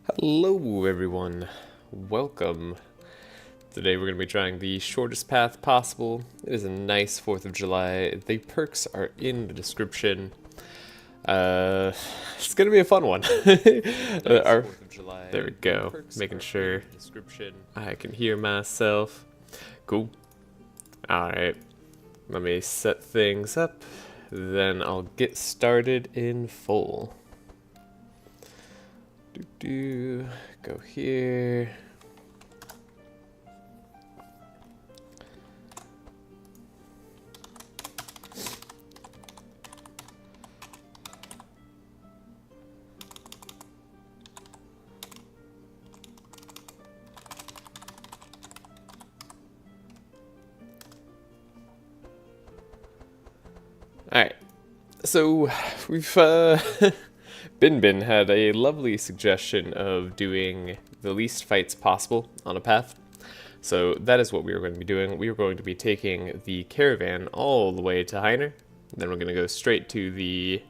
Hello everyone, welcome. Today we're going to be trying the shortest path possible. It is a nice 4th of July. The perks are in the description. It's going to be a fun one. There we go, making sure I can hear myself. Cool. Alright, let me set things up, then I'll get started in full. Go here. Alright, so we've Bin had a lovely suggestion of doing the least fights possible on a path. So that is what we are going to be doing. We are going to be taking the caravan all the way to Heiner. Then we're going to go straight to the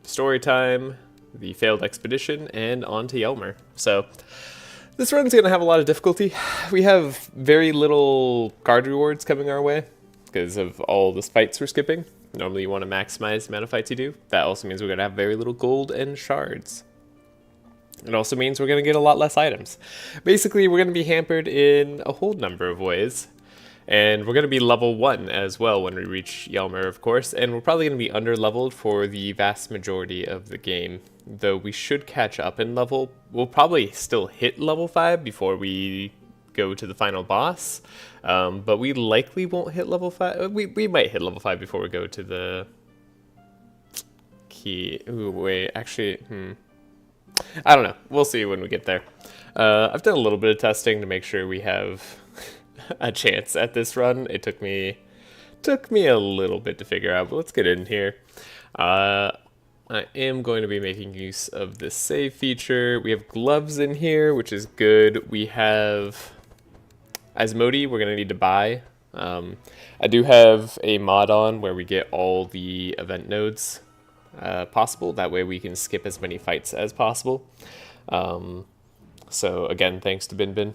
story time, the failed expedition, and on to Yelmer. So this run's going to have a lot of difficulty. We have very little card rewards coming our way because of all the fights we're skipping. Normally you want to maximize the amount of fights you do. That also means we're going to have very little gold and shards. It also means we're going to get a lot less items. Basically, we're going to be hampered in a whole number of ways. And we're going to be level 1 as well when we reach Yelmer, of course. And we're probably going to be under-leveled for the vast majority of the game. Though we should catch up in level. We'll probably still hit level 5 before we go to the final boss. But we likely won't hit level 5. We might hit level 5 before we go to the key. Ooh, wait, actually, I don't know. We'll see when we get there. I've done a little bit of testing to make sure we have a chance at this run. It took me a little bit to figure out, but let's get in here. I am going to be making use of this save feature. We have gloves in here, which is good. We have Asmodee we're going to need to buy. I do have a mod on where we get all the event nodes possible. That way we can skip as many fights as possible. So again, thanks to Bin.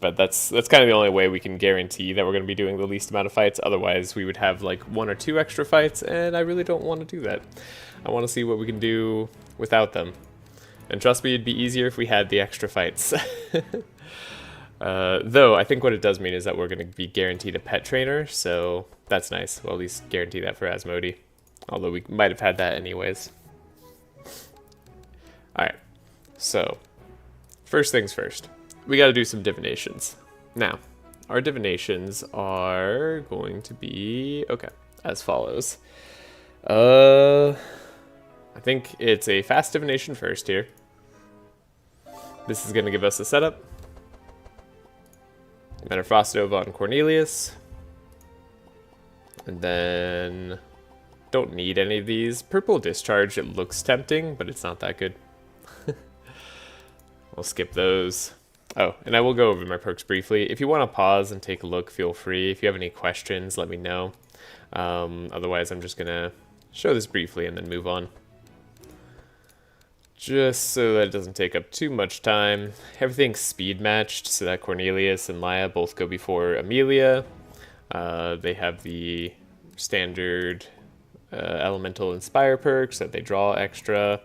But that's kind of the only way we can guarantee that we're going to be doing the least amount of fights. Otherwise, we would have like 1 or 2 extra fights, and I really don't want to do that. I want to see what we can do without them. And trust me, it'd be easier if we had the extra fights. Though, I think what it does mean is that we're going to be guaranteed a pet trainer, so that's nice. We'll at least guarantee that for Asmodee. Although we might have had that anyways. Alright, so first things first. We got to do some divinations. Now, our divinations are going to be, okay, as follows. I think it's a fast divination first here. This is going to give us a setup. And then a Frost Nova on Cornelius. And then don't need any of these. Purple Discharge, it looks tempting, but it's not that good. We'll skip those. Oh, and I will go over my perks briefly. If you want to pause and take a look, feel free. If you have any questions, let me know. Otherwise, I'm just going to show this briefly and then move on. Just so that it doesn't take up too much time. Everything's speed matched, so that Cornelius and Laia both go before Amelia. They have the standard Elemental Inspire perks that they draw extra.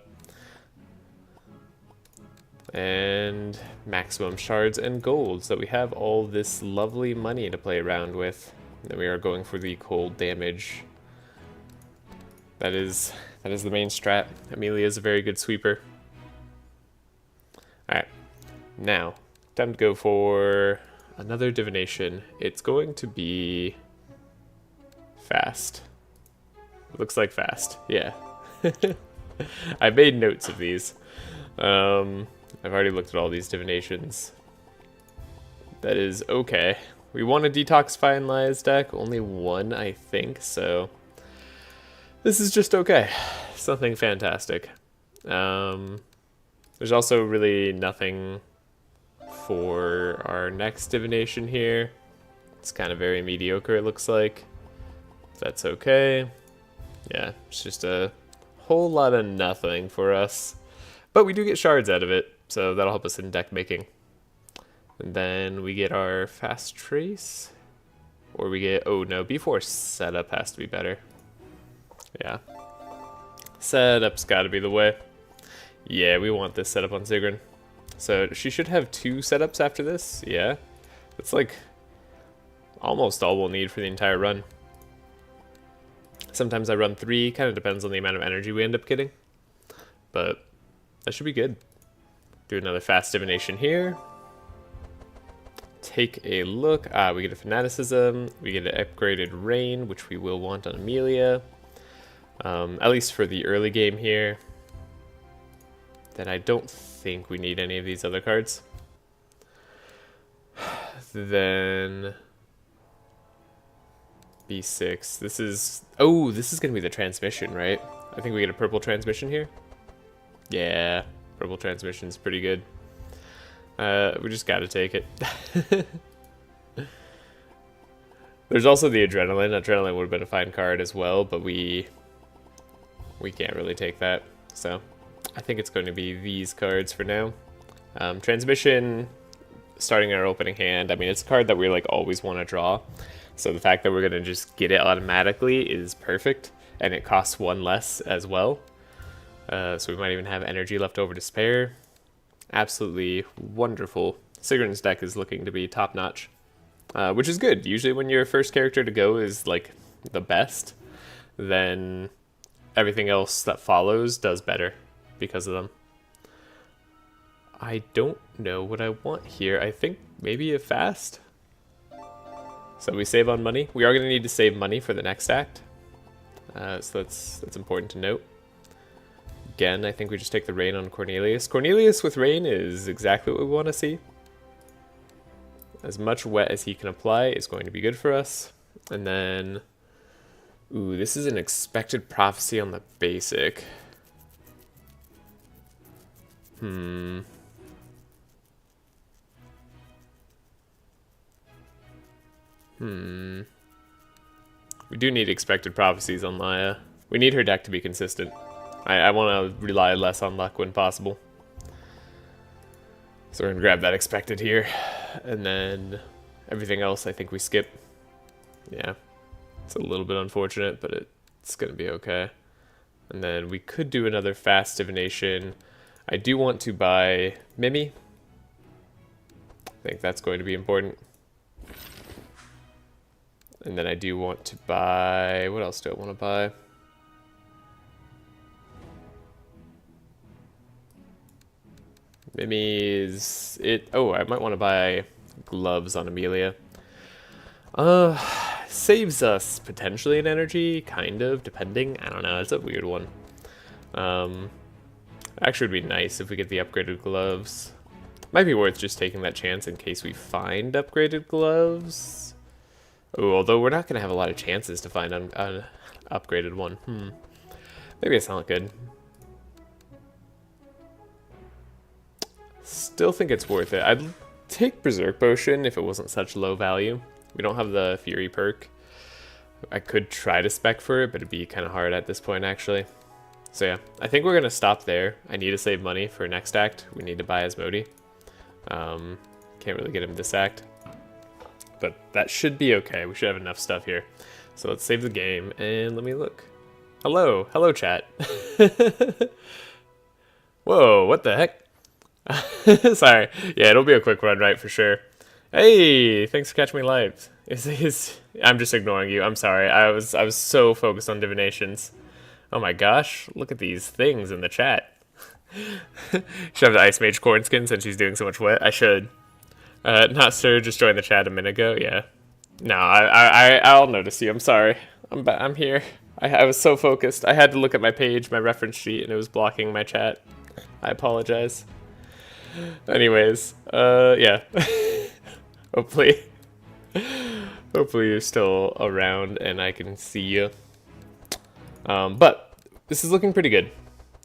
And maximum shards and gold, so we have all this lovely money to play around with. Then we are going for the cold damage. That is the main strat. Amelia is a very good sweeper. Alright, now, time to go for another divination. It's going to be fast. It looks like fast, yeah. I made notes of these. I've already looked at all these divinations. That is okay. We want to detoxify in Laia's deck. Only 1, I think, so this is just okay. It's nothing fantastic. There's also really nothing for our next divination here. It's kind of very mediocre, it looks like. That's okay. Yeah, it's just a whole lot of nothing for us. But we do get shards out of it, so that'll help us in deck making. And then we get our fast trace. Or we get, oh no, B4 setup has to be better. Yeah. Setup's gotta be the way. Yeah, we want this setup on Sigrun. So she should have 2 setups after this, yeah. That's like almost all we'll need for the entire run. Sometimes I run 3, kind of depends on the amount of energy we end up getting. But that should be good. Do another fast divination here. Take a look. We get a fanaticism. We get an upgraded rain, which we will want on Amelia. At least for the early game here. Then I don't think we need any of these other cards. Then B6. This is going to be the transmission, right? I think we get a purple transmission here. Yeah, purple transmission's pretty good. We just gotta take it. There's also the adrenaline. Adrenaline would have been a fine card as well, but we can't really take that. So I think it's going to be these cards for now. Transmission, starting our opening hand. I mean, it's a card that we like always want to draw. So the fact that we're gonna just get it automatically is perfect, and it costs 1 less as well. So we might even have energy left over to spare. Absolutely wonderful. Sigrun's deck is looking to be top notch, which is good. Usually when your first character to go is like the best, then everything else that follows does better because of them. I don't know what I want here. I think maybe a fast. So we save on money. We are going to need to save money for the next act. So that's important to note. Again, I think we just take the rain on Cornelius. Cornelius with rain is exactly what we want to see. As much wet as he can apply is going to be good for us. And then, ooh, this is an expected prophecy on the basic. We do need expected prophecies on Laia. We need her deck to be consistent. I want to rely less on luck when possible. So we're going to grab that expected here. And then everything else I think we skip. Yeah, it's a little bit unfortunate, but it's going to be okay. And then we could do another fast divination. I do want to buy Mimi. I think that's going to be important. And then I do want to buy... What else do I want to buy? Mimi is it. Oh, I might want to buy gloves on Amelia. Saves us potentially an energy, kind of, depending. I don't know. It's a weird one. Actually, would be nice if we get the upgraded gloves. Might be worth just taking that chance in case we find upgraded gloves. Oh, although we're not gonna have a lot of chances to find an upgraded one. Maybe it's not good. Still think it's worth it. I'd take Berserk Potion if it wasn't such low value. We don't have the Fury perk. I could try to spec for it, but it'd be kind of hard at this point, actually. So yeah, I think we're going to stop there. I need to save money for next act. We need to buy Asmodee. Can't really get him this act. But that should be okay. We should have enough stuff here. So let's save the game, and let me look. Hello. Hello, chat. Whoa, what the heck? Sorry. Yeah, it'll be a quick run, right, for sure. Hey, thanks for catching me live. I'm just ignoring you. I'm sorry. I was so focused on divinations. Oh my gosh, look at these things in the chat. Should have the Ice Mage corn skin since she's doing so much wet. I should. Not sir, just joined the chat a minute ago. Yeah. No, I'll notice you. I'm sorry. I'm here. I was so focused. I had to look at my page, my reference sheet, and it was blocking my chat. I apologize. Anyways, yeah. Hopefully you're still around and I can see you. But this is looking pretty good.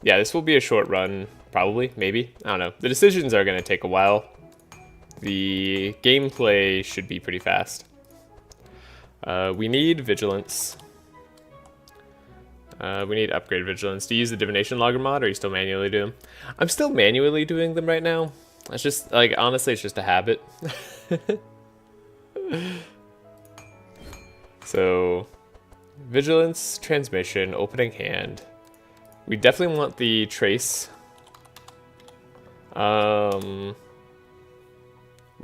Yeah, this will be a short run, probably, maybe. I don't know. The decisions are going to take a while. The gameplay should be pretty fast. We need Vigilance. We need upgrade vigilance. Do you use the divination logger mod, or are you still manually doing them? I'm still manually doing them right now. It's just, like, honestly, it's just a habit. So, vigilance, transmission, opening hand. We definitely want the trace. We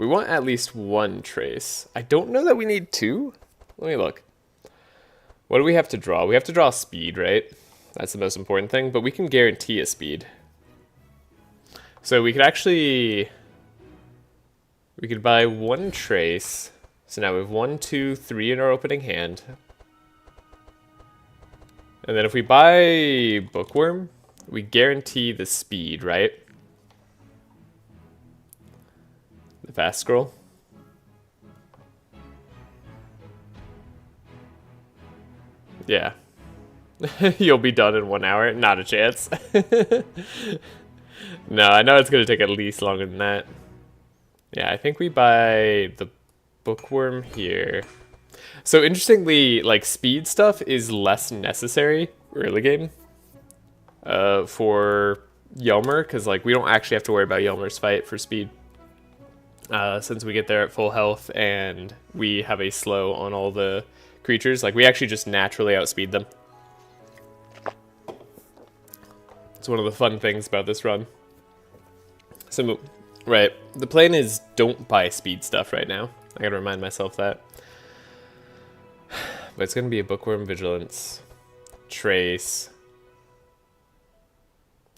want at least one trace. I don't know that we need two. Let me look. What do we have to draw? We have to draw speed, right? That's the most important thing, but we can guarantee a speed. So we could actually... We could buy one trace. So now we have 1, 2, 3 in our opening hand. And then if we buy Bookworm, we guarantee the speed, right? The fast scroll. Yeah. You'll be done in 1 hour. Not a chance. No, I know it's going to take at least longer than that. Yeah, I think we buy the Bookworm here. So interestingly, like, speed stuff is less necessary early game for Yelmer, because, like, we don't actually have to worry about Yelmer's fight for speed. Since we get there at full health and we have a slow on all the creatures, like, we actually just naturally outspeed them. It's one of the fun things about this run. So, right, the plan is don't buy speed stuff right now. I gotta remind myself that. But it's gonna be a Bookworm, Vigilance, Trace.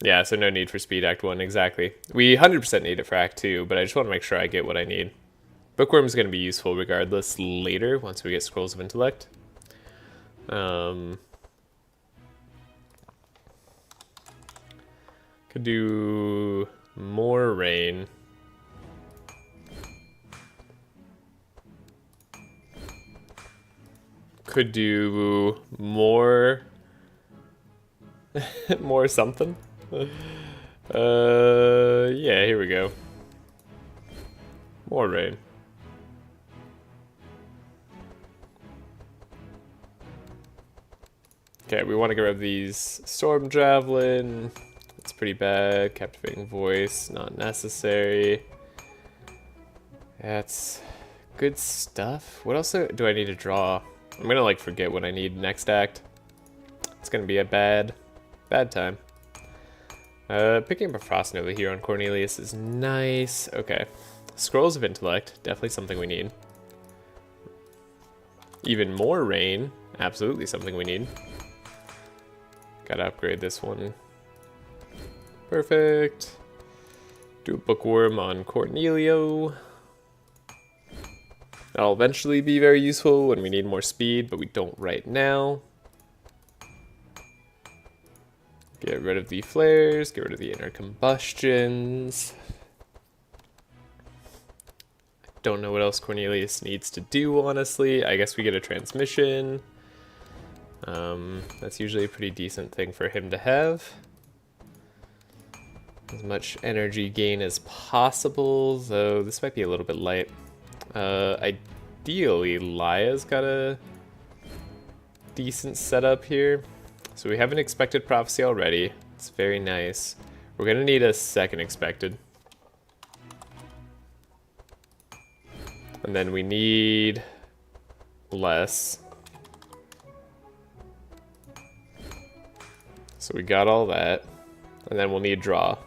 Yeah, so no need for speed Act 1, exactly. We 100% need it for Act 2, but I just want to make sure I get what I need. Bookworm's gonna be useful regardless later, once we get Scrolls of Intellect. Could do more rain. Could do more more something. Yeah, here we go. More rain. Okay, we want to get rid of these Storm Javelin. It's pretty bad. Captivating Voice, not necessary. That's good stuff. What else do I need to draw? I'm gonna, like, forget what I need next act. It's gonna be a bad time. Picking up a Frost Nova here on Cornelius is nice. Okay. Scrolls of Intellect, definitely something we need. Even more rain, absolutely something we need. Gotta upgrade this one. Perfect. Do a Bookworm on Cornelio. That'll eventually be very useful when we need more speed, but we don't right now. Get rid of the flares, get rid of the inner combustions. Don't know what else Cornelius needs to do, honestly. I guess we get a transmission. That's usually a pretty decent thing for him to have. As much energy gain as possible, though this might be a little bit light. Ideally, Laia's got a decent setup here. So we have an expected prophecy already. It's very nice. We're gonna need a second expected. And then we need less. So we got all that. And then we'll need draw.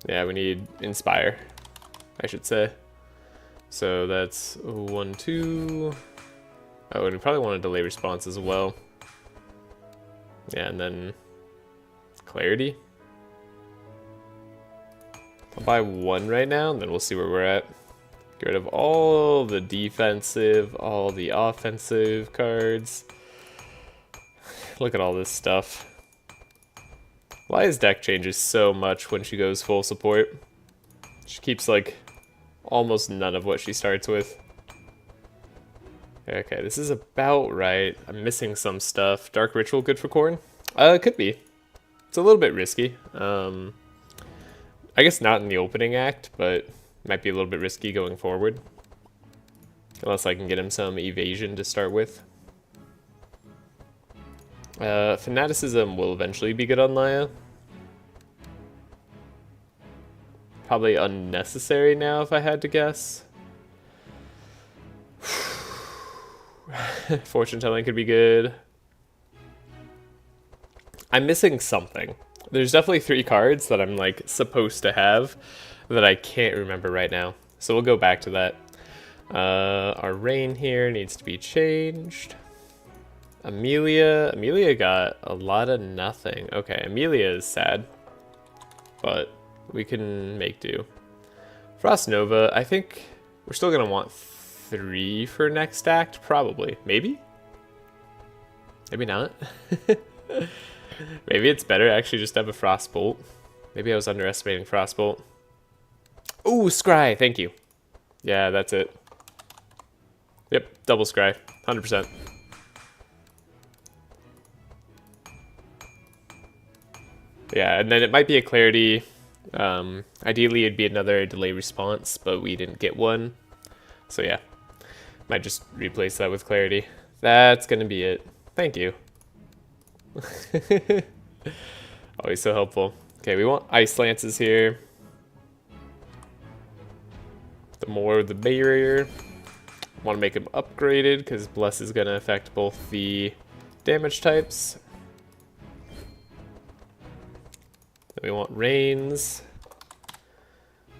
Yeah, we need inspire, I should say. So that's 1, 2. Oh, and we probably want to delay response as well. Yeah, and then clarity. I'll buy 1 right now, and then we'll see where we're at. Get rid of all the defensive, all the offensive cards. Look at all this stuff. Laia's deck changes so much when she goes full support. She keeps, like, almost none of what she starts with. Okay, this is about right. I'm missing some stuff. Dark Ritual good for Corn? It could be. It's a little bit risky. I guess not in the opening act, but might be a little bit risky going forward. Unless I can get him some evasion to start with. Fanaticism will eventually be good on Laia. Probably unnecessary now if I had to guess. Fortune telling could be good. I'm missing something. There's definitely 3 cards that I'm like supposed to have that I can't remember right now. So we'll go back to that. Our rain here needs to be changed. Amelia got a lot of nothing. Okay, Amelia is sad, but we can make do. Frost Nova, I think we're still gonna want 3 for next act, probably. Maybe? Maybe not. Maybe it's better actually just to have a Frostbolt. Maybe I was underestimating Frostbolt. Ooh, Scry, thank you. Yeah, that's it. Yep, double Scry, 100%. Yeah, and then it might be a Clarity. Ideally, it'd be another delay response, but we didn't get one. So yeah, might just replace that with Clarity. That's gonna be it. Thank you. Always so helpful. Okay, we want Ice Lances here. The more the merrier. Want to make them upgraded because Bless is going to affect both the damage types. Then we want Rains.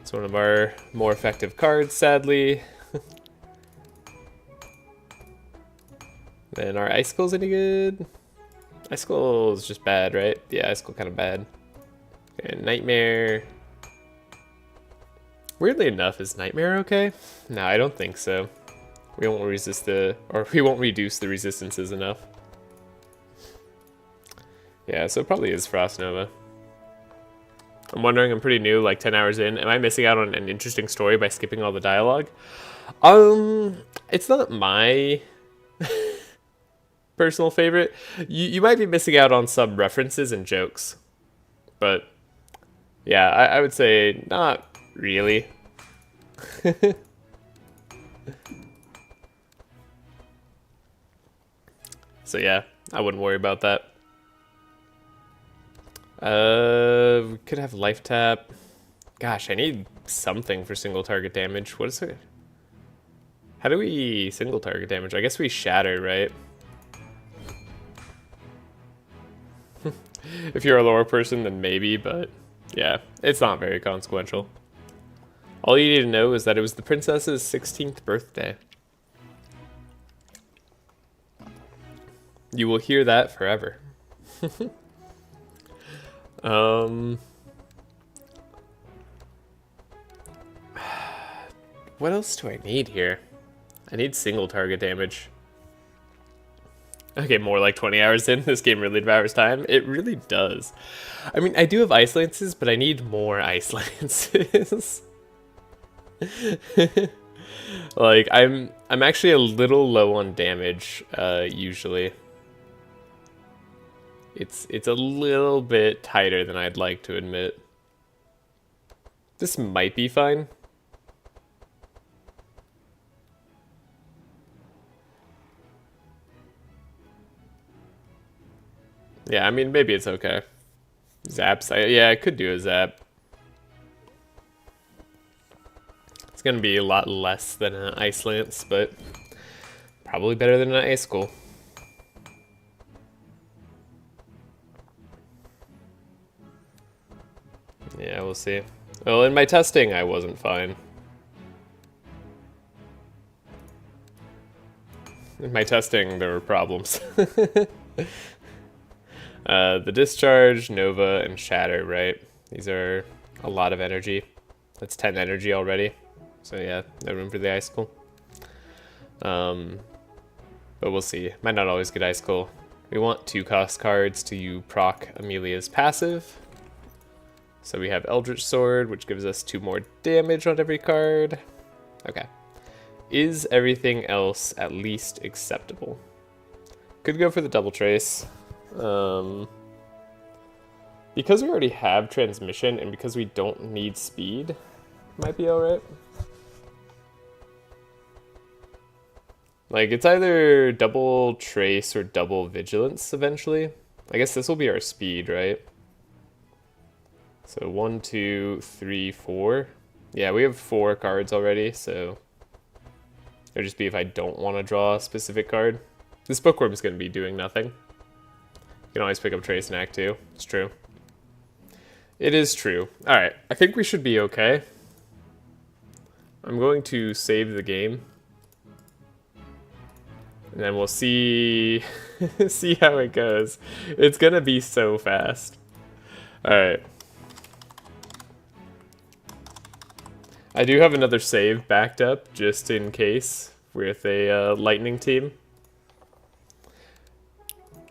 It's one of our more effective cards, sadly. Then our Icicle's any good? Icicle is just bad, right? Yeah, Icicle kind of bad. Okay, Nightmare. Weirdly enough, is Nightmare okay? No, I don't think so. We won't resist we won't reduce the resistances enough. Yeah, so it probably is Frost Nova. I'm wondering, I'm pretty new, like 10 hours in. Am I missing out on an interesting story by skipping all the dialogue? It's not my personal favorite. You might be missing out on some references and jokes. But yeah, I would say not really. So yeah, I wouldn't worry about that. We could have life tap. Gosh, I need something for single target damage. What is it? How do we single target damage? I guess we shatter, right? If you're a lower person, then maybe, but yeah, it's not very consequential. All you need to know is that it was the princess's 16th birthday. You will hear that forever. What else do I need here? I need single target damage. Okay, more like 20 hours in. This game really devours time. It really does. I mean, I do have Ice Lances, but I need more Ice Lances. Like, I'm actually a little low on damage, usually. It's a little bit tighter than I'd like to admit. This might be fine. Yeah, I mean, maybe it's okay. Zaps, yeah, I could do a zap. It's gonna be a lot less than an Ice Lance, but probably better than an Icicle. Yeah, we'll see. Well, in my testing, I wasn't fine. In my testing, there were problems. The Discharge, Nova, and Shatter, right? These are a lot of energy. That's 10 energy already. So yeah, no room for the Icicle. But we'll see. Might not always get Icicle. We want 2-cost cards to proc Amelia's passive. So we have Eldritch Sword, which gives us 2 more damage on every card. Okay. Is everything else at least acceptable? Could go for the Double Trace. Because we already have transmission and because we don't need speed, might be alright. Like, it's either double trace or double vigilance eventually. I guess this will be our speed, right? So 1, 2, 3, 4. Yeah, we have 4 cards already, so it'll just be if I don't want to draw a specific card. This bookworm is going to be doing nothing. You can always pick up trace in Act 2. It's true. It is true. Alright, I think we should be okay. I'm going to save the game. And then we'll see see how it goes. It's gonna be so fast. Alright. I do have another save backed up, just in case, with a lightning team.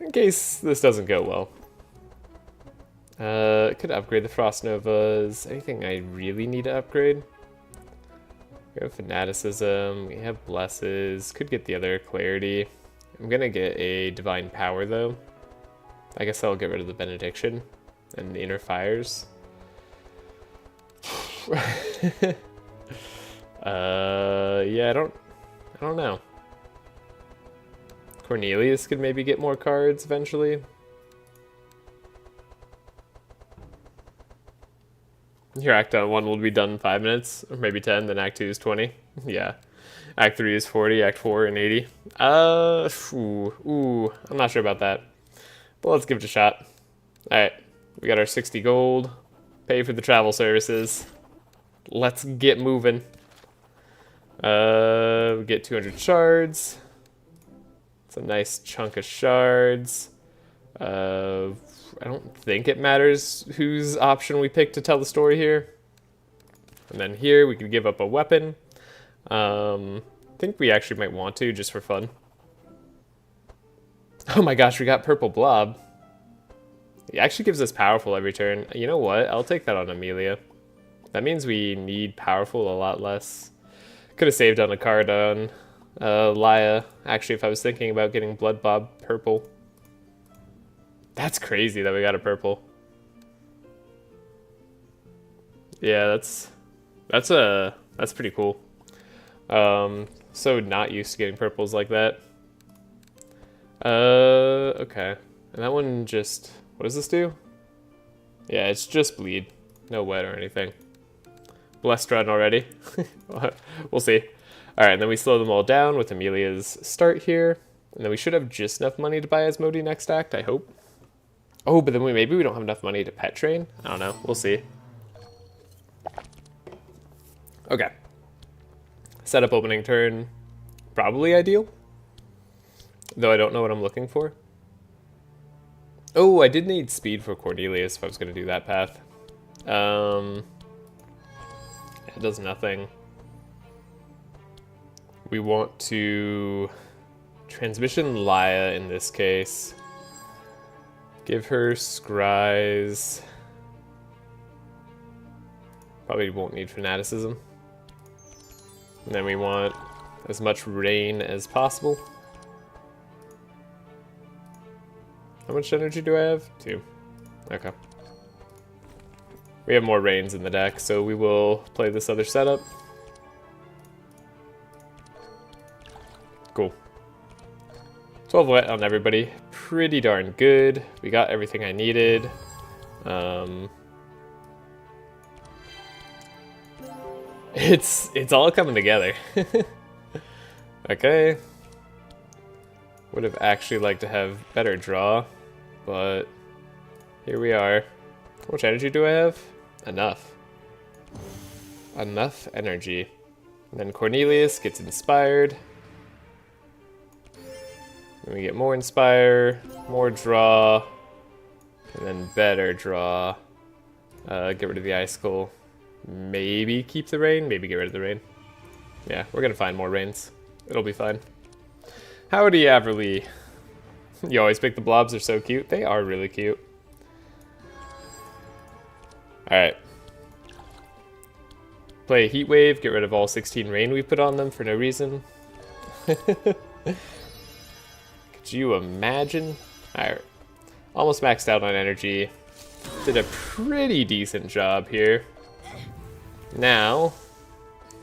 In case this doesn't go well. Could upgrade the Frost Novas. Anything I really need to upgrade? We have Fanaticism, we have Blesses, could get the other Clarity. I'm gonna get a Divine Power though. I guess I'll get rid of the Benediction and the Inner Fires. Yeah, I don't know. Cornelius could maybe get more cards eventually. Your Act 1 will be done in 5 minutes, or maybe 10, then Act 2 is 20. Yeah. Act 3 is 40, Act 4 and 80. I'm not sure about that. But let's give it a shot. Alright, we got our 60 gold. Pay for the travel services. Let's get moving. We get 200 shards. It's a nice chunk of shards. I don't think it matters whose option we pick to tell the story here. And then here we could give up a weapon. I think we actually might want to, just for fun. Oh my gosh, we got Purple Blob. It actually gives us Powerful every turn. You know what? I'll take that on Amelia. That means we need Powerful a lot less. Could have saved on a card on Laia. Actually, if I was thinking about getting Blood Bob Purple. That's crazy that we got a purple. Yeah, that's pretty cool. So not used to getting purples like that. Okay. And that one just, what does this do? Yeah, it's just bleed. No wet or anything. Blessed run already. We'll see. Alright, and then we slow them all down with Amelia's start here. And then we should have just enough money to buy Asmodee next act, I hope. Oh, but then maybe we don't have enough money to pet train? I don't know. We'll see. Okay. Setup opening turn. Probably ideal. Though I don't know what I'm looking for. Oh, I did need speed for Cornelius if I was going to do that path. It does nothing. We want to transmission Laia in this case. Give her Scries. Probably won't need Fanaticism. And then we want as much rain as possible. How much energy do I have? 2. Okay. We have more rains in the deck, so we will play this other setup. Cool. 12 wet on everybody. Pretty darn good. We got everything I needed. It's all coming together. Okay. Would have actually liked to have better draw, but here we are. How much energy do I have? Enough. Enough energy. And then Cornelius gets inspired. Then we get more inspire, more draw, and then better draw. Get rid of the icicle. Maybe keep the rain, maybe get rid of the rain. Yeah, we're gonna find more rains. It'll be fine. Howdy, Averly. You always pick the blobs, they're so cute. They are really cute. Alright. Play Heat Wave, get rid of all 16 rain we put on them for no reason. Could you imagine? Alright. Almost maxed out on energy. Did a pretty decent job here. Now,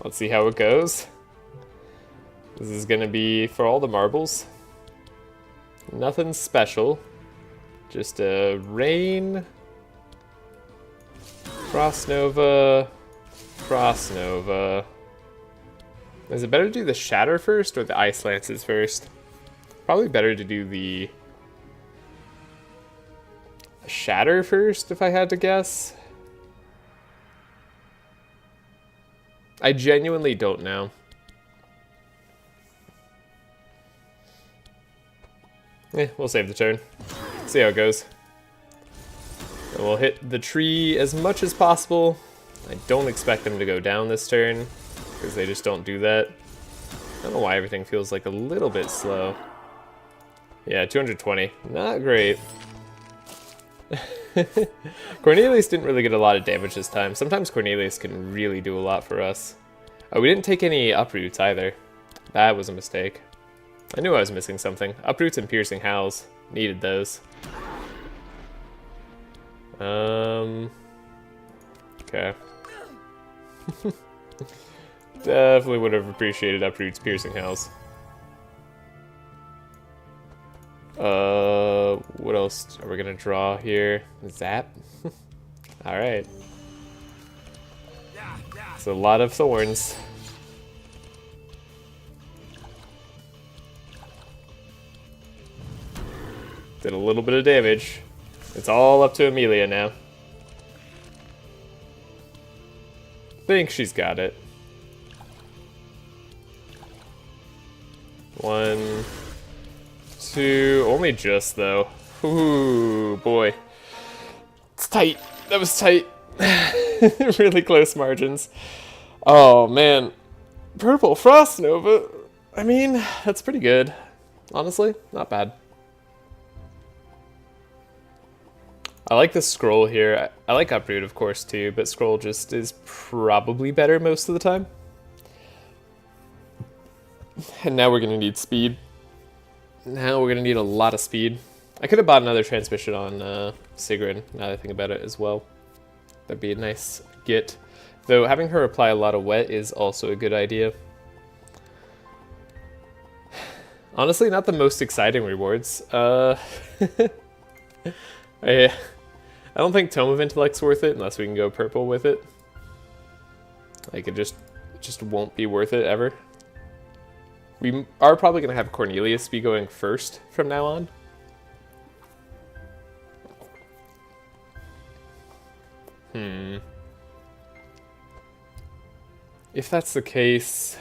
let's see how it goes. This is gonna be for all the marbles. Nothing special. Just a rain, Frost Nova, Frost Nova. Is it better to do the Shatter first or the Ice Lances first? Probably better to do the Shatter first, if I had to guess. I genuinely don't know. We'll save the turn. See how it goes. And we'll hit the tree as much as possible. I don't expect them to go down this turn, because they just don't do that. I don't know why everything feels like a little bit slow. Yeah, 220. Not great. Cornelius didn't really get a lot of damage this time. Sometimes Cornelius can really do a lot for us. Oh, we didn't take any uproots either. That was a mistake. I knew I was missing something. Uproots and piercing howls. Needed those. Okay. Definitely would have appreciated uproots, piercing howls. What else are we gonna draw here? Zap? Alright. It's a lot of thorns. Did a little bit of damage. It's all up to Amelia now. Think she's got it. 1, 2, only just though. Ooh, boy. It's tight. That was tight. Really close margins. Oh man. Purple Frost Nova. I mean, that's pretty good. Honestly, not bad. I like the scroll here. I like uproot, of course, too, but scroll just is probably better most of the time. And now we're going to need speed. Now we're going to need a lot of speed. I could have bought another transmission on Sigrun, now that I think about it as well. That'd be a nice get. Though having her apply a lot of wet is also a good idea. Honestly, not the most exciting rewards. I don't think Tome of Intellect's worth it unless we can go purple with it. Like, it just won't be worth it ever. We are probably going to have Cornelius be going first from now on. If that's the case,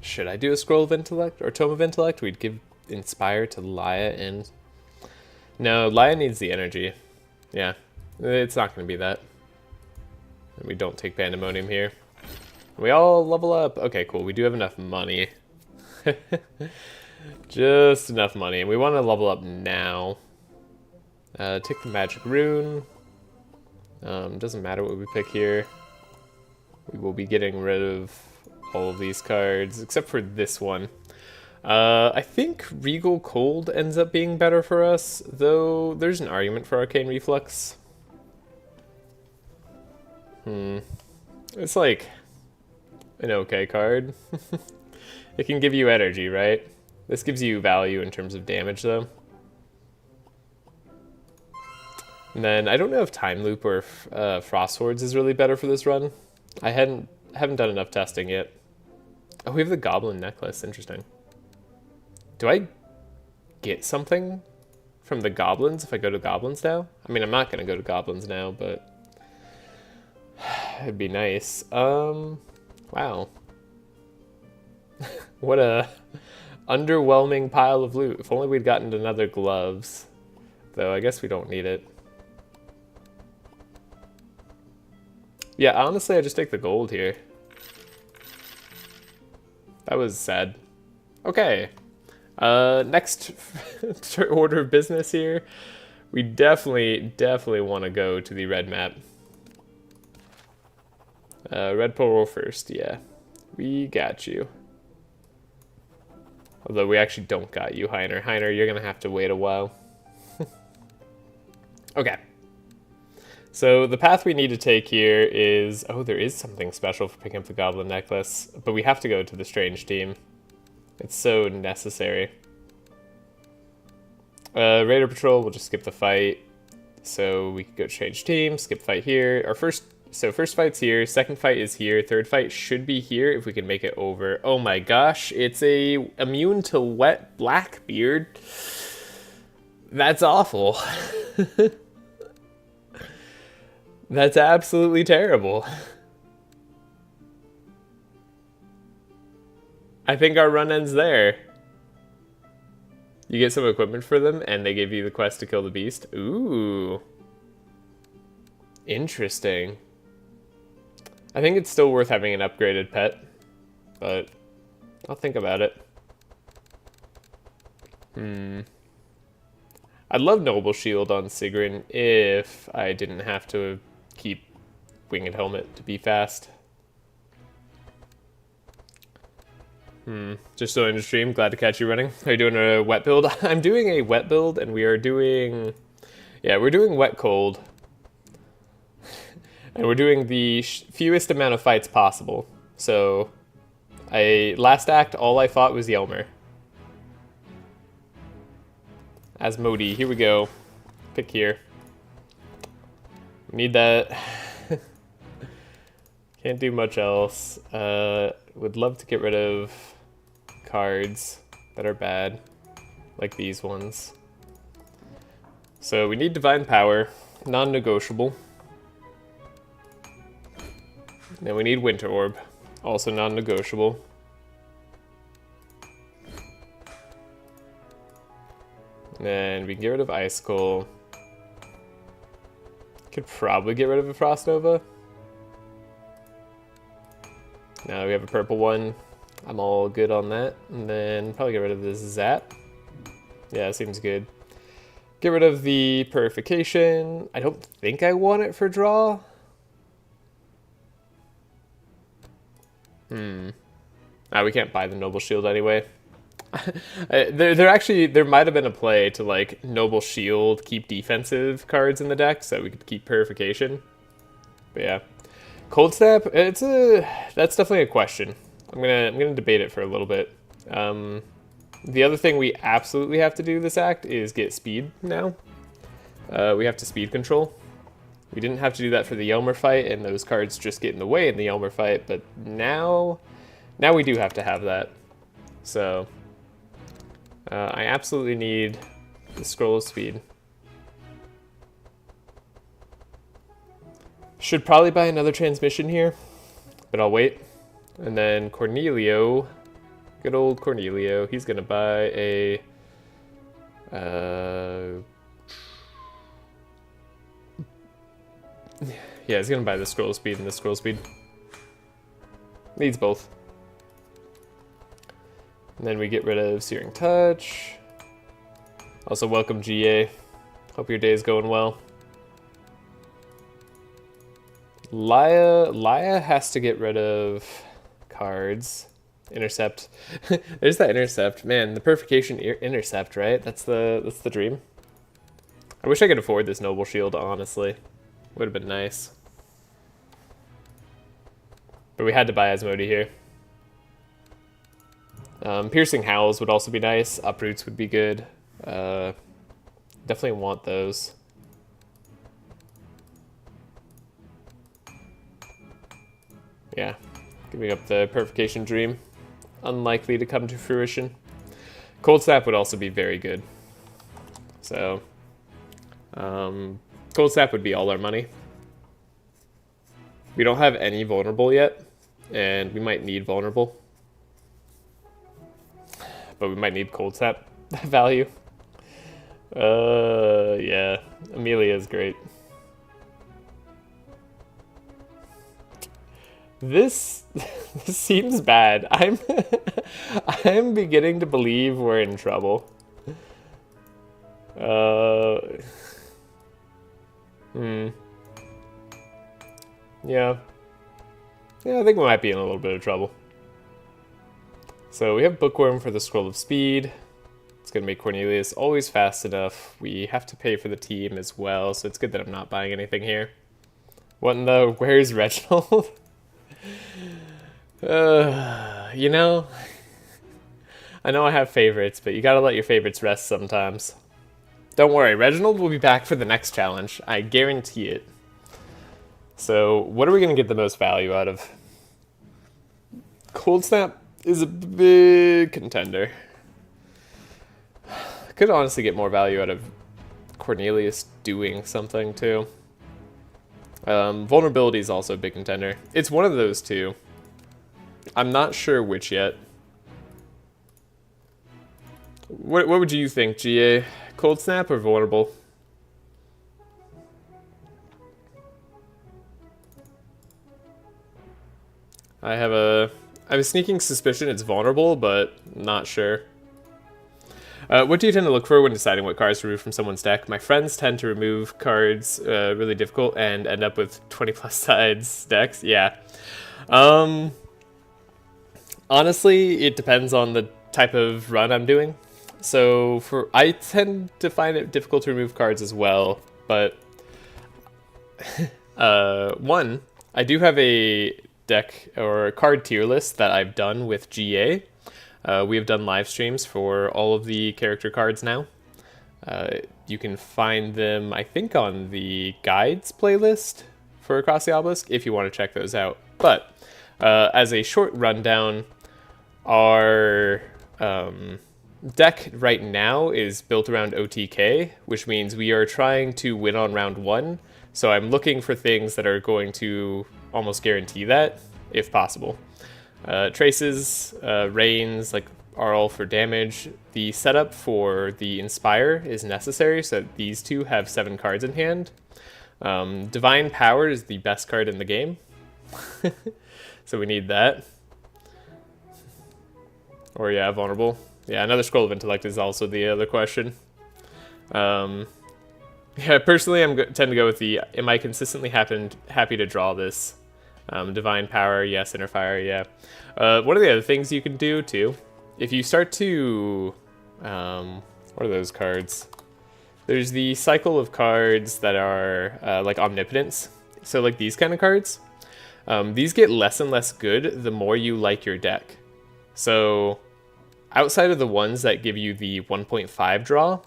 should I do a Scroll of Intellect or Tome of Intellect? We'd give Inspire to Laia and... No, Laia needs the energy. Yeah, it's not going to be that. And we don't take Pandemonium here. We all level up. Okay, cool. We do have enough money. Just enough money. And we want to level up now. Take the Magic Rune. Doesn't matter what we pick here. We will be getting rid of all of these cards, except for this one. I think Regal Cold ends up being better for us, though there's an argument for Arcane Reflux. It's like an okay card. It can give you energy, right? This gives you value in terms of damage, though. And then I don't know if Time Loop or Frost Swords is really better for this run. I haven't done enough testing yet. Oh, we have the Goblin Necklace. Interesting. Do I get something from the Goblins if I go to Goblins now? I mean, I'm not going to go to Goblins now, but it'd be nice. Wow. What a underwhelming pile of loot. If only we'd gotten another gloves. Though I guess we don't need it. Yeah, honestly, I just take the gold here. That was sad. Okay. Next order of business here. We definitely want to go to the red map. Red Pole first, yeah. We got you. Although we actually don't got you, Heiner. Heiner, you're going to have to wait a while. Okay. So the path we need to take here is... Oh, there is something special for picking up the Goblin Necklace, but we have to go to the Strange team. It's so necessary. Raider Patrol, we'll just skip the fight. So we could go change team, skip fight here. First fight's here, second fight is here, third fight should be here if we can make it over. Oh my gosh, it's a immune to wet Blackbeard. That's awful. That's absolutely terrible. I think our run ends there. You get some equipment for them, and they give you the quest to kill the beast. Ooh. Interesting. I think it's still worth having an upgraded pet, but I'll think about it. I'd love Noble Shield on Sigrun if I didn't have to keep Winged Helmet to be fast. Just joined the stream. Glad to catch you running. Are you doing a wet build? I'm doing a wet build, and we are doing... Yeah, we're doing wet cold. And we're doing the fewest amount of fights possible. So, last act, all I fought was Yelmer. Asmodee, here we go. Pick here. Need that. Can't do much else. Would love to get rid of cards that are bad, like these ones. So we need Divine Power, non-negotiable. Then we need Winter Orb, also non-negotiable. Then we can get rid of Icicle. Could probably get rid of a Frost Nova. Now we have a purple one. I'm all good on that. And then probably get rid of this Zap. Yeah, seems good. Get rid of the Purification. I don't think I want it for draw. We can't buy the Noble Shield anyway. There might have been a play to like Noble Shield, keep defensive cards in the deck so we could keep Purification. But yeah. Cold Snap, that's definitely a question. I'm gonna debate it for a little bit. The other thing we absolutely have to do this act is get speed now. We have to speed control. We didn't have to do that for the Yelmer fight, and those cards just get in the way in the Yelmer fight, but now we do have to have that. So, I absolutely need the Scroll of Speed. Should probably buy another transmission here, but I'll wait. And then Cornelio, good old Cornelio, he's gonna buy a... yeah, he's gonna buy the Scroll Speed and the Scroll Speed. Needs both. And then we get rid of Searing Touch. Also, welcome GA. Hope your day is going well. Laia has to get rid of cards. Intercept. There's that Intercept. Man, the Purification Intercept, right? That's the dream. I wish I could afford this Noble Shield, honestly. Would have been nice. But we had to buy Asmodee here. Piercing Howls would also be nice. Uproots would be good. Definitely want those. Yeah, giving up the Purification Dream. Unlikely to come to fruition. Cold Snap would also be very good. So, Cold Snap would be all our money. We don't have any Vulnerable yet, and we might need Vulnerable. But we might need Cold Snap value. Yeah, Amelia is great. This seems bad. I'm beginning to believe we're in trouble. Yeah. Yeah, I think we might be in a little bit of trouble. So we have Bookworm for the Scroll of Speed. It's going to make Cornelius always fast enough. We have to pay for the team as well, so it's good that I'm not buying anything here. What in the... Where's Reginald? You know... I know I have favorites, but you gotta let your favorites rest sometimes. Don't worry, Reginald will be back for the next challenge. I guarantee it. So, what are we gonna get the most value out of? Cold Snap is a big contender. I could honestly get more value out of Cornelius doing something, too. Vulnerability is also a big contender. It's one of those two. I'm not sure which yet. What would you think, GA? Cold Snap or Vulnerable? I have a sneaking suspicion it's Vulnerable, but not sure. What do you tend to look for when deciding what cards to remove from someone's deck? My friends tend to remove cards really difficult and end up with 20 plus sides decks. Yeah. Honestly, it depends on the type of run I'm doing. So I tend to find it difficult to remove cards as well, but one, I do have a deck or a card tier list that I've done with GA. We have done live streams for all of the character cards now. You can find them, I think, on the guides playlist for Across the Obelisk if you want to check those out. But as a short rundown, our deck right now is built around OTK, which means we are trying to win on round 1. So I'm looking for things that are going to almost guarantee that, if possible. Traces, Rains, are all for damage. The setup for the Inspire is necessary, so these two have 7 cards in hand. Divine Power is the best card in the game, so we need that. Or yeah, Vulnerable. Yeah, another Scroll of Intellect is also the other question. Yeah, personally, tend to go with the, am I consistently happy to draw this? Divine Power, yes. Inner Fire, yeah. One of the other things you can do, too, if you start to... what are those cards? There's the cycle of cards that are, like Omnipotence. So, like, these kind of cards. These get less and less good the more you like your deck. So... outside of the ones that give you the 1.5 draw,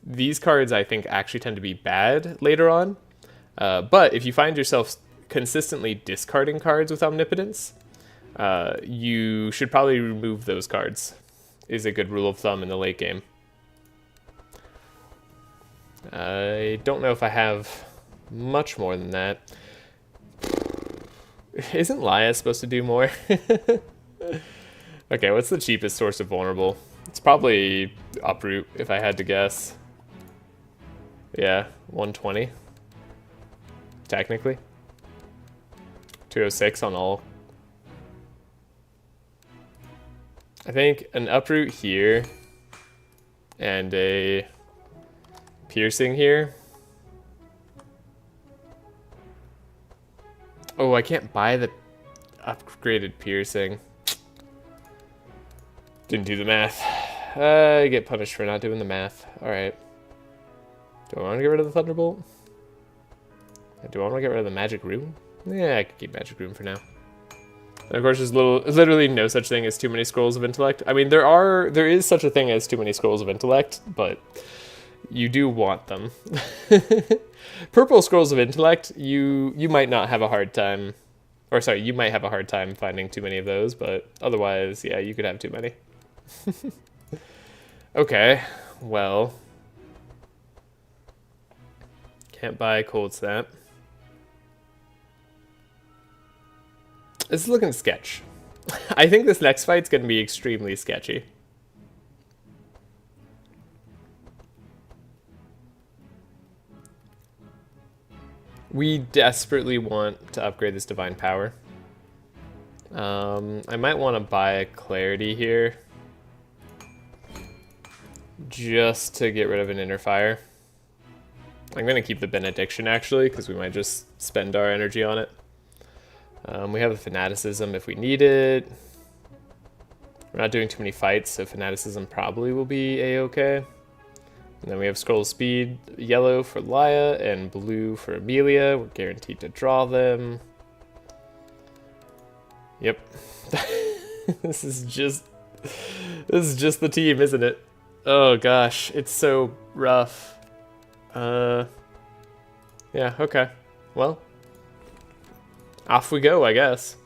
these cards I think actually tend to be bad later on. But if you find yourself consistently discarding cards with Omnipotence, you should probably remove those cards, is a good rule of thumb in the late game. I don't know if I have much more than that. Isn't Laia supposed to do more? Okay, what's the cheapest source of Vulnerable? It's probably Uproot, if I had to guess. Yeah, 120. Technically. 206 on all. I think an Uproot here and a Piercing here. Oh, I can't buy the upgraded Piercing. Didn't do the math. I get punished for not doing the math. Alright. Do I want to get rid of the Thunderbolt? Do I want to get rid of the Magic Rune? Yeah, I could keep Magic Rune for now. And of course, there's literally no such thing as too many Scrolls of Intellect. I mean, there is such a thing as too many Scrolls of Intellect, but you do want them. Purple Scrolls of Intellect, you might not have a hard time, or sorry, you might have a hard time finding too many of those, but otherwise, yeah, you could have too many. Okay, well, can't buy Cold Snap. This is looking sketch. I think this next fight's going to be extremely sketchy. We desperately want to upgrade this Divine Power. I might want to buy a Clarity here, just to get rid of an Inner Fire. I'm going to keep the Benediction, actually, because we might just spend our energy on it. We have a Fanaticism if we need it. We're not doing too many fights, so Fanaticism probably will be a-okay. And then we have scroll speed, yellow for Laia and blue for Amelia. We're guaranteed to draw them. Yep. This is just the team, isn't it? Oh gosh, it's so rough. Yeah, okay. Well, off we go, I guess.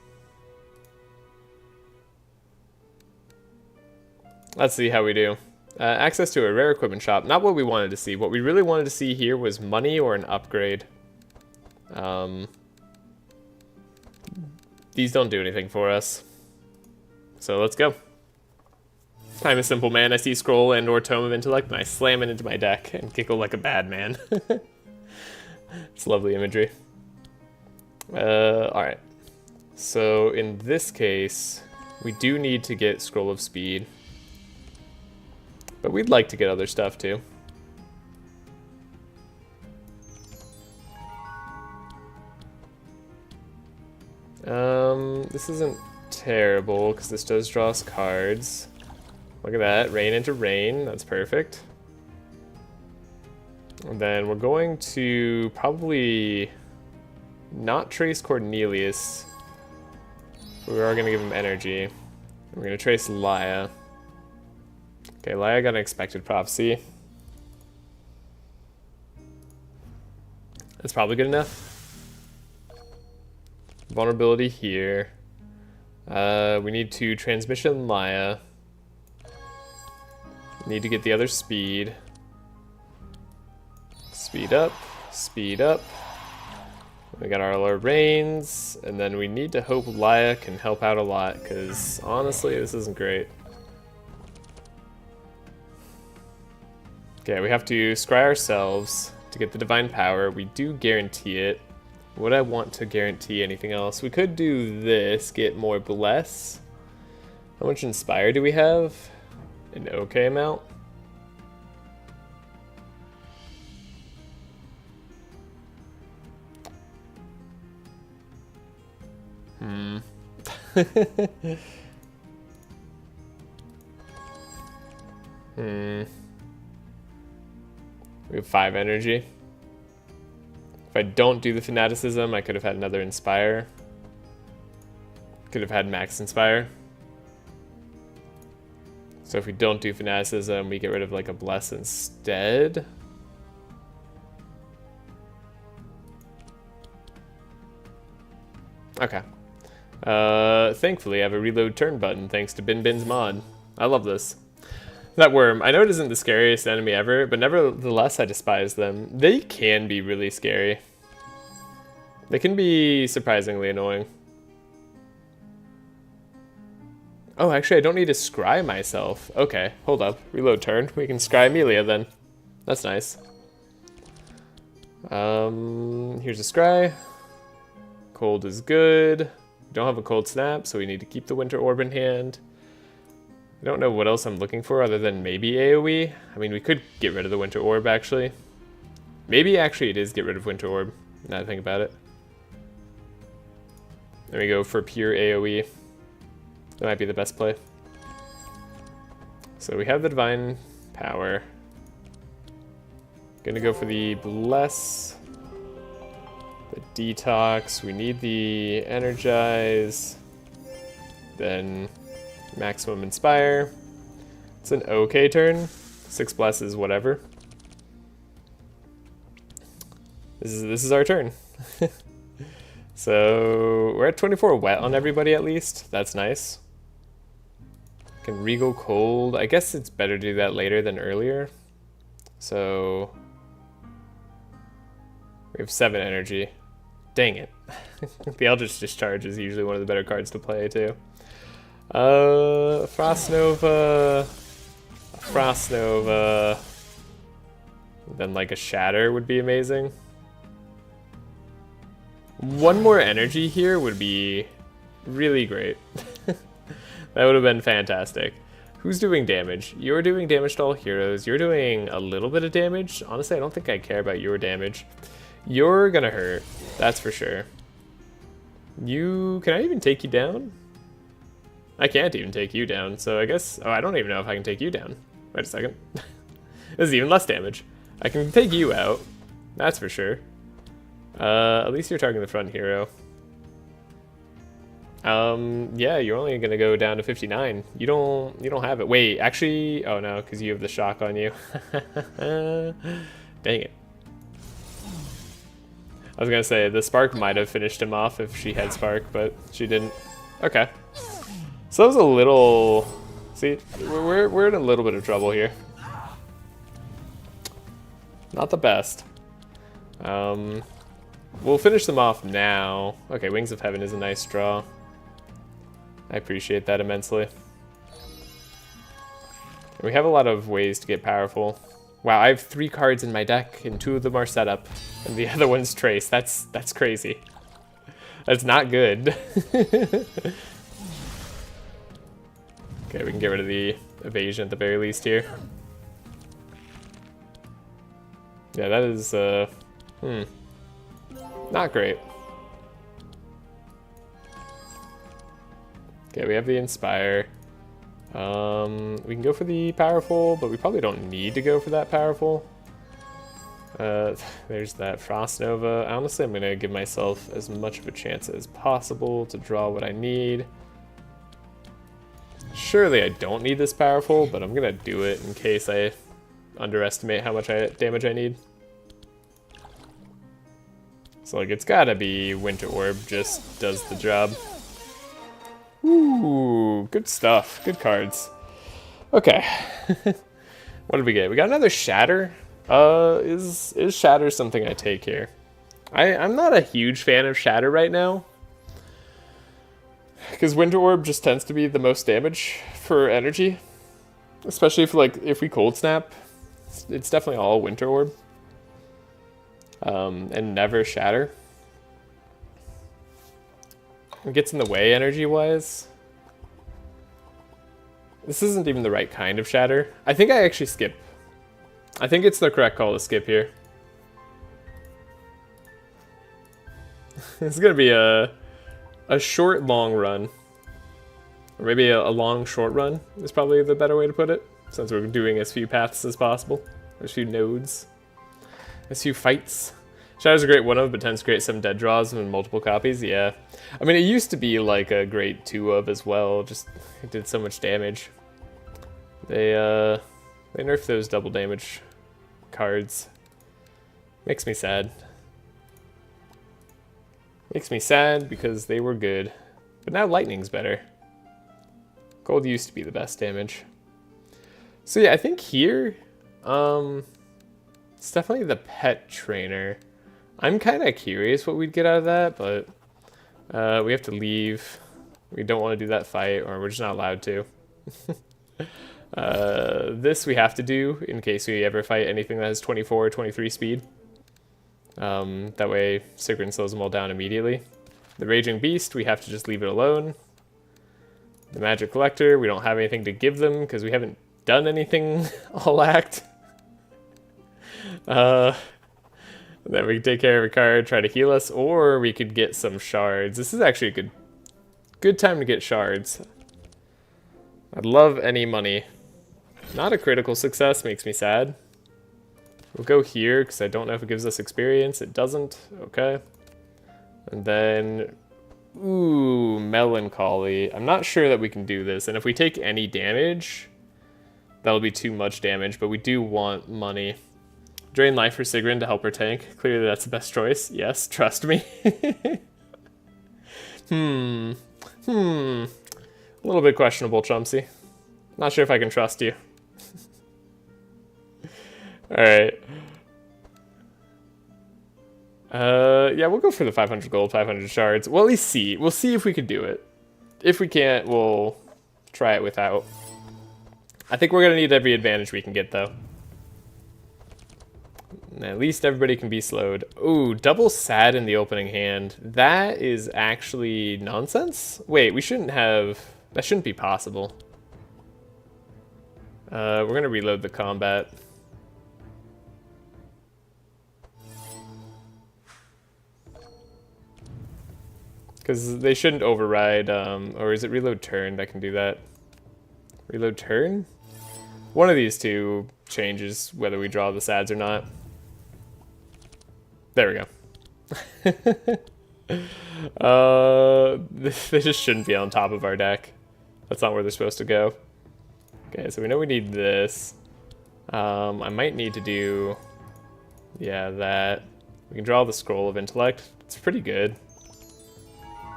Let's see how we do. Access to a rare equipment shop. Not what we wanted to see. What we really wanted to see here was money or an upgrade. These don't do anything for us. So let's go. I'm a simple man. I see scroll and or tome of intellect and I slam it into my deck and giggle like a bad man. It's lovely imagery. Alright. So in this case, we do need to get scroll of speed. But we'd like to get other stuff too. This isn't terrible because this does draw us cards. Look at that, rain into rain, that's perfect. And then we're going to probably not trace Cornelius. But we are going to give him energy. We're going to trace Laia. Okay, Laia got an expected prophecy. That's probably good enough. Vulnerability here. We need to transmission Laia. Need to get the other speed. Speed up, speed up. We got our rains, and then we need to hope Laia can help out a lot, because honestly, this isn't great. Okay, we have to scry ourselves to get the divine power. We do guarantee it. Would I want to guarantee anything else? We could do this, get more bless. How much inspire do we have? An okay amount. We have 5 energy. If I don't do the fanaticism, I could have had another inspire. Could have had max inspire. So if we don't do fanaticism, we get rid of like a bless instead. Okay. Thankfully, I have a reload turn button thanks to Bin's mod. I love this. That worm, I know it isn't the scariest enemy ever, but nevertheless I despise them. They can be really scary. They can be surprisingly annoying. Oh, actually I don't need to scry myself. Okay, hold up. Reload turn. We can scry Amelia then. That's nice. Here's a scry. Cold is good. Don't have a cold snap, so we need to keep the winter orb in hand. I don't know what else I'm looking for other than maybe AoE. I mean, we could get rid of the winter orb, actually. Maybe, actually, it is get rid of winter orb, now that I think about it. There we go for pure AoE. That might be the best play. So we have the divine power. Gonna go for the bless. The detox. We need the energize. Then maximum inspire. It's an okay turn. 6 blesses, whatever. This is our turn. So we're at 24 wet on everybody at least. That's nice. Can regal cold. I guess it's better to do that later than earlier. So we have 7 energy. Dang it. The Eldritch Discharge is usually one of the better cards to play too. Frost Nova, then like a Shatter would be amazing. One more energy here would be really great. That would have been fantastic. Who's doing damage? You're doing damage to all heroes. You're doing a little bit of damage. Honestly, I don't think I care about your damage. You're gonna hurt, that's for sure. Can I even take you down? I can't even take you down, so I guess... Oh, I don't even know if I can take you down. Wait a second. This is even less damage. I can take you out. That's for sure. At least you're targeting the front hero. Yeah, you're only gonna go down to 59. You don't have it. Wait, actually, oh no, because you have the shock on you. Dang it. I was gonna say the spark might have finished him off if she had spark, but she didn't. Okay. So that was a little. See, we're in a little bit of trouble here. Not the best. We'll finish them off now. Okay, Wings of Heaven is a nice draw. I appreciate that immensely. We have a lot of ways to get powerful. Wow, I have 3 cards in my deck, and 2 of them are set up, and the other one's Trace. That's crazy. That's not good. Okay, we can get rid of the evasion at the very least here. Yeah, that is, not great. Okay, we have the Inspire. We can go for the Powerful, but we probably don't need to go for that Powerful. There's that Frost Nova. Honestly, I'm gonna give myself as much of a chance as possible to draw what I need. Surely I don't need this Powerful, but I'm gonna do it in case I underestimate how much damage I need. So like, it's gotta be Winter Orb just does the job. Ooh, good stuff. Good cards. Okay. What did we get? We got another Shatter. Is Shatter something I take here? I'm not a huge fan of Shatter right now, because Winter Orb just tends to be the most damage for energy. Especially if we Cold Snap. It's definitely all Winter Orb. And never Shatter. It gets in the way energy-wise. This isn't even the right kind of Shatter. I think I actually skip. I think it's the correct call to skip here. It's gonna be a short, long run. Or maybe a long, short run is probably the better way to put it, since we're doing as few paths as possible. As few nodes. As few fights. Shatter's a great one of, but tends to create some dead draws in multiple copies, yeah. I mean, it used to be like a great 2 of as well, just it did so much damage. They nerfed those double damage cards. Makes me sad. Makes me sad because they were good. But now lightning's better. Gold used to be the best damage. So yeah, I think here, it's definitely the Pet Trainer. I'm kind of curious what we'd get out of that, but we have to leave. We don't want to do that fight, or we're just not allowed to. This we have to do in case we ever fight anything that has 24 or 23 speed. That way Sigrun slows them all down immediately. The Raging Beast, we have to just leave it alone. The Magic Collector, we don't have anything to give them because we haven't done anything all act. Then we can take care of a card, try to heal us, or we could get some shards. This is actually a good time to get shards. I'd love any money. Not a critical success, makes me sad. We'll go here, because I don't know if it gives us experience. It doesn't, okay. And then, ooh, Melancholy. I'm not sure that we can do this, and if we take any damage, that'll be too much damage, but we do want money. Drain life for Sigrun to help her tank. Clearly that's the best choice. Yes, trust me. A little bit questionable, Chumsy. Not sure if I can trust you. Alright. Yeah, we'll go for the 500 gold, 500 shards. We'll at least see. We'll see if we can do it. If we can't, we'll try it without. I think we're going to need every advantage we can get, though. At least everybody can be slowed. Ooh, double sad in the opening hand. That is actually nonsense? Wait, we shouldn't have... That shouldn't be possible. We're going to reload the combat. Because they shouldn't override, or is it reload turn that can do that? Reload turn? One of these two changes whether we draw the sads or not. There we go. They just shouldn't be on top of our deck. That's not where they're supposed to go. Okay, so we know we need this. I might need to do, yeah, that. We can draw the Scroll of Intellect. It's pretty good.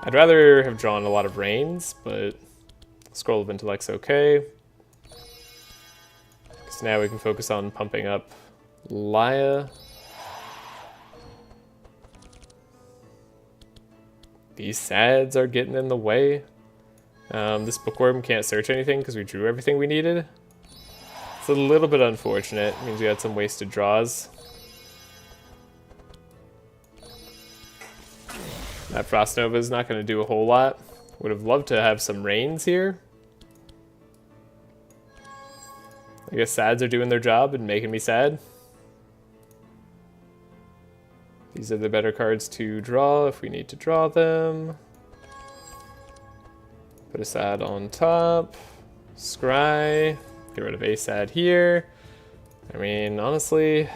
I'd rather have drawn a lot of Rains, but Scroll of Intellect's okay. So now we can focus on pumping up Laia. These sads are getting in the way. This bookworm can't search anything because we drew everything we needed. It's a little bit unfortunate. It means we had some wasted draws. That Frost Nova is not going to do a whole lot. Would have loved to have some Rains here. I guess sads are doing their job and making me sad. These are the better cards to draw if we need to draw them. Put a sad on top. Scry. Get rid of a sad here. I mean, honestly...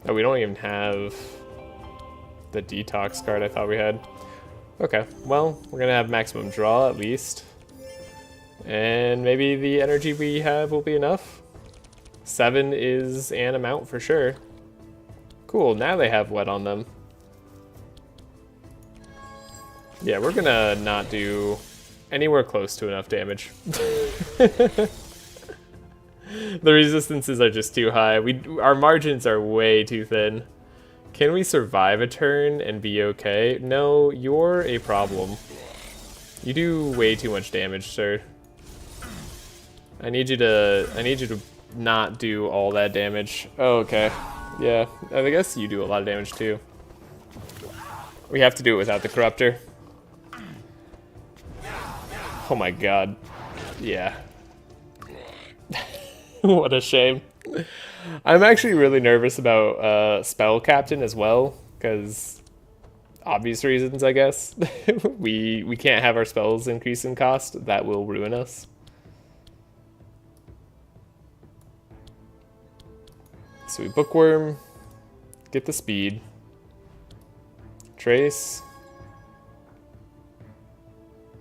Oh, we don't even have the detox card I thought we had. Okay, well, we're gonna have maximum draw at least. And maybe the energy we have will be enough. 7 is an amount for sure. Cool, now they have wet on them. Yeah, we're gonna not do anywhere close to enough damage. The resistances are just too high. Our margins are way too thin. Can we survive a turn and be okay? No, you're a problem. You do way too much damage, sir. I need you to not do all that damage. Oh, okay. Yeah, I guess you do a lot of damage too. We have to do it without the corruptor. Oh my god. Yeah. What a shame. I'm actually really nervous about Spell Captain as well, because obvious reasons, I guess. we can't have our spells increase in cost. That will ruin us. So we bookworm, get the speed, trace.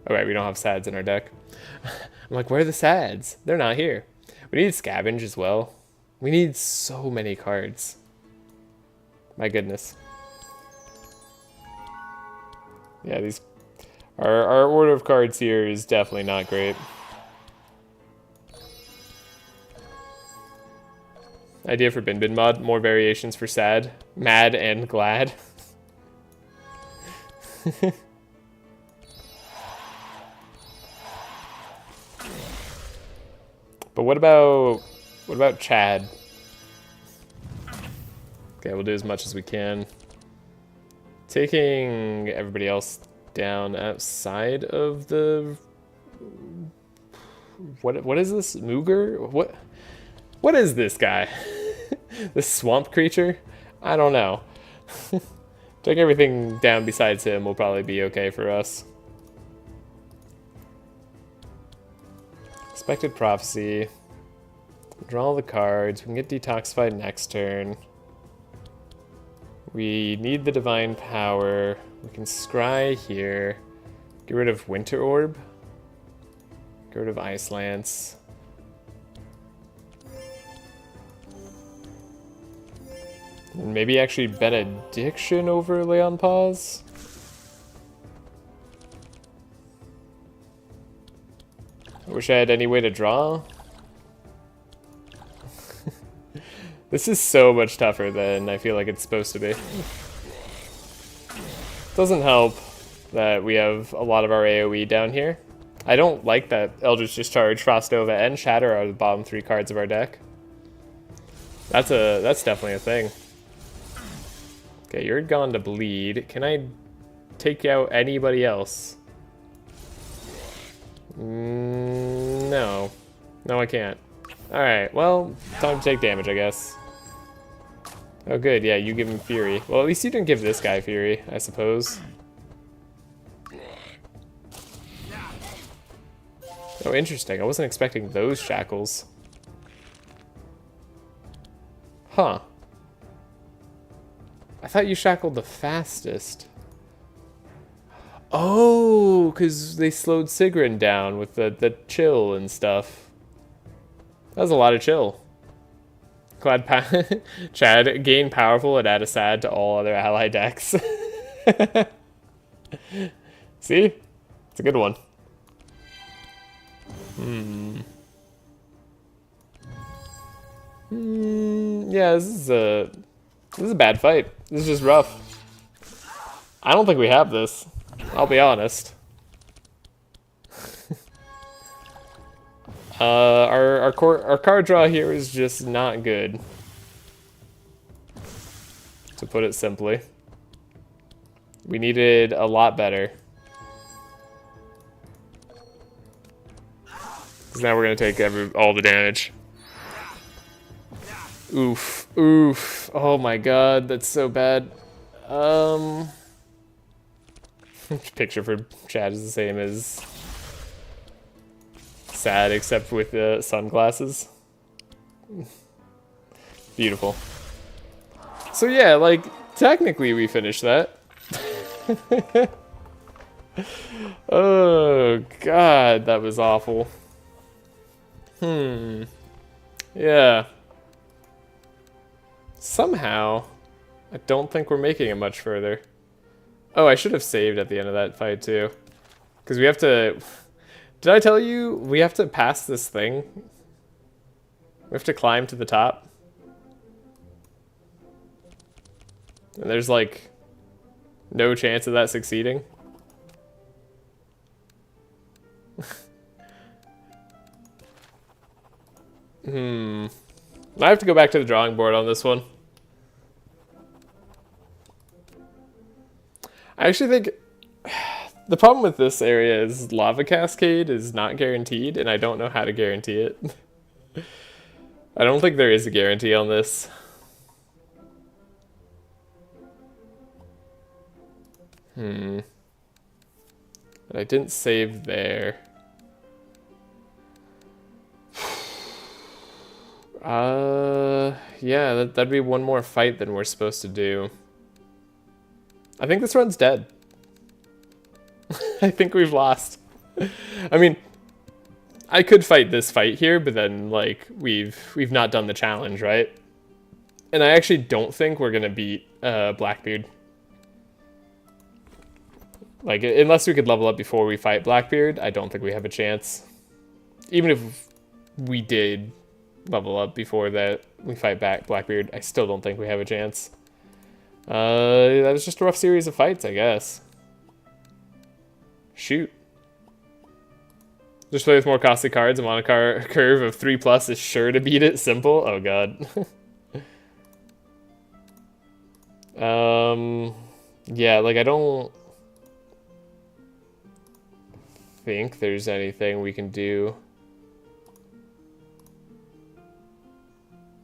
Alright, we don't have sads in our deck. I'm like, where are the sads? They're not here. We need scavenge as well. We need so many cards. My goodness. Yeah, these our order of cards here is definitely not great. Idea for Bin Bin mod, more variations for sad, mad, and glad. But what about Chad? Okay, we'll do as much as we can. Taking everybody else down outside of the... What is this? Mooger? What is this guy? This swamp creature? I don't know. Take everything down besides him will probably be okay for us. Expected Prophecy. Draw the cards. We can get detoxified next turn. We need the Divine Power. We can scry here. Get rid of Winter Orb. Get rid of Ice Lance. And maybe actually Benediction over Leon Pause. I wish I had any way to draw. This is so much tougher than I feel like it's supposed to be. Doesn't help that we have a lot of our AoE down here. I don't like that Eldritch Discharge, Frost Nova, and Shatter are the bottom 3 cards of our deck. That's definitely a thing. Okay, you're gone to bleed. Can I take out anybody else? No. No, I can't. Alright, well, time to take damage, I guess. Oh good, yeah, you give him Fury. Well, at least you didn't give this guy Fury, I suppose. Oh, interesting. I wasn't expecting those shackles. Huh. I thought you shackled the fastest. Oh, because they slowed Sigrun down with the chill and stuff. That was a lot of chill. Chad, gain powerful and add a sad to all other ally decks. See? It's a good one. Yeah, this is a bad fight. This is just rough. I don't think we have this. I'll be honest. Our card draw here is just not good, to put it simply. We needed a lot better. Because now we're gonna take all the damage. Oof, oof. Oh my god, that's so bad. Picture for Chad is the same as sad, except with the sunglasses. Beautiful. So yeah, like, technically we finished that. Oh god, that was awful. Yeah. Somehow, I don't think we're making it much further. Oh, I should have saved at the end of that fight too. Because we have to... Did I tell you we have to pass this thing? We have to climb to the top. And there's like no chance of that succeeding. I have to go back to the drawing board on this one. I actually think the problem with this area is Lava Cascade is not guaranteed, and I don't know how to guarantee it. I don't think there is a guarantee on this. But I didn't save there. Yeah, that'd be one more fight than we're supposed to do. I think this run's dead. I think we've lost. I mean, I could fight this fight here, but then like we've not done the challenge, right? And I actually don't think we're gonna beat Blackbeard. Like, unless we could level up before we fight Blackbeard, I don't think we have a chance. Even if we did level up before that we fight back Blackbeard, I still don't think we have a chance. That was just a rough series of fights, I guess. Shoot. Just play with more costly cards. I'm on a curve of 3+ is sure to beat it. Simple. Oh god. Yeah, like I don't think there's anything we can do.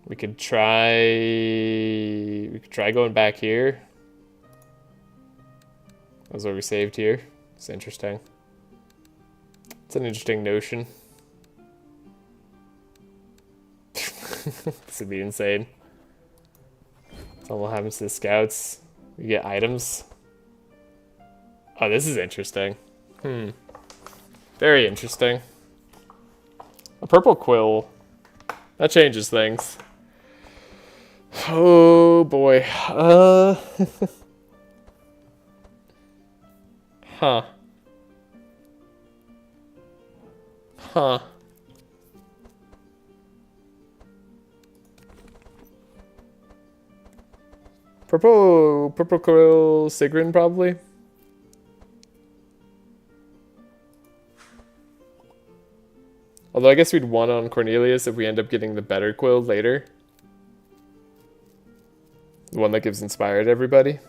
We could try going back here. That's what we saved here. It's interesting. It's an interesting notion. This would be insane. So what happens to the scouts? We get items. Oh, this is interesting. Very interesting. A purple quill. That changes things. Oh boy. Huh. Huh. Purple quill Sigrun probably. Although I guess we'd want on Cornelius if we end up getting the better quill later. The one that gives inspired everybody.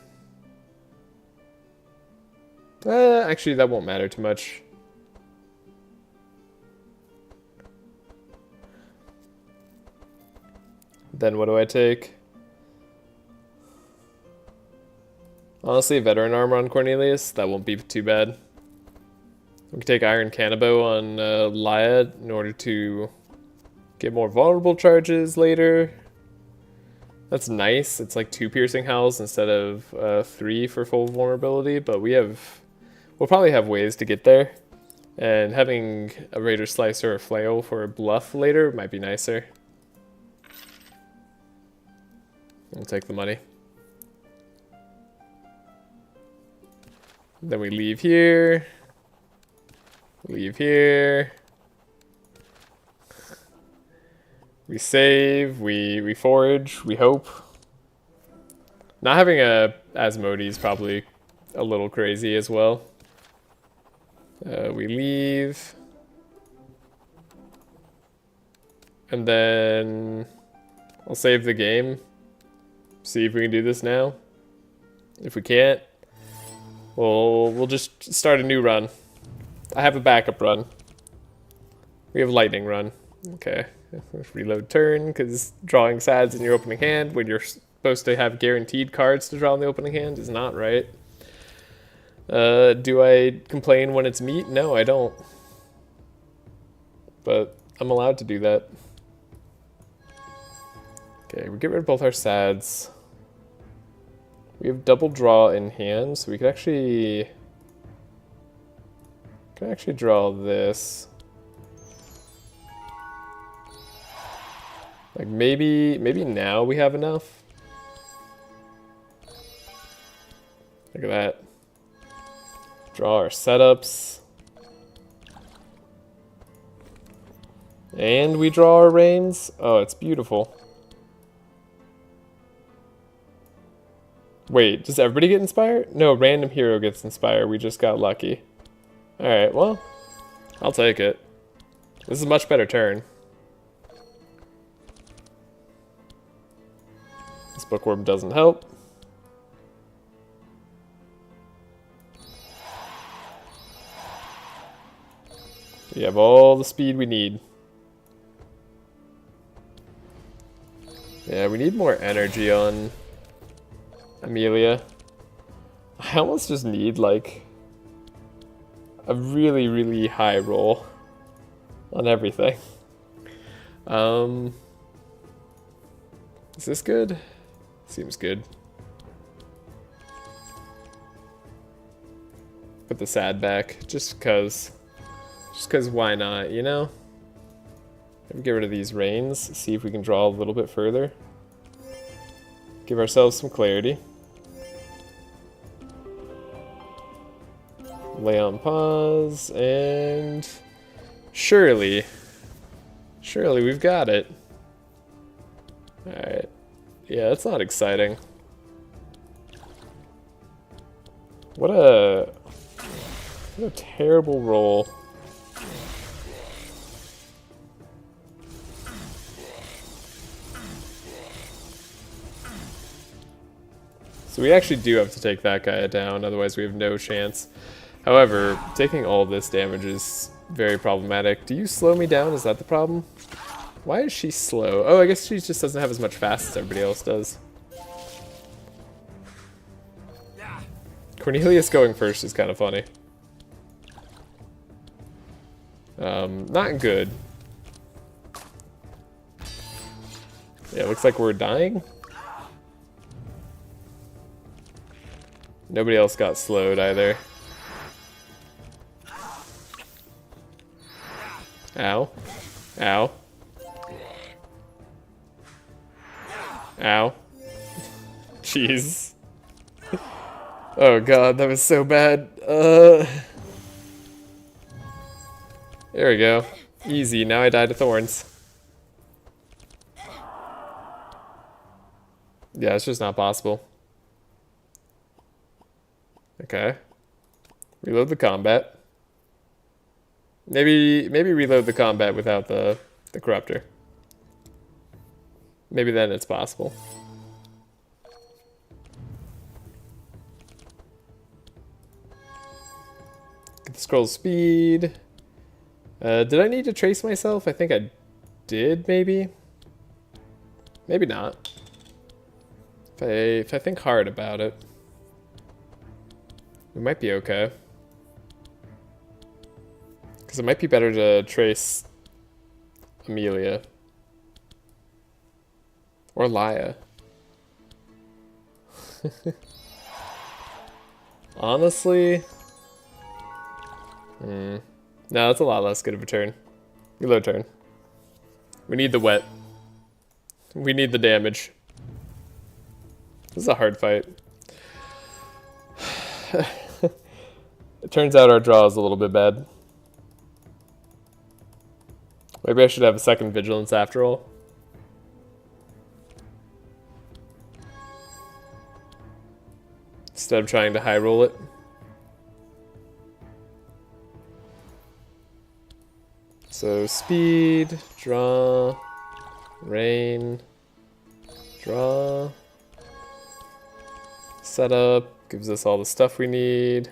Actually, that won't matter too much. Then what do I take? Honestly, veteran armor on Cornelius, that won't be too bad. We can take Iron Cannibal on Laia in order to get more vulnerable charges later. That's nice. It's like 2 piercing howls instead of 3 for full vulnerability, but we'll probably have ways to get there. And having a Raider Slicer or Flail for a bluff later might be nicer. We'll take the money. Then we leave here. Leave here. We save, we forage, we hope. Not having a Asmodee is probably a little crazy as well. We leave. And then I'll save the game. See if we can do this now. If we can't, we'll just start a new run. I have a backup run. We have lightning run. Okay. Reload turn, because drawing sads in your opening hand when you're supposed to have guaranteed cards to draw in the opening hand is not right. Do I complain when it's meat? No, I don't. But I'm allowed to do that. Okay, we get rid of both our sads. We have double draw in hand, so we could actually draw this. Like maybe now we have enough. Look at that. Draw our setups. And we draw our reigns. Oh, it's beautiful. Wait, does everybody get inspired? No, random hero gets inspired. We just got lucky. Alright, well, I'll take it. This is a much better turn. This bookworm doesn't help. We have all the speed we need. Yeah, we need more energy on Amelia. I almost just need like a really, really high roll on everything. Is this good? Seems good. Put the sad back, just cause why not, you know? Maybe get rid of these reins, see if we can draw a little bit further. Give ourselves some clarity. Lay on pause, and surely we've got it. Alright. Yeah, that's not exciting. What a terrible roll. So we actually do have to take that guy down, otherwise we have no chance. However, taking all this damage is very problematic. Do you slow me down? Is that the problem? Why is she slow? Oh, I guess she just doesn't have as much fast as everybody else does. Cornelius going first is kind of funny. Not good. Yeah, looks like we're dying. Nobody else got slowed either. Ow. Ow. Ow. Jeez. Oh god, that was so bad. There we go. Easy, now I died to thorns. Yeah, it's just not possible. Okay. Reload the combat. Maybe reload the combat without the corruptor. Maybe then it's possible. Get the scroll speed. Did I need to trace myself? I think I did, maybe. Maybe not. If I think hard about it, we might be okay. Because it might be better to trace Amelia. Or Laia. Honestly... No, that's a lot less good of a turn. Reload turn. We need the wet. We need the damage. This is a hard fight. It turns out our draw is a little bit bad. Maybe I should have a second vigilance after all. Instead of trying to high roll it. So speed, draw, rain, draw, setup, gives us all the stuff we need.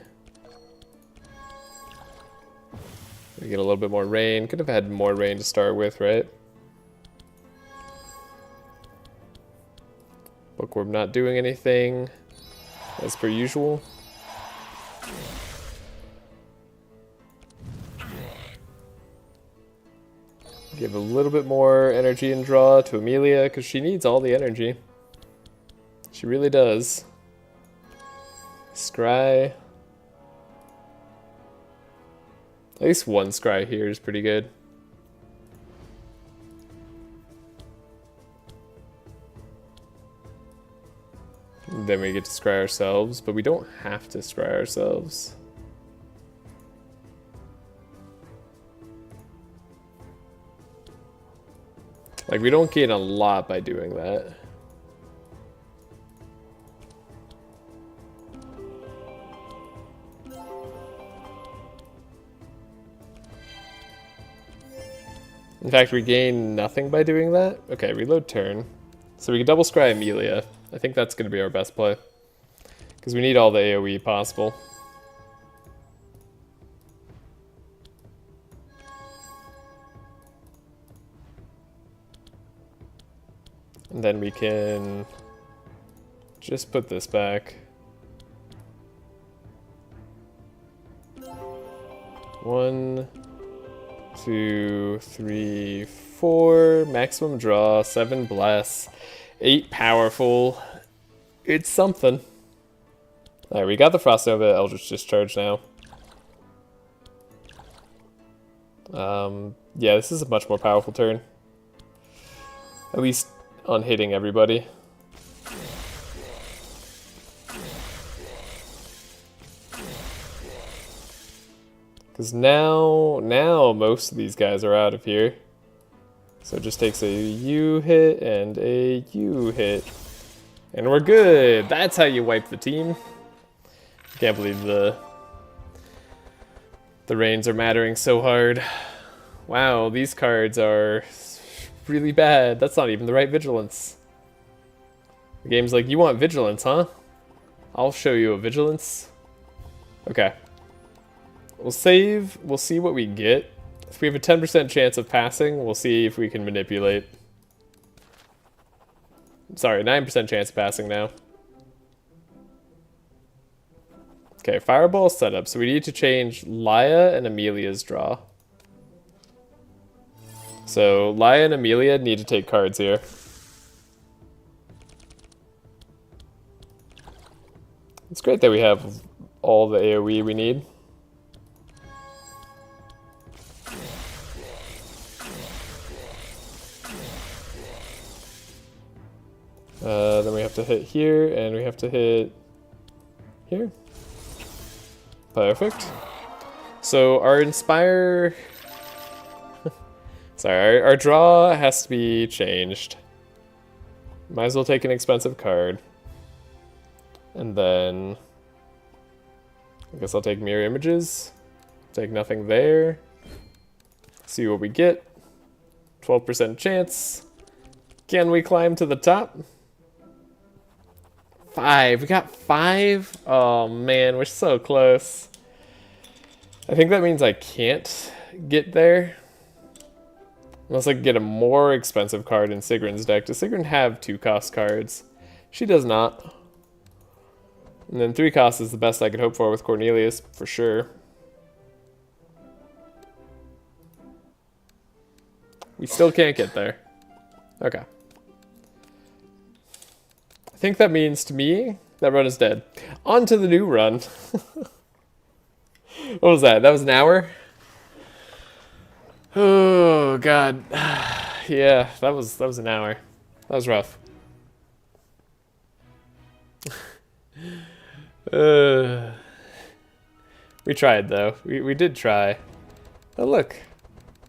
We get a little bit more rain. Could have had more rain to start with, right? Bookworm not doing anything, as per usual. Give a little bit more energy and draw to Amelia, because she needs all the energy. She really does. Scry. At least one scry here is pretty good. Then we get to scry ourselves, but we don't have to scry ourselves. Like, we don't gain a lot by doing that. In fact, we gain nothing by doing that. Okay, reload turn. So we can double scry Amelia. I think that's going to be our best play. Because we need all the AoE possible. And then we can just put this back. 1, 2, 3, 4. Maximum draw. 7 bless. 8 powerful. It's something. Alright, we got the Frost Nova Eldritch Discharge now. Yeah, this is a much more powerful turn. At least on hitting everybody. Because now most of these guys are out of here. So it just takes a U hit and a U hit. And we're good! That's how you wipe the team. Can't believe the rains are mattering so hard. Wow, these cards are really bad. That's not even the right vigilance. The game's like, you want vigilance, huh? I'll show you a vigilance. Okay. We'll save. We'll see what we get. If we have a 10% chance of passing, we'll see if we can manipulate. Sorry, 9% chance of passing now. Okay, fireball setup. So we need to change Laia and Amelia's draw. So Laia and Amelia need to take cards here. It's great that we have all the AoE we need. Then we have to hit here, and we have to hit here. Perfect. So our Inspire... Sorry, our draw has to be changed. Might as well take an expensive card. And then... I guess I'll take Mirror Images. Take nothing there. See what we get. 12% chance. Can we climb to the top? 5. We got 5? Oh man, we're so close. I think that means I can't get there. Unless I can get a more expensive card in Sigrun's deck. Does Sigrun have 2-cost cards? She does not. And then 3 cost is the best I could hope for with Cornelius, for sure. We still can't get there. Okay. I think that means to me, that run is dead. On to the new run. What was that? That was an hour? Oh, God. Yeah, that was an hour. That was rough. We tried, though. We did try. Oh, look.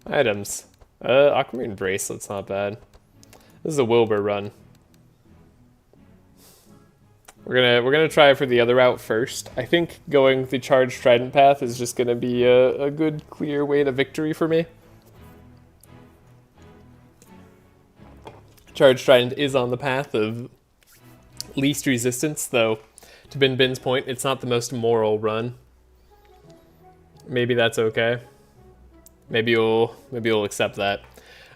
Items. Aquamarine bracelet's not bad. This is a Wilbur run. We're gonna try for the other route first. I think going the charged trident path is just gonna be a good, clear way to victory for me. Charged trident is on the path of least resistance, though. To Bin Bin's point, it's not the most moral run. Maybe that's okay. Maybe you'll accept that.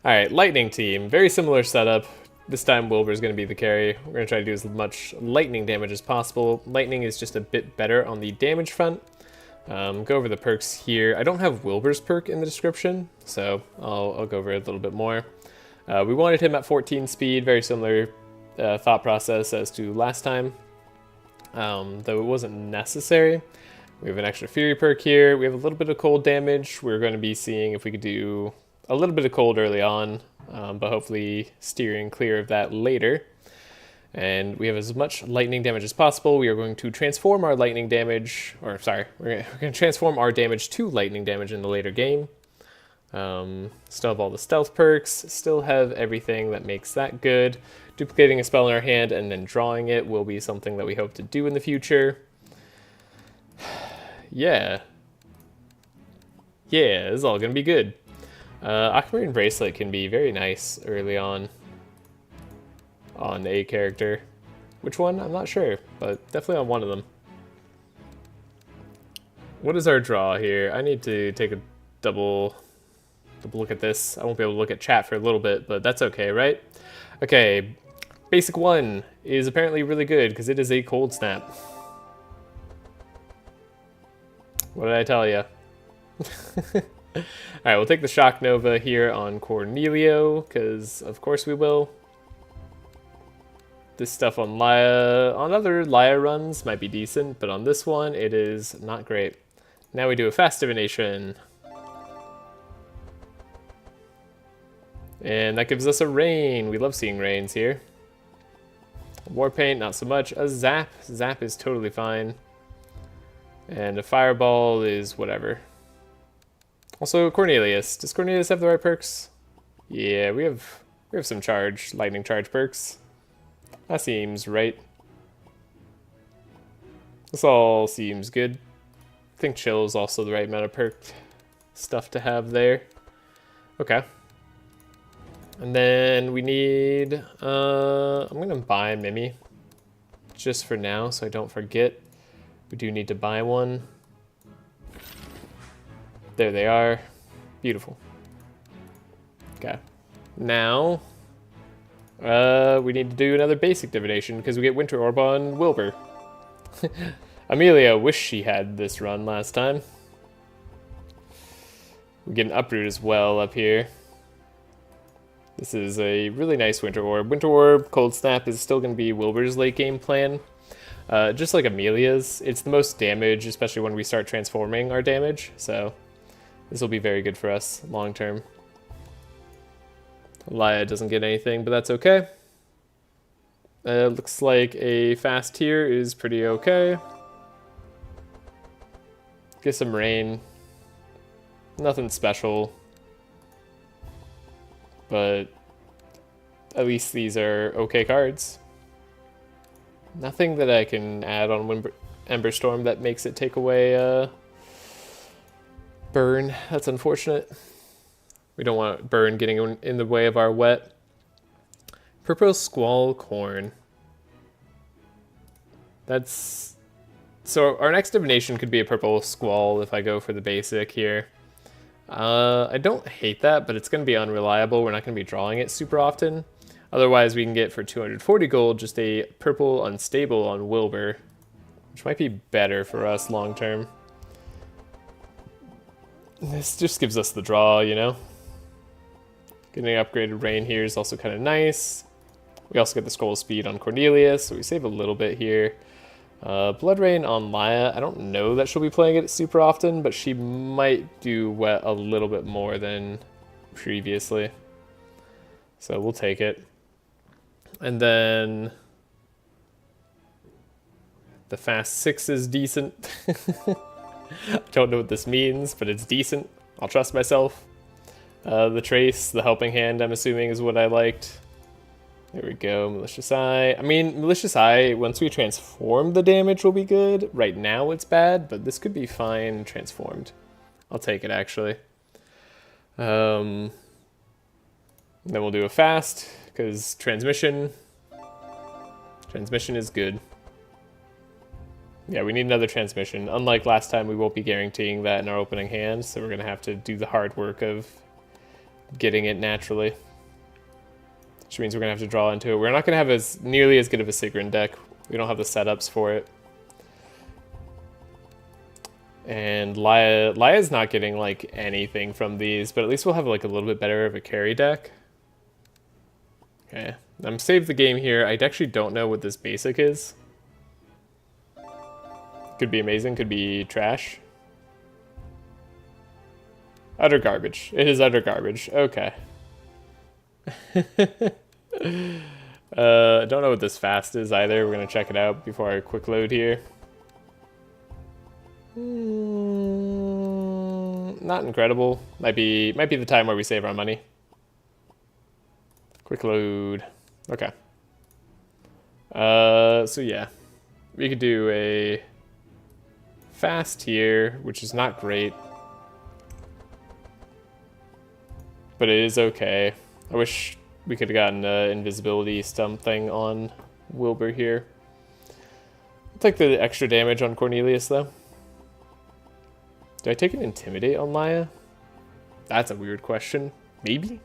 All right, lightning team, very similar setup. This time Wilbur's going to be the carry. We're going to try to do as much lightning damage as possible. Lightning is just a bit better on the damage front. Go over the perks here. I don't have Wilbur's perk in the description, so I'll go over it a little bit more. We wanted him at 14 speed, very similar thought process as to last time, though it wasn't necessary. We have an extra Fury perk here. We have a little bit of cold damage. We're going to be seeing if we could do a little bit of cold early on, but hopefully steering clear of that later. And we have as much lightning damage as possible. We are going to transform our lightning damage, or sorry, we're going to transform our damage to lightning damage in the later game. Still have all the stealth perks, still have everything that makes that good. Duplicating a spell in our hand and then drawing it will be something that we hope to do in the future. Yeah, this is all going to be good. Aquamarine Bracelet can be very nice early on a character. Which one? I'm not sure, but definitely on one of them. What is our draw here? I need to take a double look at this. I won't be able to look at chat for a little bit, but that's okay, right? Okay, basic 1 is apparently really good because it is a cold snap. What did I tell you? Alright, we'll take the Shock Nova here on Cornelio, because of course we will. This stuff on Laia, on other Laia runs might be decent, but on this one it is not great. Now we do a Fast Divination. And that gives us a Rain. We love seeing Rains here. Warpaint, not so much. A Zap. Zap is totally fine. And a Fireball is whatever. Also, Cornelius. Does Cornelius have the right perks? Yeah, we have some lightning charge perks. That seems right. This all seems good. I think Chill is also the right amount of perk stuff to have there. Okay. And then we need, I'm gonna buy Mimi. Just for now, so I don't forget. We do need to buy one. There they are. Beautiful. Okay. Now, we need to do another basic divination because we get Winter Orb on Wilbur. Amelia wished she had this run last time. We get an Uproot as well up here. This is a really nice Winter Orb. Winter Orb, Cold Snap is still going to be Wilbur's late game plan. Just like Amelia's, it's the most damage, especially when we start transforming our damage, so this will be very good for us long term. Laia doesn't get anything, but that's okay. Looks like a fast tier is pretty okay. Get some Rain. Nothing special. But at least these are okay cards. Nothing that I can add on Emberstorm that makes it take away Burn. That's unfortunate. We don't want Burn getting in the way of our wet. Purple Squall Corn. That's... So our next divination could be a Purple Squall if I go for the basic here. I don't hate that, but it's going to be unreliable. We're not going to be drawing it super often. Otherwise, we can get for 240 gold just a Purple Unstable on Wilbur, which might be better for us long term. This just gives us the draw, you know? Getting upgraded rain here is also kind of nice. We also get the scroll speed on Cornelius, so we save a little bit here. Blood Rain on Laia. I don't know that she'll be playing it super often, but she might do wet a little bit more than previously. So we'll take it. And then the fast 6 is decent. I don't know what this means, but it's decent. I'll trust myself. The Trace, the Helping Hand, I'm assuming is what I liked. There we go, Malicious Eye. I mean, Malicious Eye, once we transform the damage will be good. Right now it's bad, but this could be fine transformed. I'll take it, actually. Then we'll do a fast, because transmission is good. Yeah, we need another transmission. Unlike last time, we won't be guaranteeing that in our opening hand, so we're going to have to do the hard work of getting it naturally. Which means we're going to have to draw into it. We're not going to have nearly as good of a Sigrun deck. We don't have the setups for it. And Laia's not getting like anything from these, but at least we'll have like a little bit better of a carry deck. Okay, I'm save the game here. I actually don't know what this basic is. Could be amazing, could be trash. Utter garbage. It is utter garbage. Okay. Don't know what this fast is either. We're gonna check it out before I quick load here. Not incredible. Might be the time where we save our money. Quick load. Okay. So yeah, we could do a fast here, which is not great, but it is okay. I wish we could have gotten invisibility stump thing on Wilbur here. I'll take the extra damage on Cornelius, though. Do I take an Intimidate on Laia? That's a weird question. Maybe?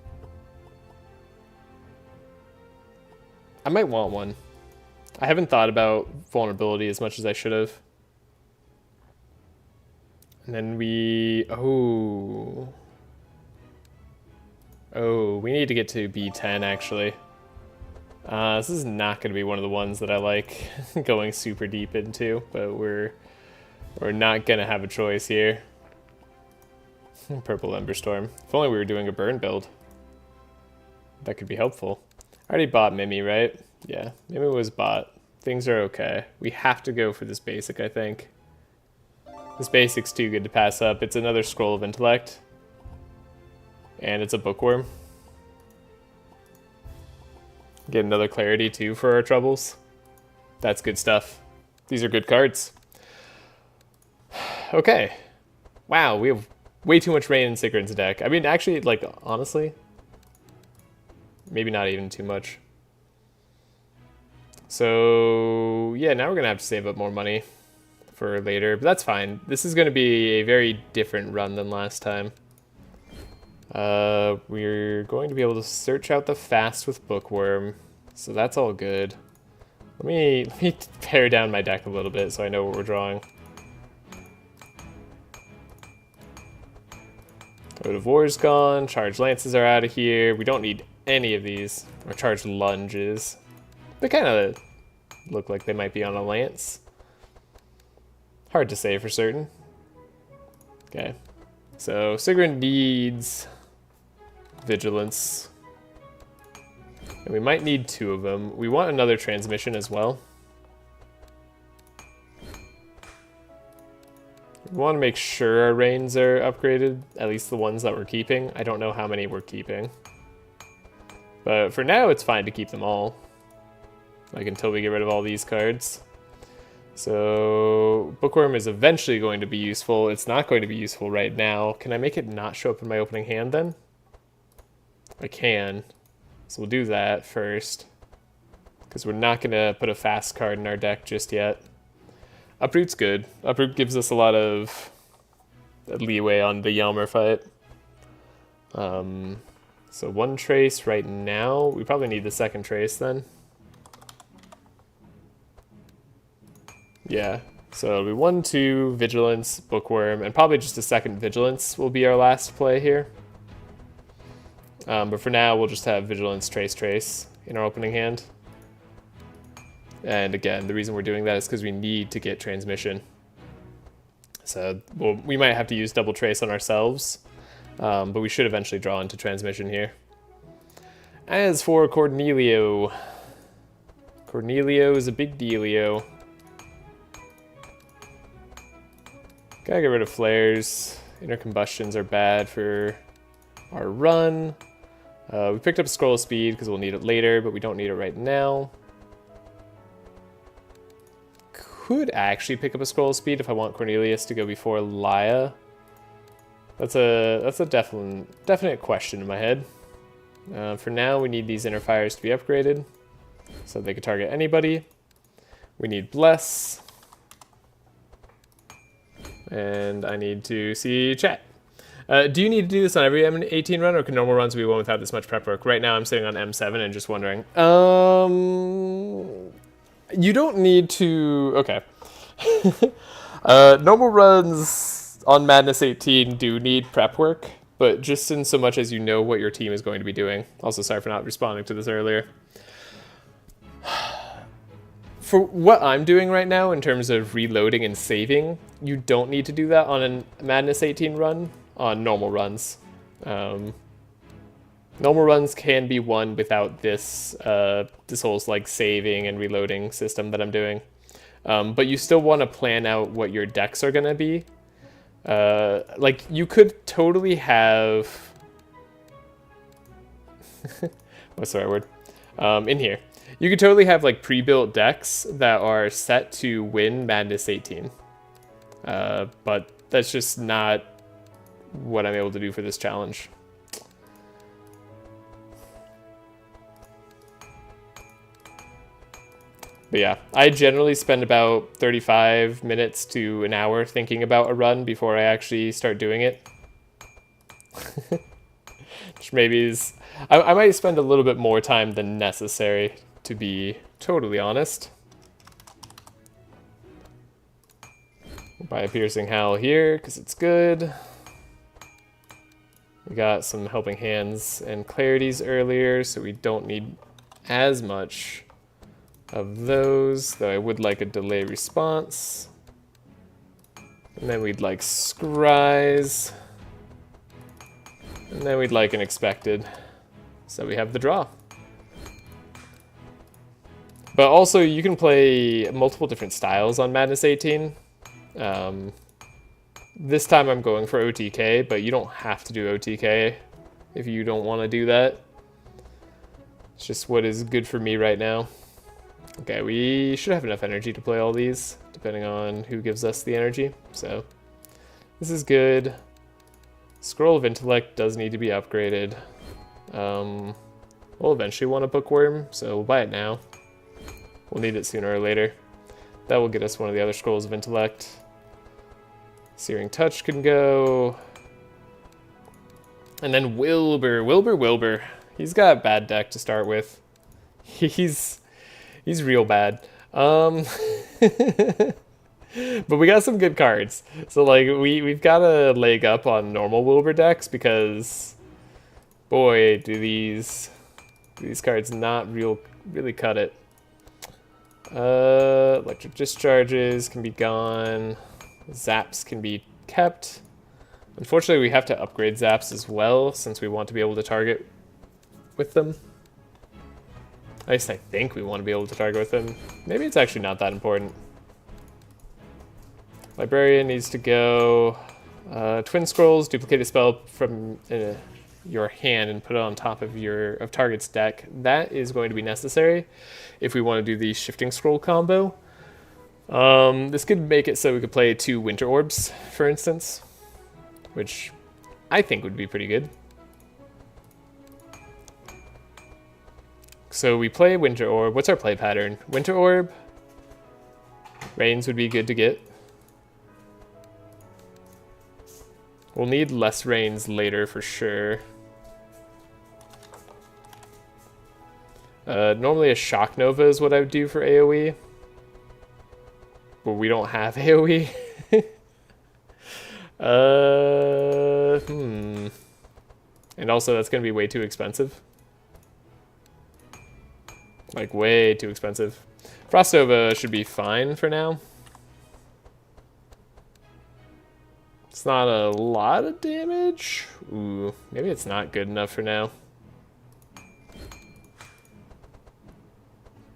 I might want one. I haven't thought about vulnerability as much as I should have. And then we... Oh, we need to get to B10, actually. This is not going to be one of the ones that I like going super deep into, but we're not going to have a choice here. Purple Emberstorm. If only we were doing a burn build. That could be helpful. I already bought Mimi, right? Yeah, Mimi was bought. Things are okay. We have to go for this basic, I think. This basic's too good to pass up. It's another Scroll of Intellect. And it's a Bookworm. Get another Clarity, too, for our troubles. That's good stuff. These are good cards. Okay. Wow, we have way too much rain in Sigrun's deck. I mean, actually, like, honestly, maybe not even too much. So, yeah, now we're going to have to save up more money for later, but that's fine. This is going to be a very different run than last time. We're going to be able to search out the fast with Bookworm, so that's all good. Let me pare down my deck a little bit so I know what we're drawing. Code of War's gone, Charged Lances are out of here. We don't need any of these, or Charged Lunges. They kind of look like they might be on a lance. Hard to say for certain. Okay, so Sigrun needs Vigilance. And we might need 2 of them. We want another transmission as well. We want to make sure our rains are upgraded, at least the ones that we're keeping. I don't know how many we're keeping. But for now, it's fine to keep them all. Like, until we get rid of all these cards. So, Bookworm is eventually going to be useful. It's not going to be useful right now. Can I make it not show up in my opening hand then? I can. So we'll do that first. Because we're not going to put a fast card in our deck just yet. Uproot's good. Uproot gives us a lot of leeway on the Yelmer fight. So 1 trace right now. We probably need the 2nd trace then. Yeah, so it'll be 1, 2, Vigilance, Bookworm, and probably just a 2nd Vigilance will be our last play here. But for now, we'll just have Vigilance, Trace in our opening hand. And again, the reason we're doing that is because we need to get Transmission. So we might have to use double Trace on ourselves, but we should eventually draw into Transmission here. As for Cornelio, Cornelio is a big dealio. Gotta get rid of flares. Inner combustions are bad for our run. We picked up a scroll of speed because we'll need it later, but we don't need it right now. Could actually pick up a scroll of speed if I want Cornelius to go before Laia. That's a definite question in my head. For now, we need these inner fires to be upgraded so they can target anybody. We need Bless. And I need to see chat. Do you need to do this on every M18 run, or can normal runs be one without this much prep work? Right now I'm sitting on M7 and just wondering. You don't need to... Okay. Normal runs on Madness 18 do need prep work, but just in so much as you know what your team is going to be doing. Also, sorry for not responding to this earlier. For what I'm doing right now in terms of reloading and saving, you don't need to do that on a Madness 18 run, on normal runs. Normal runs can be won without this whole like saving and reloading system that I'm doing. But you still want to plan out what your decks are going to be. Like, you could totally have... What's the right word? In here. You could totally have like pre-built decks that are set to win Madness 18. But that's just not what I'm able to do for this challenge. But yeah, I generally spend about 35 minutes to an hour thinking about a run before I actually start doing it. Which maybe is... I might spend a little bit more time than necessary, to be totally honest. We'll buy a Piercing Howl here, because it's good. We got some Helping Hands and Clarities earlier, so we don't need as much of those, though I would like a Delay Response. And then we'd like Scries. And then we'd like an Expected. So we have the draw. But also, you can play multiple different styles on Madness 18. This time I'm going for OTK, but you don't have to do OTK if you don't want to do that. It's just what is good for me right now. Okay, we should have enough energy to play all these, depending on who gives us the energy. So, this is good. Scroll of Intellect does need to be upgraded. We'll eventually want a Bookworm, so we'll buy it now. We'll need it sooner or later. That will get us one of the other Scrolls of Intellect. Searing Touch can go. And then Wilbur. He's got a bad deck to start with. He's real bad. But we got some good cards. So like we've got a leg up on normal Wilbur decks because boy, do these cards not really cut it. Electric Discharges can be gone. Zaps can be kept. Unfortunately, we have to upgrade Zaps as well since we want to be able to target with them. At least I think we want to be able to target with them. Maybe it's actually not that important. Librarian needs to go. Twin Scrolls, duplicate a spell from your hand and put it on top of target's deck. That is going to be necessary if we want to do the Shifting Scroll combo. This could make it so we could play 2 Winter Orbs, for instance, which I think would be pretty good. So we play Winter Orb. What's our play pattern? Winter Orb. Rains would be good to get. We'll need less rains later for sure. Normally a Shock Nova is what I would do for AoE. But we don't have AoE. And also, that's going to be way too expensive. Like, way too expensive. Frostova should be fine for now. It's not a lot of damage. Ooh, maybe it's not good enough for now.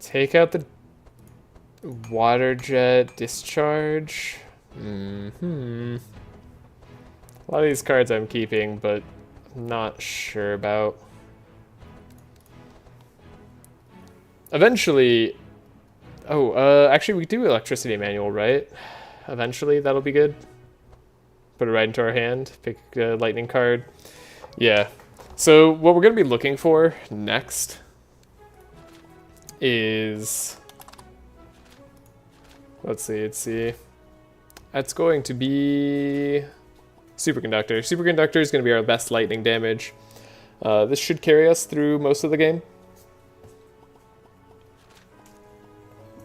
Take out the water jet discharge. A lot of these cards I'm keeping, but I'm not sure about. Eventually, actually we do electricity manual, right? Eventually, that'll be good. Put it right into our hand, pick a lightning card. Yeah, so what we're gonna be looking for next is, let's see. That's going to be Superconductor. Superconductor is going to be our best lightning damage. This should carry us through most of the game.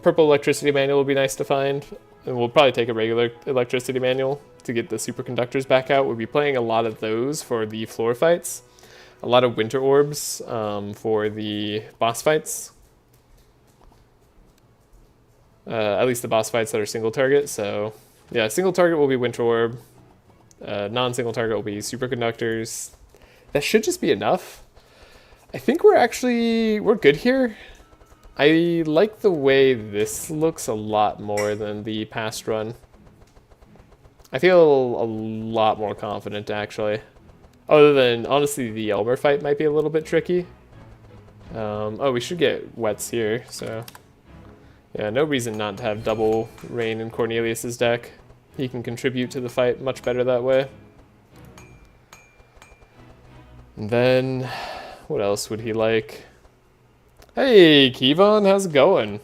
Purple electricity manual will be nice to find, and we'll probably take a regular electricity manual to get the superconductors back out. We'll be playing a lot of those for the floor fights, a lot of winter orbs for the boss fights. At least the boss fights that are single target. So yeah, single target will be winter orb. Non-single target will be superconductors. That should just be enough. I think we're good here. I like the way this looks a lot more than the past run. I feel a lot more confident, actually. Other than, honestly, the Elmer fight might be a little bit tricky. Oh, we should get wets here, so... Yeah, no reason not to have double rain in Cornelius's deck. He can contribute to the fight much better that way. And then, what else would he like? Hey, Kevon, how's it going?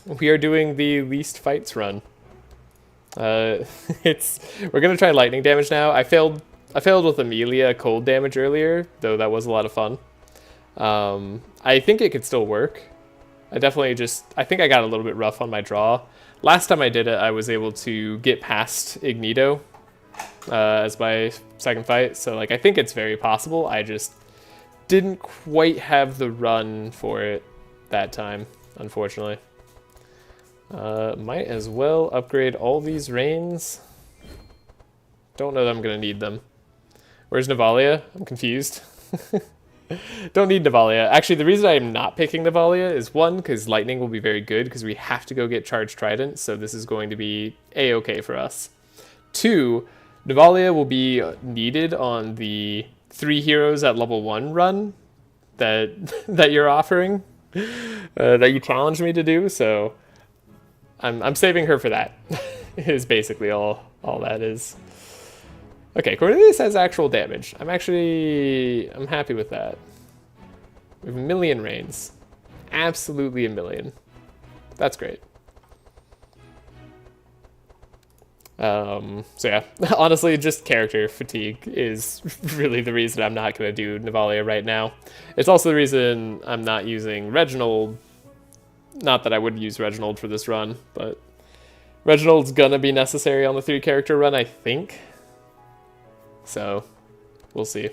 We are doing the least fights run. We're gonna try lightning damage now. I failed with Amelia cold damage earlier, though that was a lot of fun. I think it could still work. I think I got a little bit rough on my draw. Last time I did it, I was able to get past Ignito as my second fight, so like I think it's very possible. I just didn't quite have the run for it that time, unfortunately. Might as well upgrade all these rains. Don't know that I'm gonna need them. Where's Navalia? I'm confused. Don't need Navalia. Actually, the reason I'm not picking Navalia is one, because lightning will be very good because we have to go get charged trident, so this is going to be a-okay for us. Two, Navalia will be needed on the 3 heroes at level 1 run that you're offering, that you challenged me to do, so I'm saving her for that. Is basically all that is. Okay, Cornelius has actual damage. I'm happy with that. We have 1 million rains. Absolutely 1 million. That's great. So yeah, honestly, just character fatigue is really the reason I'm not going to do Navalia right now. It's also the reason I'm not using Reginald. Not that I would use Reginald for this run, but Reginald's gonna be necessary on the 3-character run, I think. So, we'll see.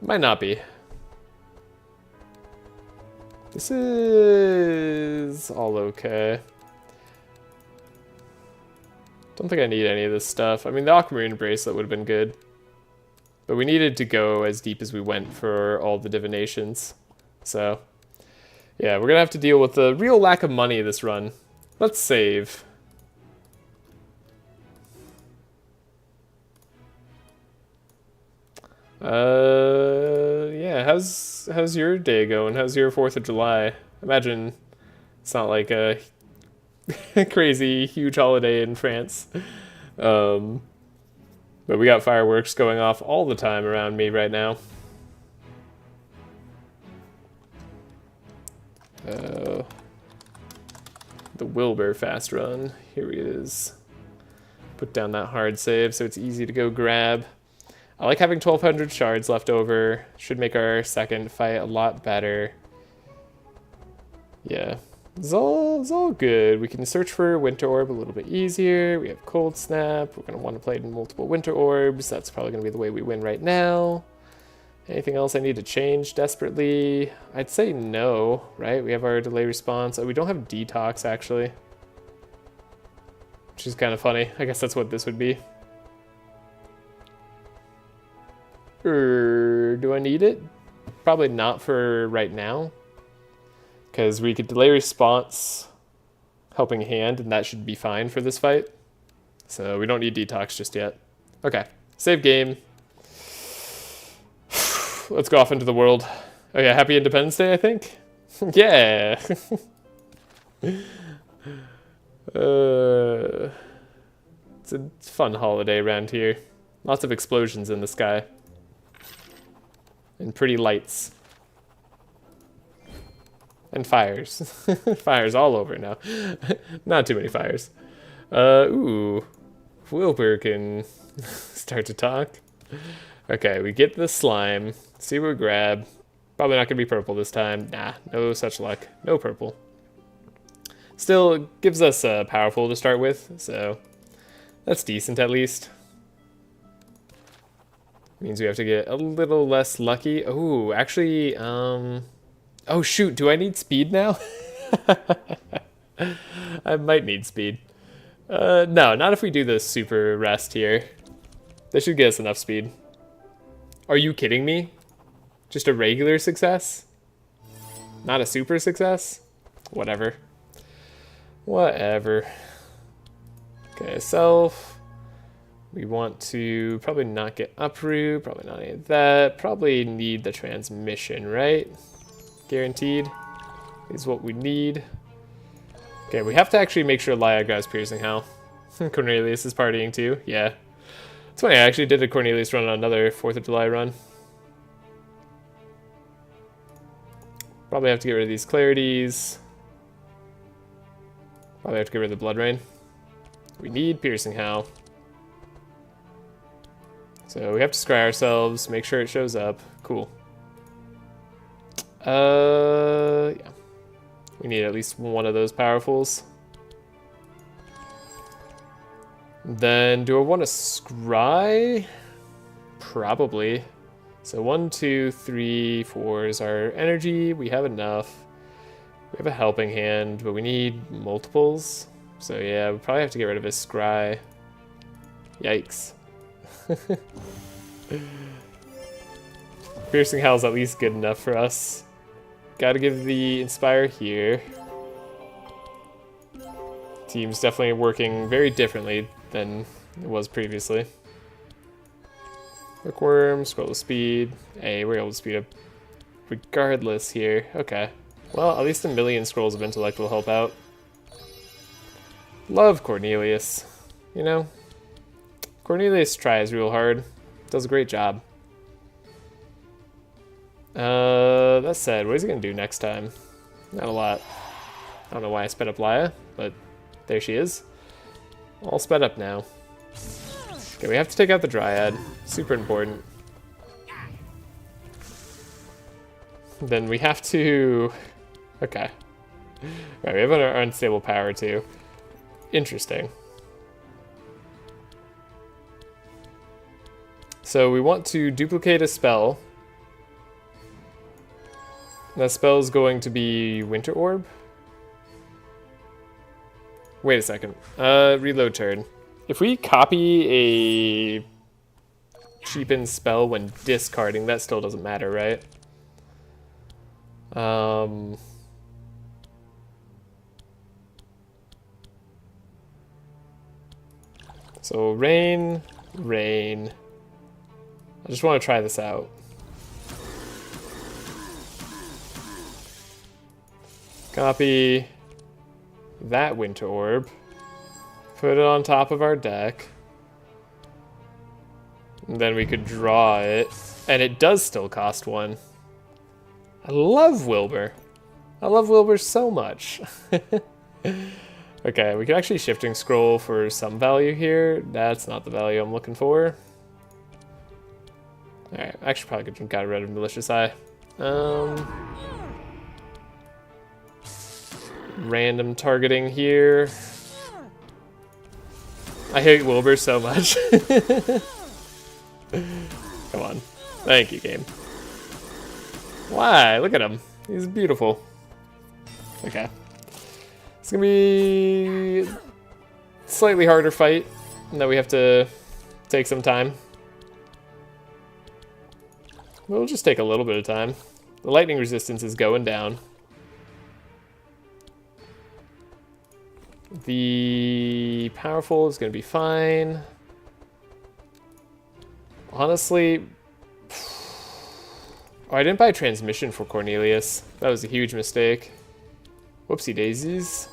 Might not be. This is all okay. Don't think I need any of this stuff. I mean, the Aquamarine bracelet would have been good. But we needed to go as deep as we went for all the divinations. So, yeah, we're gonna have to deal with the real lack of money this run. Let's save. Yeah, how's your day going? How's your 4th of July? Imagine it's not like a crazy huge holiday in France. But we got fireworks going off all the time around me right now. The Wilbur fast run. Here he is. Put down that hard save so it's easy to go grab. I like having 1,200 shards left over. Should make our second fight a lot better. Yeah. It's all good. We can search for Winter Orb a little bit easier. We have Cold Snap. We're going to want to play in multiple Winter Orbs. That's probably going to be the way we win right now. Anything else I need to change desperately? I'd say no, right? We have our delay response. Oh, we don't have detox, actually. Which is kind of funny. I guess that's what this would be. Do I need it? Probably not for right now. Because we could delay response helping hand, and that should be fine for this fight. So we don't need detox just yet. Okay, save game. Let's go off into the world. Oh yeah, happy Independence Day, I think? Yeah! It's a fun holiday around here. Lots of explosions in the sky. And pretty lights. And fires. Fires all over now. Not too many fires. Ooh. Wilbur can start to talk. Okay, we get the slime. See what we grab. Probably not going to be purple this time. Nah, no such luck. No purple. Still, it gives us a powerful to start with, so that's decent at least. Means we have to get a little less lucky. Oh, actually, oh shoot, do I need speed now? I might need speed. No, not if we do the super rest here. This should get us enough speed. Are you kidding me? Just a regular success? Not a super success? Whatever. Whatever. Okay, self. We want to probably not get uproot, probably not any of that. Probably need the transmission, right? Guaranteed is what we need. Okay, we have to actually make sure Laia grabs Piercing Howl. Cornelius is partying too, yeah. It's funny, I actually did a Cornelius run on another 4th of July run. Probably have to get rid of these clarities. Probably have to get rid of the Blood Rain. We need Piercing Howl. So we have to scry ourselves, make sure it shows up. Cool. Yeah. We need at least one of those powerfuls. Then, do I want to scry? Probably. So 1, 2, 3, 4 is our energy. We have enough. We have a helping hand, but we need multiples. So yeah, we probably have to get rid of his scry. Yikes. Piercing Howl's at least good enough for us. Gotta give the Inspire here. Team's definitely working very differently than it was previously. Hookworm, scroll of speed. Hey, we're able to speed up regardless here. Okay. Well, at least a million scrolls of intellect will help out. Love Cornelius. You know? Cornelius tries real hard. Does a great job. That said, what is he gonna do next time? Not a lot. I don't know why I sped up Laia, but there she is. All sped up now. Okay, we have to take out the Dryad. Super important. Then we have to... Okay. Right, we have our unstable power too. Interesting. So we want to duplicate a spell. That spell is going to be Winter Orb. Wait a second. Reload turn. If we copy a cheapened spell when discarding, that still doesn't matter, right? So rain. I just want to try this out. Copy that Winter Orb. Put it on top of our deck. And then we could draw it. And it does still cost 1. I love Wilbur. I love Wilbur so much. Okay, we can actually shifting scroll for some value here. That's not the value I'm looking for. Alright, I actually probably could have got rid of Malicious Eye. random targeting here. I hate Wilbur so much. Come on. Thank you, game. Why? Look at him. He's beautiful. Okay. It's gonna be a slightly harder fight, and that we have to take some time. We'll just take a little bit of time. The lightning resistance is going down. The powerful is going to be fine. Honestly, oh, I didn't buy transmission for Cornelius. That was a huge mistake. Whoopsie daisies.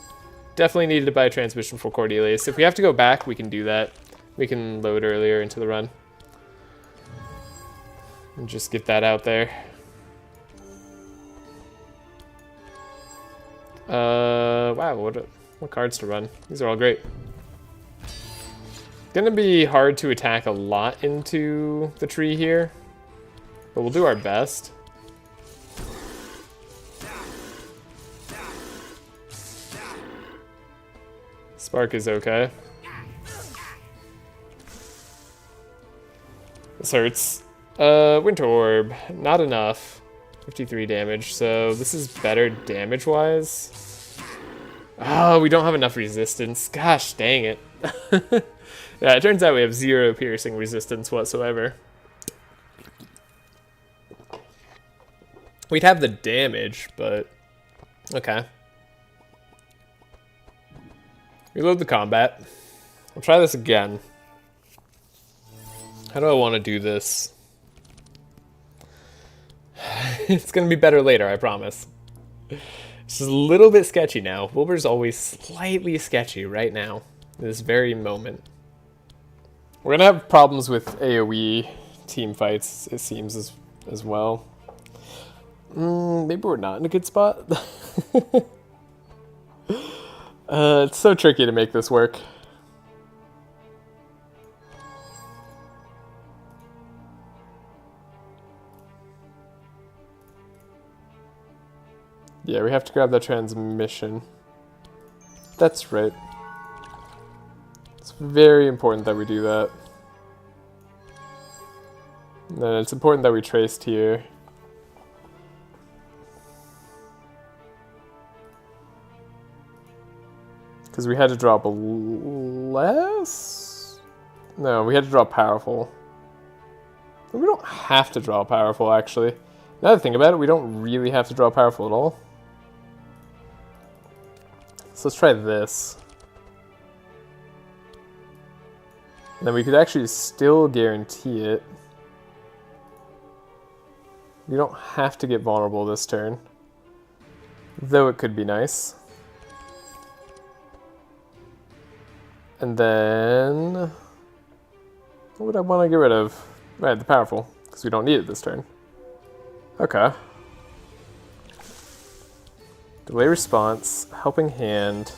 Definitely needed to buy a transmission for Cornelius. If we have to go back, we can do that. We can load earlier into the run. And just get that out there. Wow, what cards to run? These are all great. Gonna be hard to attack a lot into the tree here, but we'll do our best. Spark is okay. This hurts. Winter Orb, not enough. 53 damage, so this is better damage-wise. Oh, we don't have enough resistance. Gosh, dang it. Yeah, it turns out we have 0 piercing resistance whatsoever. We'd have the damage, but okay. Reload the combat. I'll try this again. How do I want to do this? It's going to be better later, I promise. It's just a little bit sketchy now. Wilbur's always slightly sketchy right now, in this very moment. We're going to have problems with AoE team fights, it seems, as well. Maybe we're not in a good spot. It's so tricky to make this work. Yeah, we have to grab that transmission. That's right. It's very important that we do that. And then it's important that we traced here. Because we had to drop less? No, we had to drop powerful. We don't have to draw powerful, actually. Now that I think about it, we don't really have to draw powerful at all. So let's try this. And then we could actually still guarantee it. We don't have to get vulnerable this turn. Though it could be nice. And then... what would I want to get rid of? Right, the powerful. Because we don't need it this turn. Okay. Delay response, helping hand.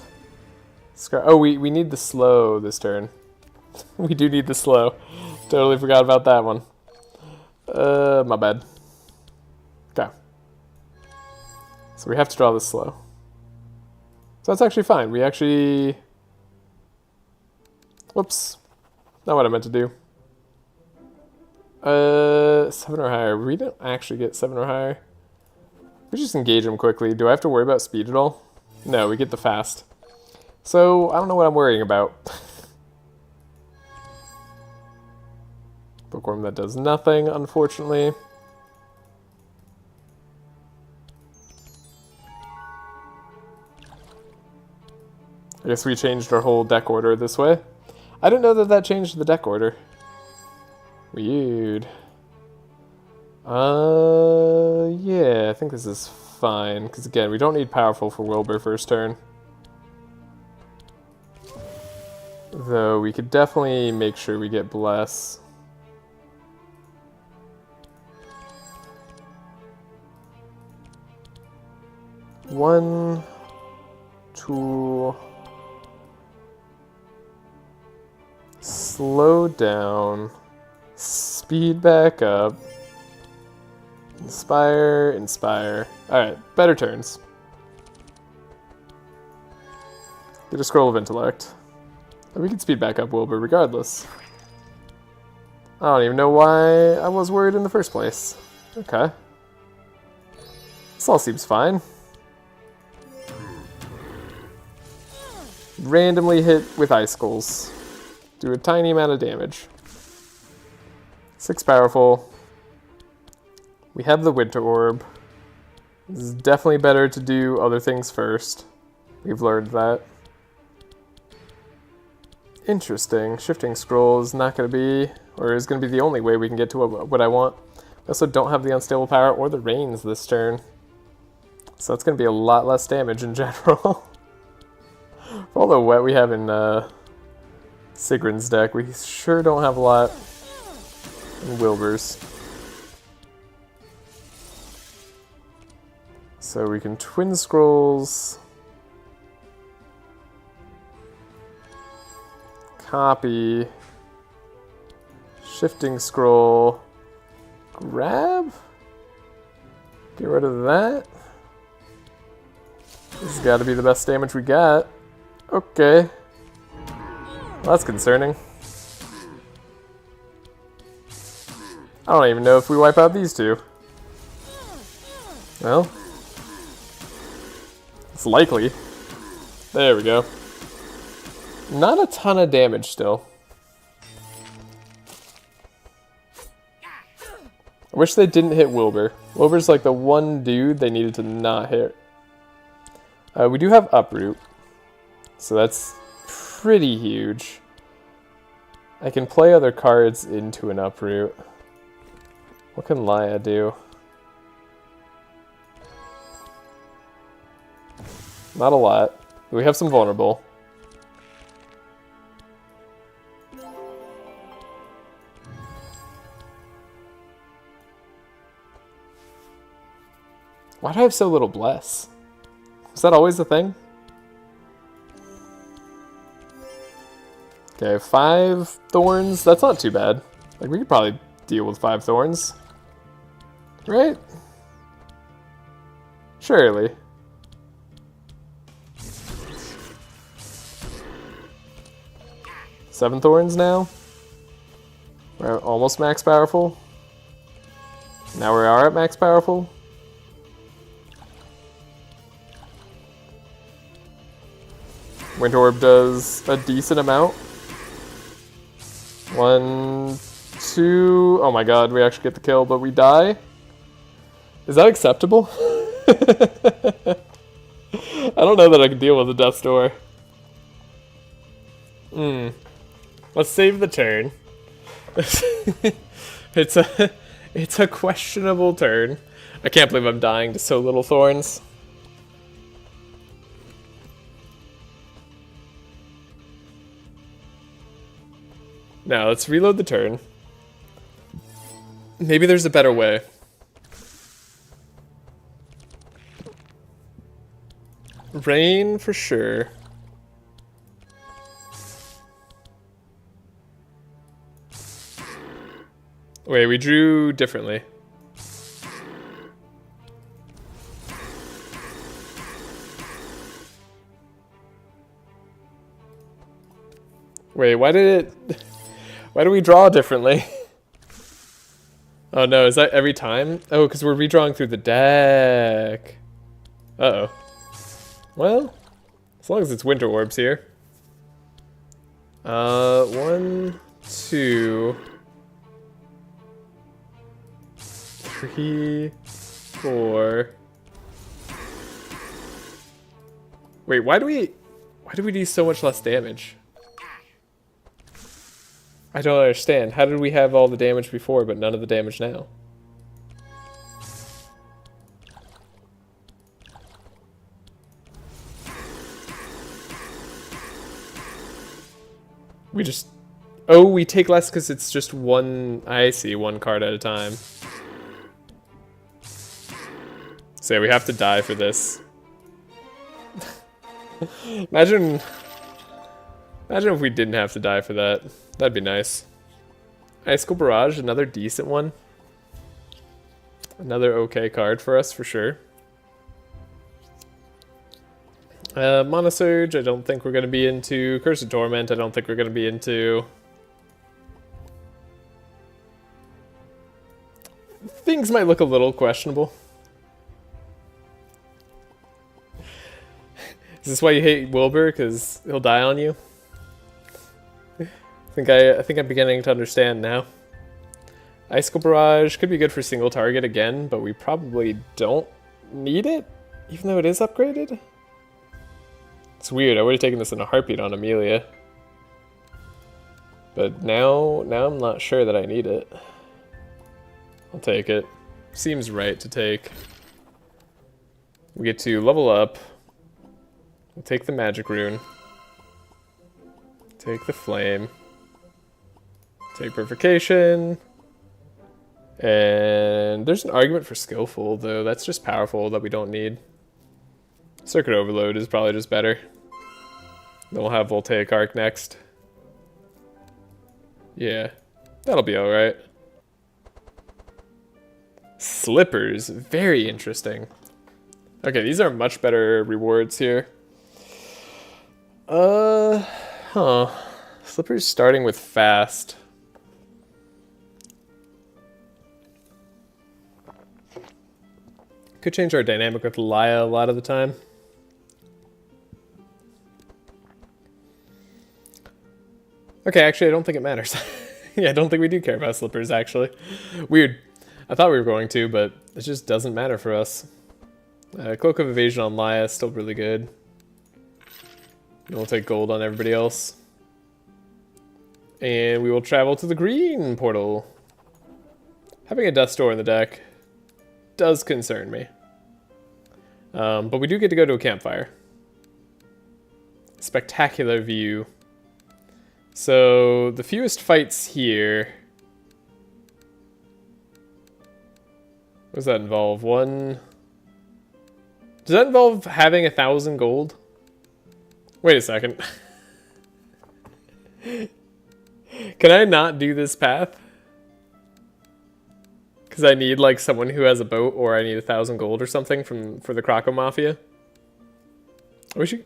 Oh, we need the slow this turn. We do need the slow. Totally forgot about that one. My bad. Okay. So we have to draw this slow. So that's actually fine. We actually... whoops. Not what I meant to do. 7 or higher. We don't actually get 7 or higher. We just engage them quickly. Do I have to worry about speed at all? No, we get the fast. So, I don't know what I'm worrying about. Bookworm that does nothing, unfortunately. I guess we changed our whole deck order this way. I didn't know that that changed the deck order. Weird. Yeah, I think this is fine. Because again, we don't need powerful for Wilbur first turn. Though we could definitely make sure we get Bless. One, two... slow down. Speed back up. Inspire, inspire. Alright, better turns. Get a scroll of intellect. And we can speed back up Wilbur regardless. I don't even know why I was worried in the first place. Okay. This all seems fine. Randomly hit with icicles. Do a tiny amount of damage. 6 powerful. We have the Winter Orb. This is definitely better to do other things first. We've learned that. Interesting. Shifting Scroll is not going to be, or is going to be the only way we can get to what I want. I also don't have the Unstable Power or the Rains this turn. So it's going to be a lot less damage in general. For all the wet we have in Sigrun's deck, we sure don't have a lot in Wilbur's. So we can Twin Scrolls, copy, Shifting Scroll, grab, get rid of that. This has got to be the best damage we got. Okay. Well, that's concerning. I don't even know if we wipe out these two. Well, it's likely. There we go. Not a ton of damage still. I wish they didn't hit Wilbur. Wilbur's like the one dude they needed to not hit. We do have Uproot, so that's pretty huge. I can play other cards into an Uproot. What can Laia do? Not a lot. We have some vulnerable. Why do I have so little bless? Is that always the thing? Okay, 5 thorns. That's not too bad. Like, we could probably deal with 5 thorns. Right? Surely. Seven thorns now. We're almost max powerful. Now we are at max powerful. Winter Orb does a decent amount. 1, 2. Oh my god, we actually get the kill, but we die. Is that acceptable? I don't know that I can deal with the Death's Door. Let's save the turn. It's a questionable turn. I can't believe I'm dying to so little thorns. Now, let's reload the turn. Maybe there's a better way. Rain for sure. Wait, we drew differently. Wait, why did it... Why do we draw differently? Oh no, is that every time? Oh, because we're redrawing through the deck. Uh-oh. Well, as long as it's Winter Orbs here. 1, 2, 3, 4. Wait, why do we do so much less damage? I don't understand. How did we have all the damage before, but none of the damage now? We just... Oh, we take less because it's just one... I see, one card at a time. So yeah, we have to die for this. Imagine if we didn't have to die for that. That'd be nice. Icicle Barrage, another decent one. Another okay card for us, for sure. Mana Surge, I don't think we're going to be into. Curse of Torment, I don't think we're going to be into. Things might look a little questionable. Is this why you hate Wilbur? Because he'll die on you? I think I'm beginning to understand now. Icicle Barrage could be good for single target again, but we probably don't need it, even though it is upgraded. It's weird, I would have taken this in a heartbeat on Amelia. But now I'm not sure that I need it. I'll take it. Seems right to take. We get to level up. We'll take the magic rune. Take the flame. Take purification. And there's an argument for skillful, though. That's just powerful that we don't need. Circuit overload is probably just better. Then we'll have voltaic arc next. Yeah, that'll be alright. Slippers, very interesting. Okay, these are much better rewards here. Slippers starting with fast. Could change our dynamic with Laia a lot of the time. Okay, actually, I don't think it matters. Yeah, I don't think we do care about slippers, actually. Weird. I thought we were going to, but it just doesn't matter for us. Cloak of Evasion on Laia is still really good. And we'll take gold on everybody else. And we will travel to the green portal. Having a Death Door in the deck does concern me. But we do get to go to a campfire. Spectacular view. So the fewest fights here. What does that involve? One. Does that involve having 1,000 gold? Wait a second. Can I not do this path? Because I need like someone who has a boat, or I need 1,000 gold or something for the Croco Mafia. We should.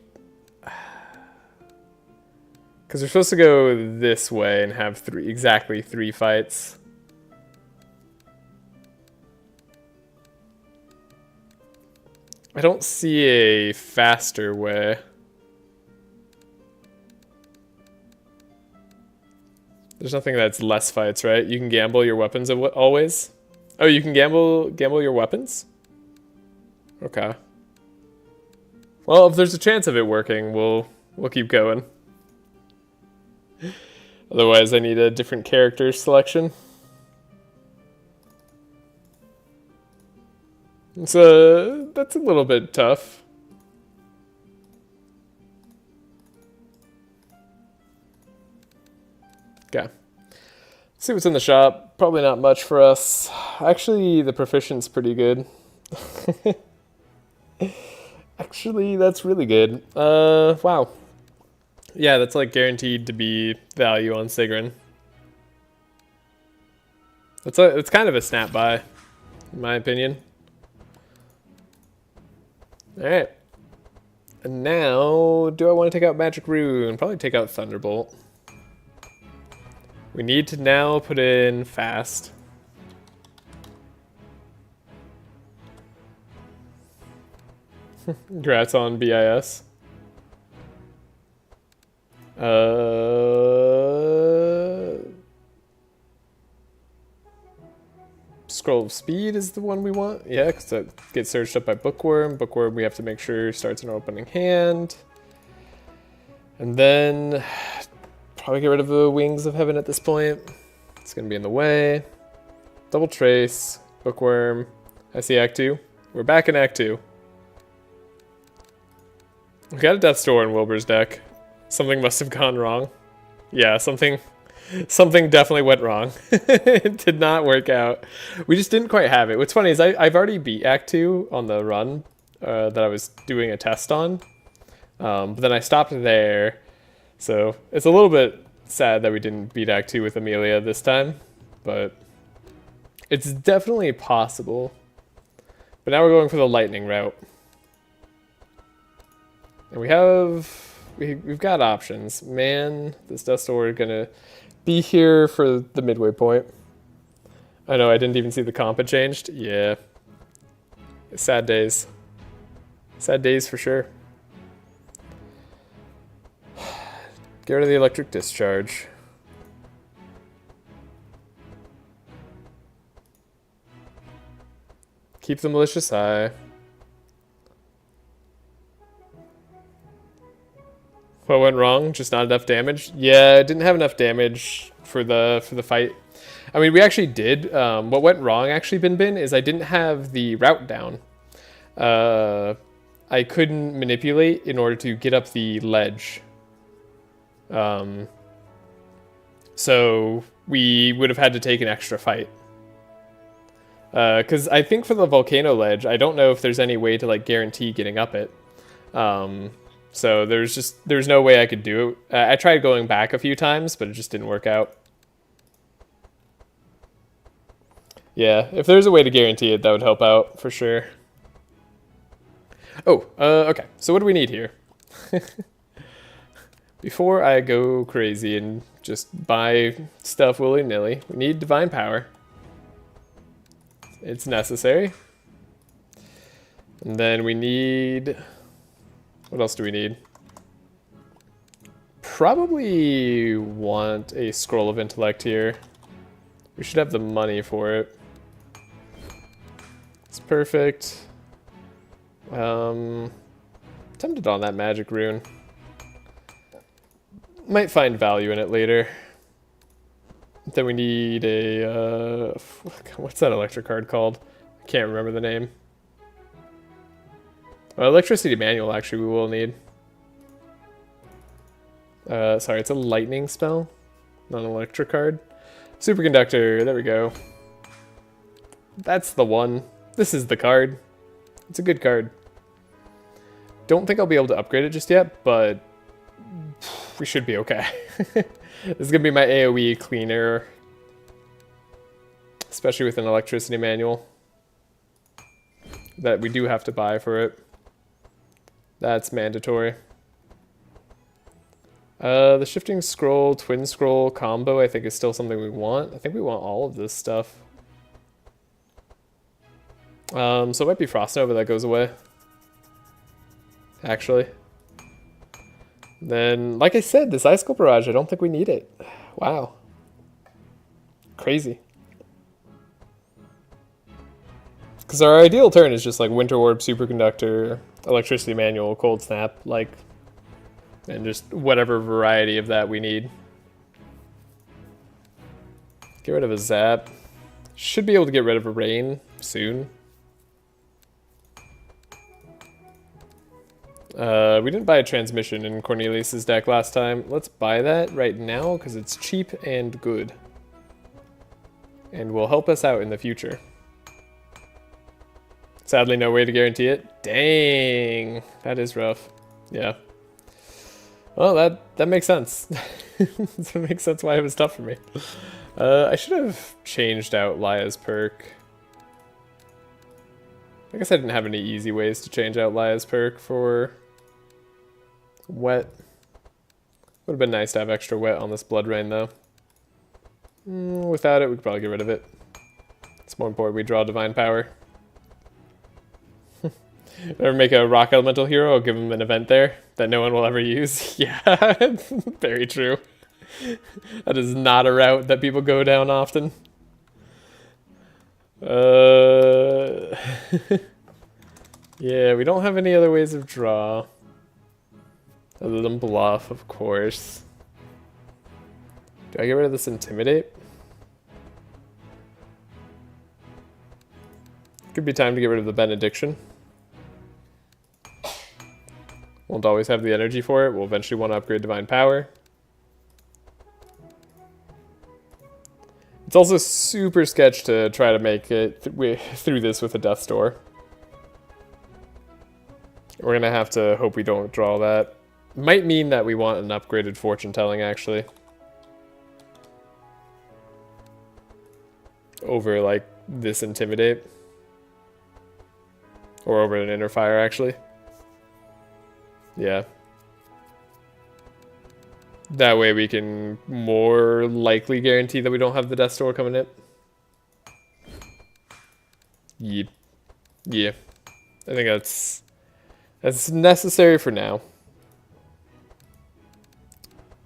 Because we're supposed to go this way and have exactly three fights. I don't see a faster way. There's nothing that's less fights, right? You can gamble your weapons always? Oh, you can gamble your weapons? Okay. Well, if there's a chance of it working, we'll keep going. Otherwise, I need a different character selection. So that's a little bit tough. Okay. See what's in the shop. Probably not much for us. Actually, the proficient's pretty good. Actually, that's really good. Wow. Yeah, that's like guaranteed to be value on Sigrun. It's kind of a snap buy, in my opinion. Alright. And now, do I want to take out Magic Rune? Probably take out Thunderbolt. We need to now put in fast. Congrats on BIS. Scroll of Speed is the one we want. Yeah, because that gets searched up by Bookworm. Bookworm we have to make sure starts an opening hand. And then probably get rid of the Wings of Heaven at this point. It's going to be in the way. Double Trace. Bookworm. I see Act 2. We're back in Act 2. We got a Death's Door in Wilbur's deck. Something must have gone wrong. Yeah, something definitely went wrong. It did not work out. We just didn't quite have it. What's funny is I've already beat Act 2 on the run that I was doing a test on. But then I stopped there. So it's a little bit sad that we didn't beat Act 2 with Amelia this time. But it's definitely possible. But now we're going for the lightning route. And we've got options. Man, this dust store is gonna be here for the midway point. I know I didn't even see the comp had changed. Yeah. Sad days. Sad days for sure. Get rid of the electric discharge. Keep the malicious eye. What went wrong? Just not enough damage? Yeah, it didn't have enough damage for the fight. I mean, we actually did. What went wrong, actually, Bin, is I didn't have the route down. I couldn't manipulate in order to get up the ledge. So we would have had to take an extra fight. Because I think for the volcano ledge, I don't know if there's any way to like guarantee getting up it. So there's no way I could do it. I tried going back a few times, but it just didn't work out. Yeah, if there's a way to guarantee it, that would help out for sure. Oh, okay. So what do we need here? Before I go crazy and just buy stuff willy-nilly, we need divine power. It's necessary. And then we need... What else do we need? Probably want a scroll of intellect here. We should have the money for it. It's perfect. Tempted on that magic rune. Might find value in it later. Then we need a... what's that electric card called? I can't remember the name. Electricity manual, actually, we will need. Sorry, it's a lightning spell, not an electric card. Superconductor, there we go. That's the one. This is the card. It's a good card. Don't think I'll be able to upgrade it just yet, but we should be okay. This is going to be my AoE cleaner, especially with an electricity manual that we do have to buy for it. That's mandatory. The shifting scroll, twin scroll combo, I think is still something we want. I think we want all of this stuff. So it might be Frost Nova that goes away. Actually. Then, like I said, this Icicle Barrage, I don't think we need it. Wow. Crazy. Because our ideal turn is just like Winter Orb, Superconductor, Electricity Manual, Cold Snap, like, and just whatever variety of that we need. Get rid of a Zap. Should be able to get rid of a Rain soon. We didn't buy a transmission in Cornelius's deck last time. Let's buy that right now because it's cheap and good. And will help us out in the future. Sadly, no way to guarantee it. Dang, that is rough. Yeah. Well, that makes sense. That makes sense why it was tough for me. I should have changed out Laia's perk. I guess I didn't have any easy ways to change out Laia's perk for wet. Would have been nice to have extra wet on this Blood Rain, though. Without it, we could probably get rid of it. It's more important we draw Divine Power. Ever make a rock elemental hero, I'll give him an event there that no one will ever use. Yeah, very true. That is not a route that people go down often. Yeah, we don't have any other ways of draw. Other than bluff, of course. Do I get rid of this Intimidate? Could be time to get rid of the Benediction. Won't always have the energy for it. We'll eventually want to upgrade Divine Power. It's also super sketch to try to make it through this with a Death's Door. We're going to have to hope we don't draw that. Might mean that we want an upgraded Fortune Telling, actually. Over, like, this Intimidate. Or over an Inner Fire, actually. Yeah. That way we can more likely guarantee that we don't have the Death Door coming in. Yep. Yeah. I think that's necessary for now.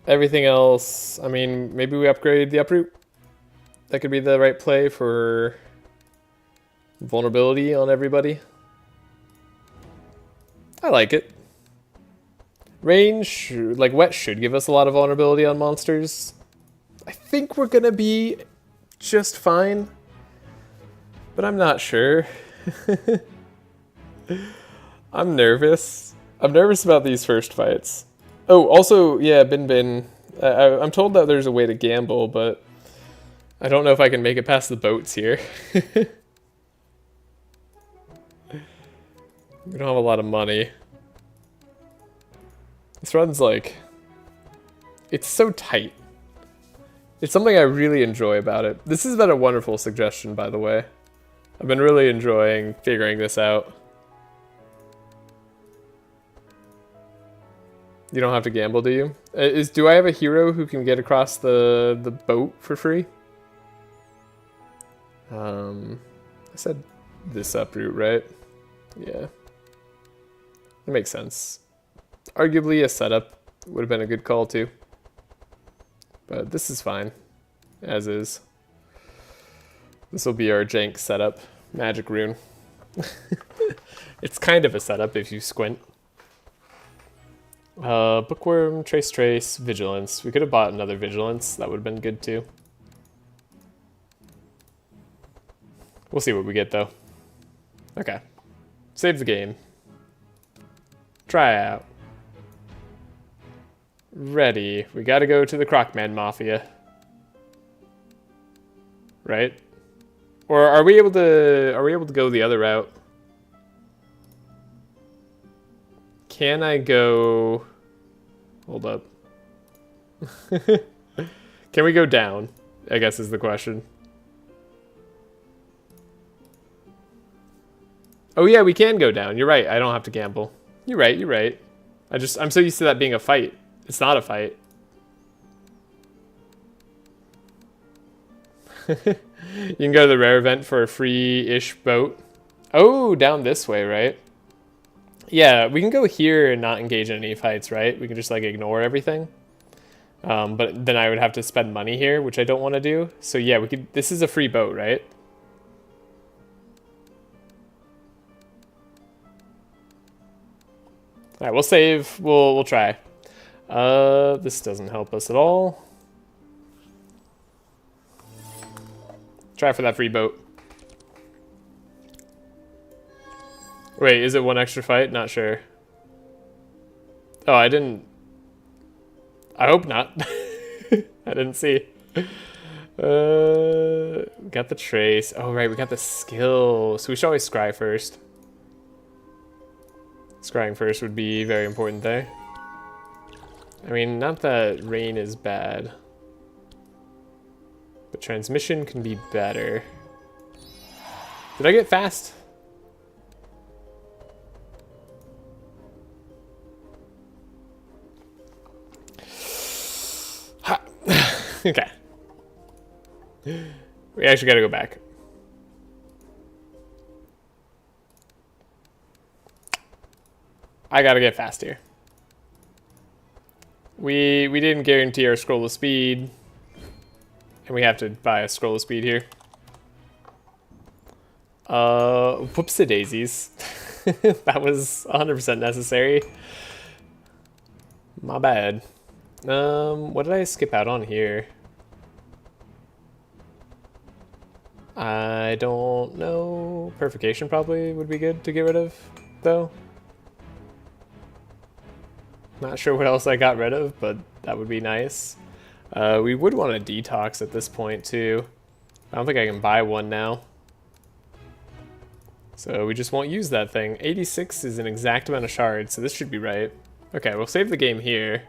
Everything else, I mean, maybe we upgrade the uproot. That could be the right play for vulnerability on everybody. I like it. Range, like wet, should give us a lot of vulnerability on monsters. I think we're gonna be just fine, but I'm not sure. I'm nervous. I'm nervous about these first fights. Oh, also, yeah, Bin. I'm told that there's a way to gamble, but I don't know if I can make it past the boats here. We don't have a lot of money. This run's like... It's so tight. It's something I really enjoy about it. This has been a wonderful suggestion, by the way. I've been really enjoying figuring this out. You don't have to gamble, do you? Do I have a hero who can get across the boat for free? I said this uproot, right? Yeah. That makes sense. Arguably a setup would have been a good call too. But this is fine, as is. This will be our jank setup. Magic rune. It's kind of a setup if you squint. Bookworm, trace, vigilance. We could have bought another vigilance. That would have been good too. We'll see what we get though. Okay. Save the game. Try out. Ready. We gotta go to the Crocman Mafia. Right? Or are we able to go the other route? Can I go... Hold up. Can we go down? I guess is the question. Oh yeah, we can go down. You're right. I don't have to gamble. You're right. I'm so used to that being a fight. It's not a fight. You can go to the rare event for a free-ish boat. Oh, down this way, right? Yeah, we can go here and not engage in any fights, right? We can just like ignore everything. But then I would have to spend money here, which I don't want to do. So yeah, we could. This is a free boat, right? All right, we'll save. We'll try. This doesn't help us at all. Try for that free boat. Wait, is it one extra fight? Not sure. Oh, I didn't... I hope not. I didn't see. Got the trace. Oh, right, we got the skill. So we should always scry first. Scrying first would be very important there. I mean, not that rain is bad. But transmission can be better. Did I get fast? Ha. Okay. We actually gotta go back. I gotta get fast here. We didn't guarantee our scroll of speed. And we have to buy a scroll of speed here. Whoopsie-daisies. That was 100% necessary. My bad. What did I skip out on here? I don't know. Purification probably would be good to get rid of, though. Not sure what else I got rid of, but that would be nice. We would want a detox at this point, too. I don't think I can buy one now. So we just won't use that thing. 86 is an exact amount of shards, so this should be right. Okay, we'll save the game here.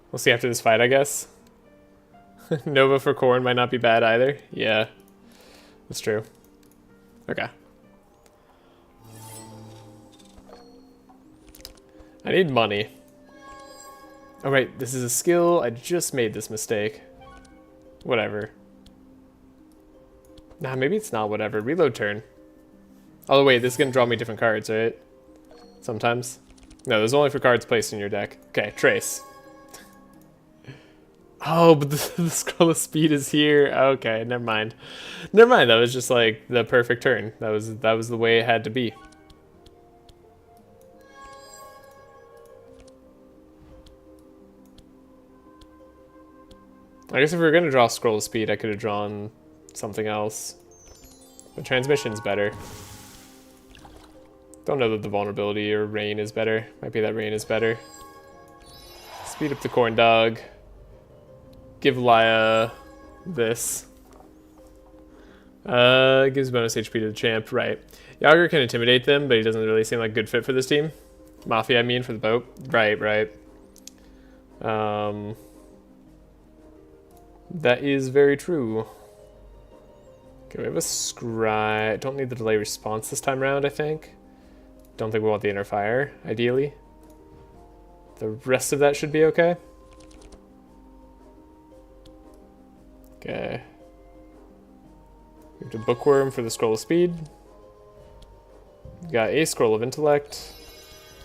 We'll see after this fight, I guess. Nova for Corn might not be bad either. Yeah, that's true. Okay. I need money. Oh, right, this is a skill. I just made this mistake. Whatever. Nah, maybe it's not whatever. Reload turn. Oh, wait, this is going to draw me different cards, right? Sometimes. No, there's only for cards placed in your deck. Okay, Trace. Oh, but the scroll of speed is here. Okay, never mind. Never mind, that was just like the perfect turn. That was the way it had to be. I guess if we were going to draw scroll of speed, I could have drawn something else. But transmission's better. Don't know that the vulnerability or rain is better. Might be that rain is better. Speed up the corn dog. Give Laia this. Gives bonus HP to the champ, right. Yager can intimidate them, but he doesn't really seem like a good fit for this team. Mafia, I mean, for the boat. Right, right. That is very true. Okay, we have a scry. Don't need the delay response this time around, I think. Don't think we want the inner fire, ideally. The rest of that should be okay. Okay. We have to bookworm for the scroll of speed. Got a scroll of intellect.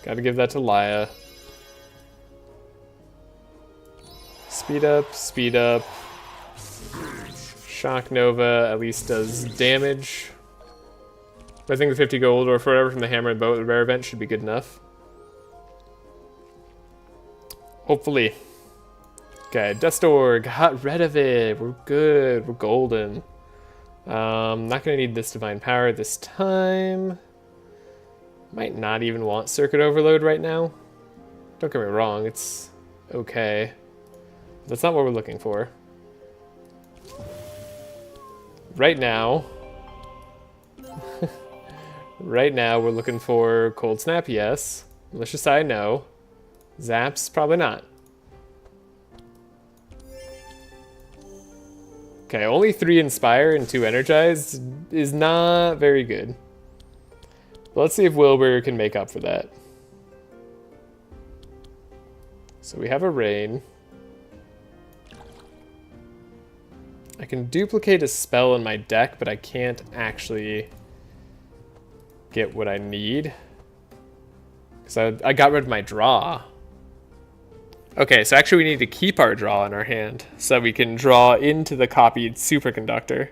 Gotta give that to Laia. Speed up, speed up. Shock Nova at least does damage. I think the 50 gold or forever from the hammer and bow at the rare event should be good enough. Hopefully. Okay, Dustor, got rid of it. We're good, we're golden. Not gonna need this divine power this time. Might not even want circuit overload right now. Don't get me wrong, it's okay. That's not what we're looking for. Right now, we're looking for Cold Snap, yes. Malicious Eye, no. Zaps, probably not. Okay, only 3 Inspire and 2 Energize is not very good. But let's see if Wilbur can make up for that. So we have a Rain. I can duplicate a spell in my deck, but I can't actually get what I need. Because I got rid of my draw. Okay, so actually we need to keep our draw in our hand so we can draw into the copied superconductor,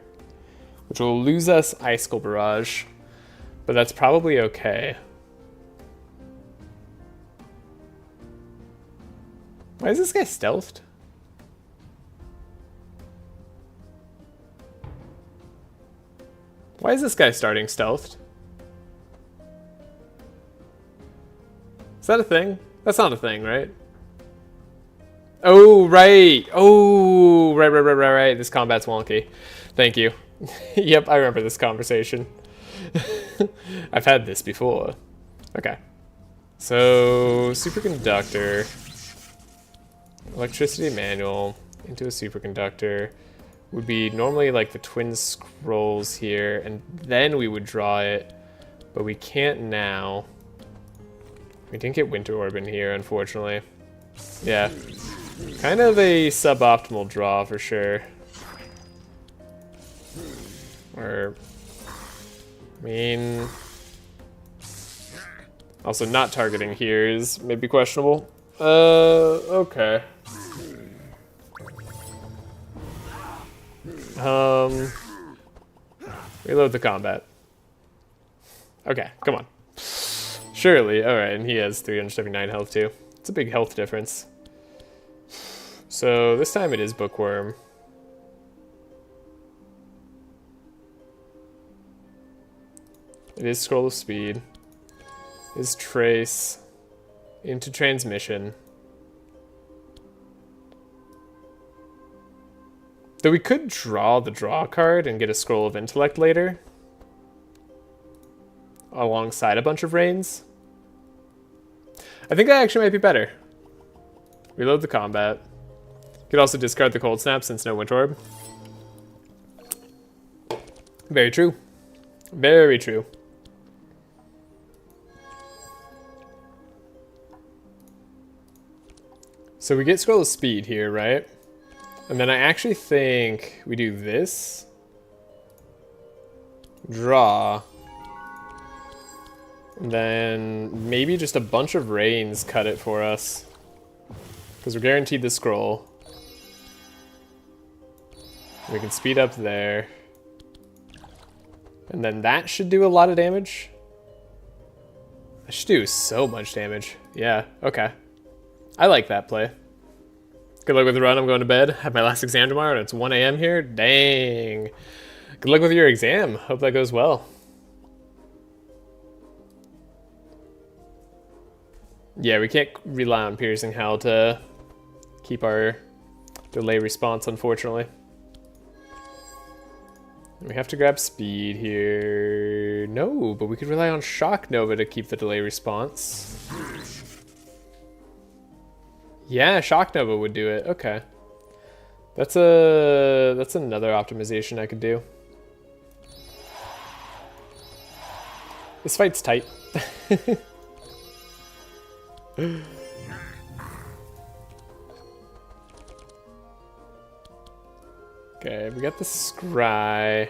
which will lose us Icicle Barrage, but that's probably okay. Why is this guy stealthed? Why is this guy starting stealthed? Is that a thing? That's not a thing, right? Oh, right. Oh, right. This combat's wonky. Thank you. Yep, I remember this conversation. I've had this before. Okay. So, superconductor. Electricity manual into a superconductor would be normally like the twin scrolls here, and then we would draw it, but we can't now. We didn't get Winter Orb in here, unfortunately. Yeah. Kind of a suboptimal draw for sure. Or, I mean, also not targeting here is maybe questionable. Okay. Reload the combat. Okay, come on. Surely, alright, and he has 379 health too. It's a big health difference. So this time it is Bookworm. It is Scroll of Speed. It is Trace. Into Transmission. Though we could draw the draw card and get a Scroll of Intellect later. Alongside a bunch of Rains. I think that actually might be better. Reload the combat. Could also discard the Cold Snap since no Winter Orb. Very true. Very true. So we get scroll of speed here, right? And then I actually think we do this. Draw. And then maybe just a bunch of rains cut it for us. Because we're guaranteed the scroll. We can speed up there. And then that should do a lot of damage. That should do so much damage. Yeah, okay. I like that play. Good luck with the run. I'm going to bed. Have my last exam tomorrow, and it's 1 a.m. here. Dang. Good luck with your exam. Hope that goes well. Yeah, we can't rely on Piercing Hell to keep our delay response, unfortunately. We have to grab speed here. No, but we could rely on Shock Nova to keep the delay response. Yeah, Shock Nova would do it. Okay. That's another optimization I could do. This fight's tight. Okay, we got the Scry.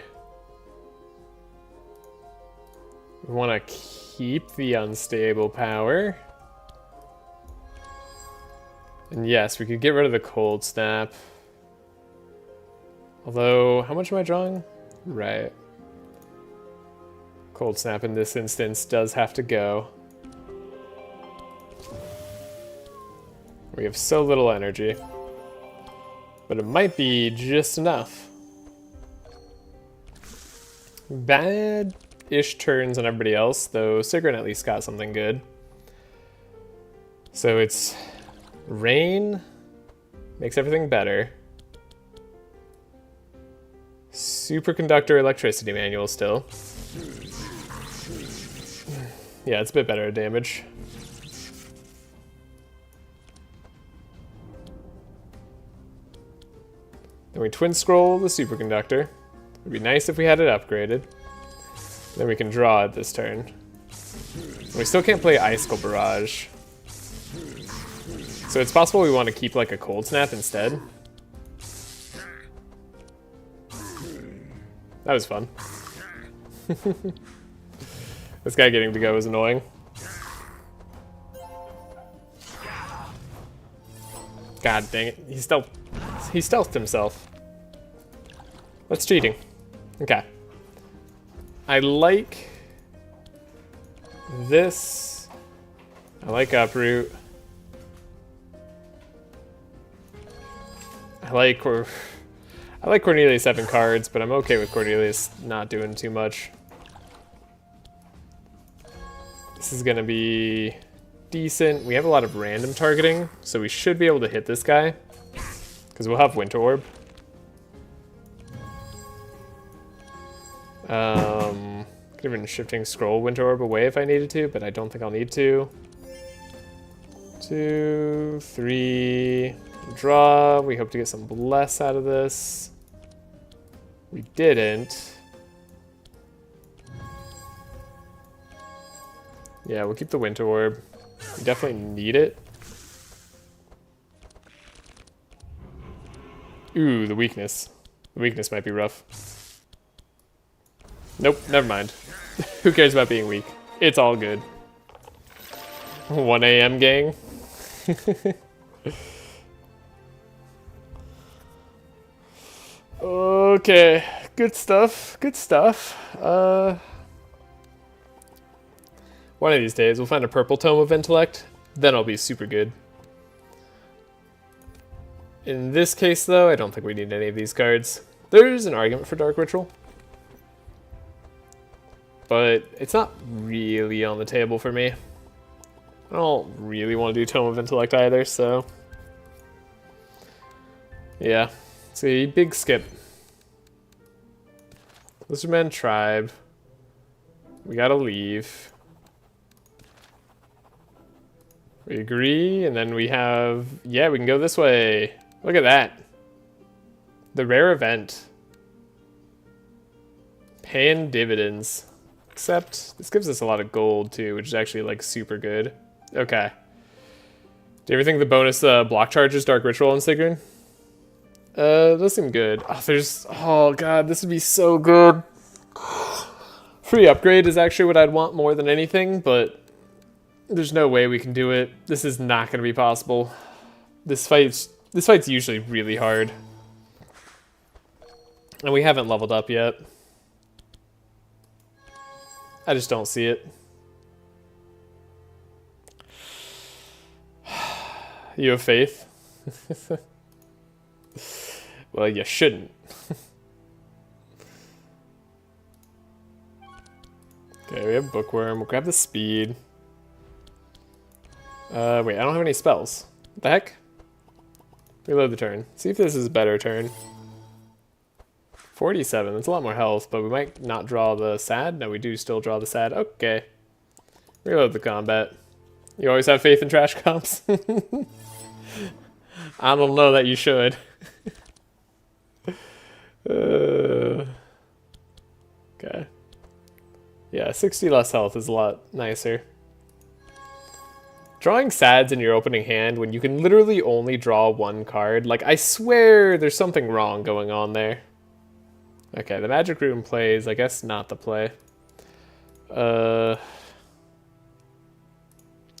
We want to keep the unstable power. And yes, we could get rid of the Cold Snap. Although, how much am I drawing? Right. Cold Snap in this instance does have to go. We have so little energy. But it might be just enough. Bad-ish turns on everybody else, though Sigrun at least got something good. So it's rain, makes everything better. Superconductor electricity manual still. Yeah, it's a bit better at damage. Then we twin scroll the superconductor. It'd be nice if we had it upgraded. Then we can draw it this turn. We still can't play Icicle Barrage. So it's possible we want to keep like a Cold Snap instead. That was fun. This guy getting to go is annoying. God dang it. He stealthed himself. That's cheating. Okay. I like this. I like Uproot. I like Cornelius having cards, but I'm okay with Cornelius not doing too much. This is gonna be decent. We have a lot of random targeting, so we should be able to hit this guy. Because we'll have Winter Orb. Could even shifting scroll Winter Orb away if I needed to, but I don't think I'll need to. 2, 3, draw. We hope to get some bless out of this. We didn't. Yeah, we'll keep the Winter Orb. We definitely need it. Ooh, the weakness. The weakness might be rough. Nope, never mind. Who cares about being weak? It's all good. 1 a.m. gang. Okay, good stuff, good stuff. One of these days we'll find a purple tome of intellect, then I'll be super good. In this case though, I don't think we need any of these cards. There's an argument for Dark Ritual, but it's not really on the table for me. I don't really want to do Tome of Intellect either, so yeah, it's a big skip. Lizardman Tribe. We gotta leave. We agree, and then we have, yeah, we can go this way. Look at that. The rare event. Paying dividends. Except, this gives us a lot of gold too, which is actually like super good. Okay. Do you ever think the bonus block charge is Dark Ritual on Sigrun? Does seem good. Oh, oh god, this would be so good. Free upgrade is actually what I'd want more than anything, but there's no way we can do it. This is not going to be possible. This fight's usually really hard. And we haven't leveled up yet. I just don't see it. You have faith? Well, you shouldn't. Okay, we have Bookworm. We'll grab the speed. Wait, I don't have any spells. What the heck? Reload the turn. See if this is a better turn. 47. That's a lot more health, but we might not draw the sad. No, we do still draw the sad. Okay. Reload the combat. You always have faith in trash comps? I don't know that you should. Okay. Yeah, 60 less health is a lot nicer. Drawing sads in your opening hand when you can literally only draw one card. Like, I swear there's something wrong going on there. Okay, the magic rune plays. I guess not the play. What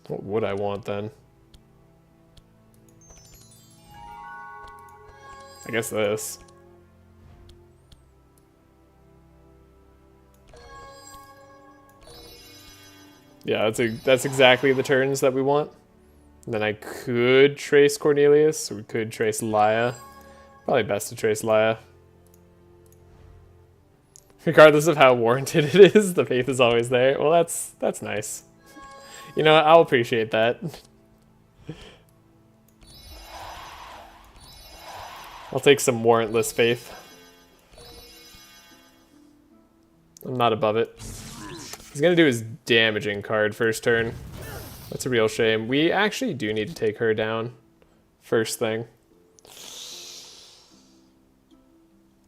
would I want then? I guess this. Yeah, that's exactly the turns that we want. And then I could trace Cornelius, or we could trace Laia. Probably best to trace Laia. Regardless of how warranted it is, the faith is always there. Well, that's nice. You know what? I'll appreciate that. I'll take some warrantless faith. I'm not above it. He's gonna do his damaging card first turn. That's a real shame. We actually do need to take her down first thing.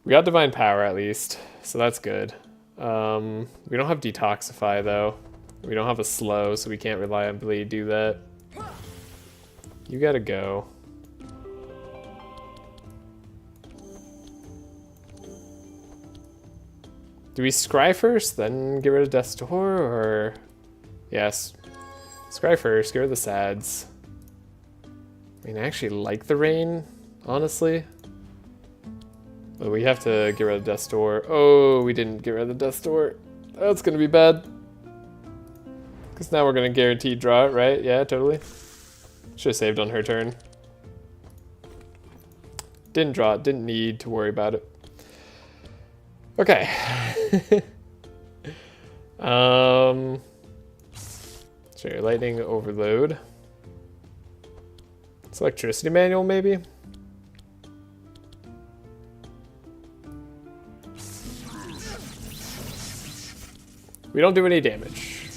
We got Divine Power at least, so that's good. We don't have Detoxify though. We don't have a slow, so we can't reliably do that. You gotta go. Do we scry first, then get rid of Death's Door, or... Yes. Scry first, get rid of the sads. I mean, I actually like the rain, honestly. But we have to get rid of Death's Door. Oh, we didn't get rid of the Death's Door. That's gonna be bad. Because now we're gonna guaranteed draw it, right? Yeah, totally. Should have saved on her turn. Didn't draw it, didn't need to worry about it. Okay. Sure, lightning overload. It's electricity manual, maybe? We don't do any damage.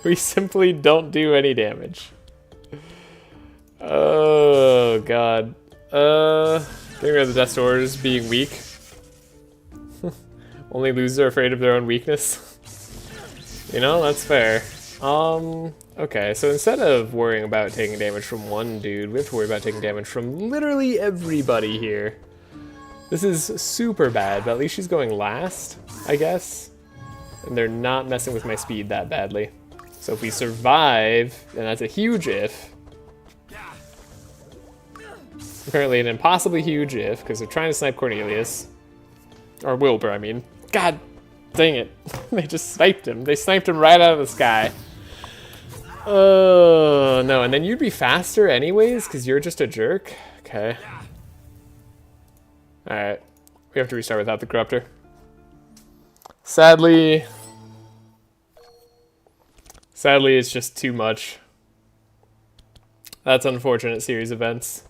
We simply don't do any damage. Oh, God. Getting rid of the Death's Doors being weak. Only losers are afraid of their own weakness. You know, that's fair. Okay, so instead of worrying about taking damage from one dude, we have to worry about taking damage from literally everybody here. This is super bad, but at least she's going last, I guess. And they're not messing with my speed that badly. So if we survive, and that's a huge if. Apparently an impossibly huge if, because they're trying to snipe Cornelius. Or Wilbur, I mean. God dang it. They just sniped him. They sniped him right out of the sky. Oh, no. And then you'd be faster anyways, because you're just a jerk. Okay. Alright. We have to restart without the Corruptor. Sadly, it's just too much. That's unfortunate series events.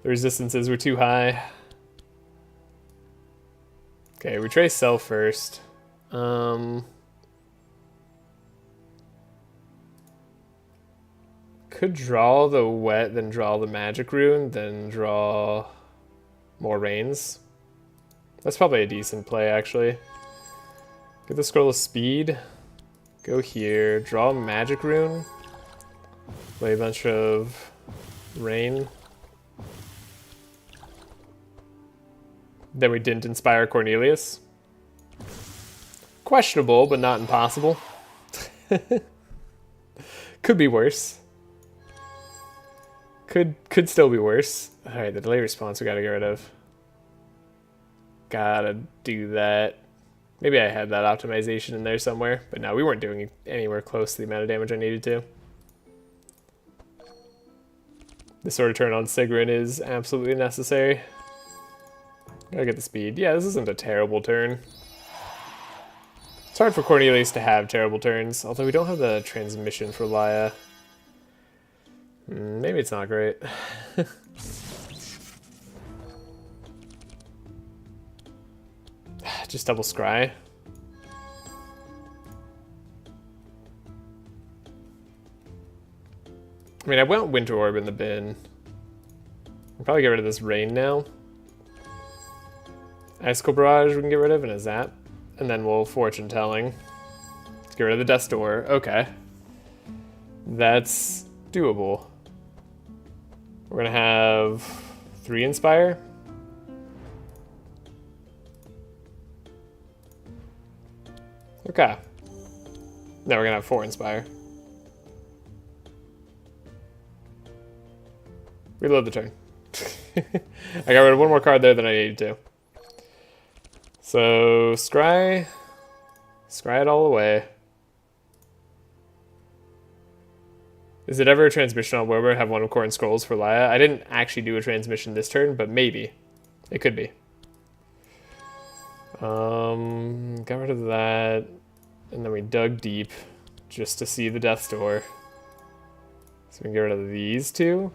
The resistances were too high. Okay, we trace self first. Could draw the wet, then draw the magic rune, then draw more rains. That's probably a decent play, actually. Get the scroll of speed. Go here, draw a magic rune, play a bunch of rain. Then we didn't inspire Cornelius. Questionable, but not impossible. Could be worse. Could still be worse. Alright, the delay response we gotta get rid of. Gotta do that. Maybe I had that optimization in there somewhere, but no, we weren't doing anywhere close to the amount of damage I needed to. The Sword of Turn on Sigrun is absolutely necessary. Gotta get the speed. Yeah, this isn't a terrible turn. It's hard for Cornelius to have terrible turns, although we don't have the transmission for Laia. Maybe it's not great. Just double scry. I mean, I went Winter Orb in the bin. I'll probably get rid of this rain now. Icicle Barrage we can get rid of, and a Zap. And then we'll Fortune Telling. Let's get rid of the Death Door. Okay. That's doable. We're gonna have 3 Inspire. Okay. Now we're gonna have 4 Inspire. Reload the turn. I got rid of one more card there than I needed to. So, scry it all away. Is it ever a transmission on Wilbur have one of Corn Scrolls for Laia? I didn't actually do a transmission this turn, but maybe. It could be. Got rid of that. And then we dug deep just to see the Death's Door. So we can get rid of these 2.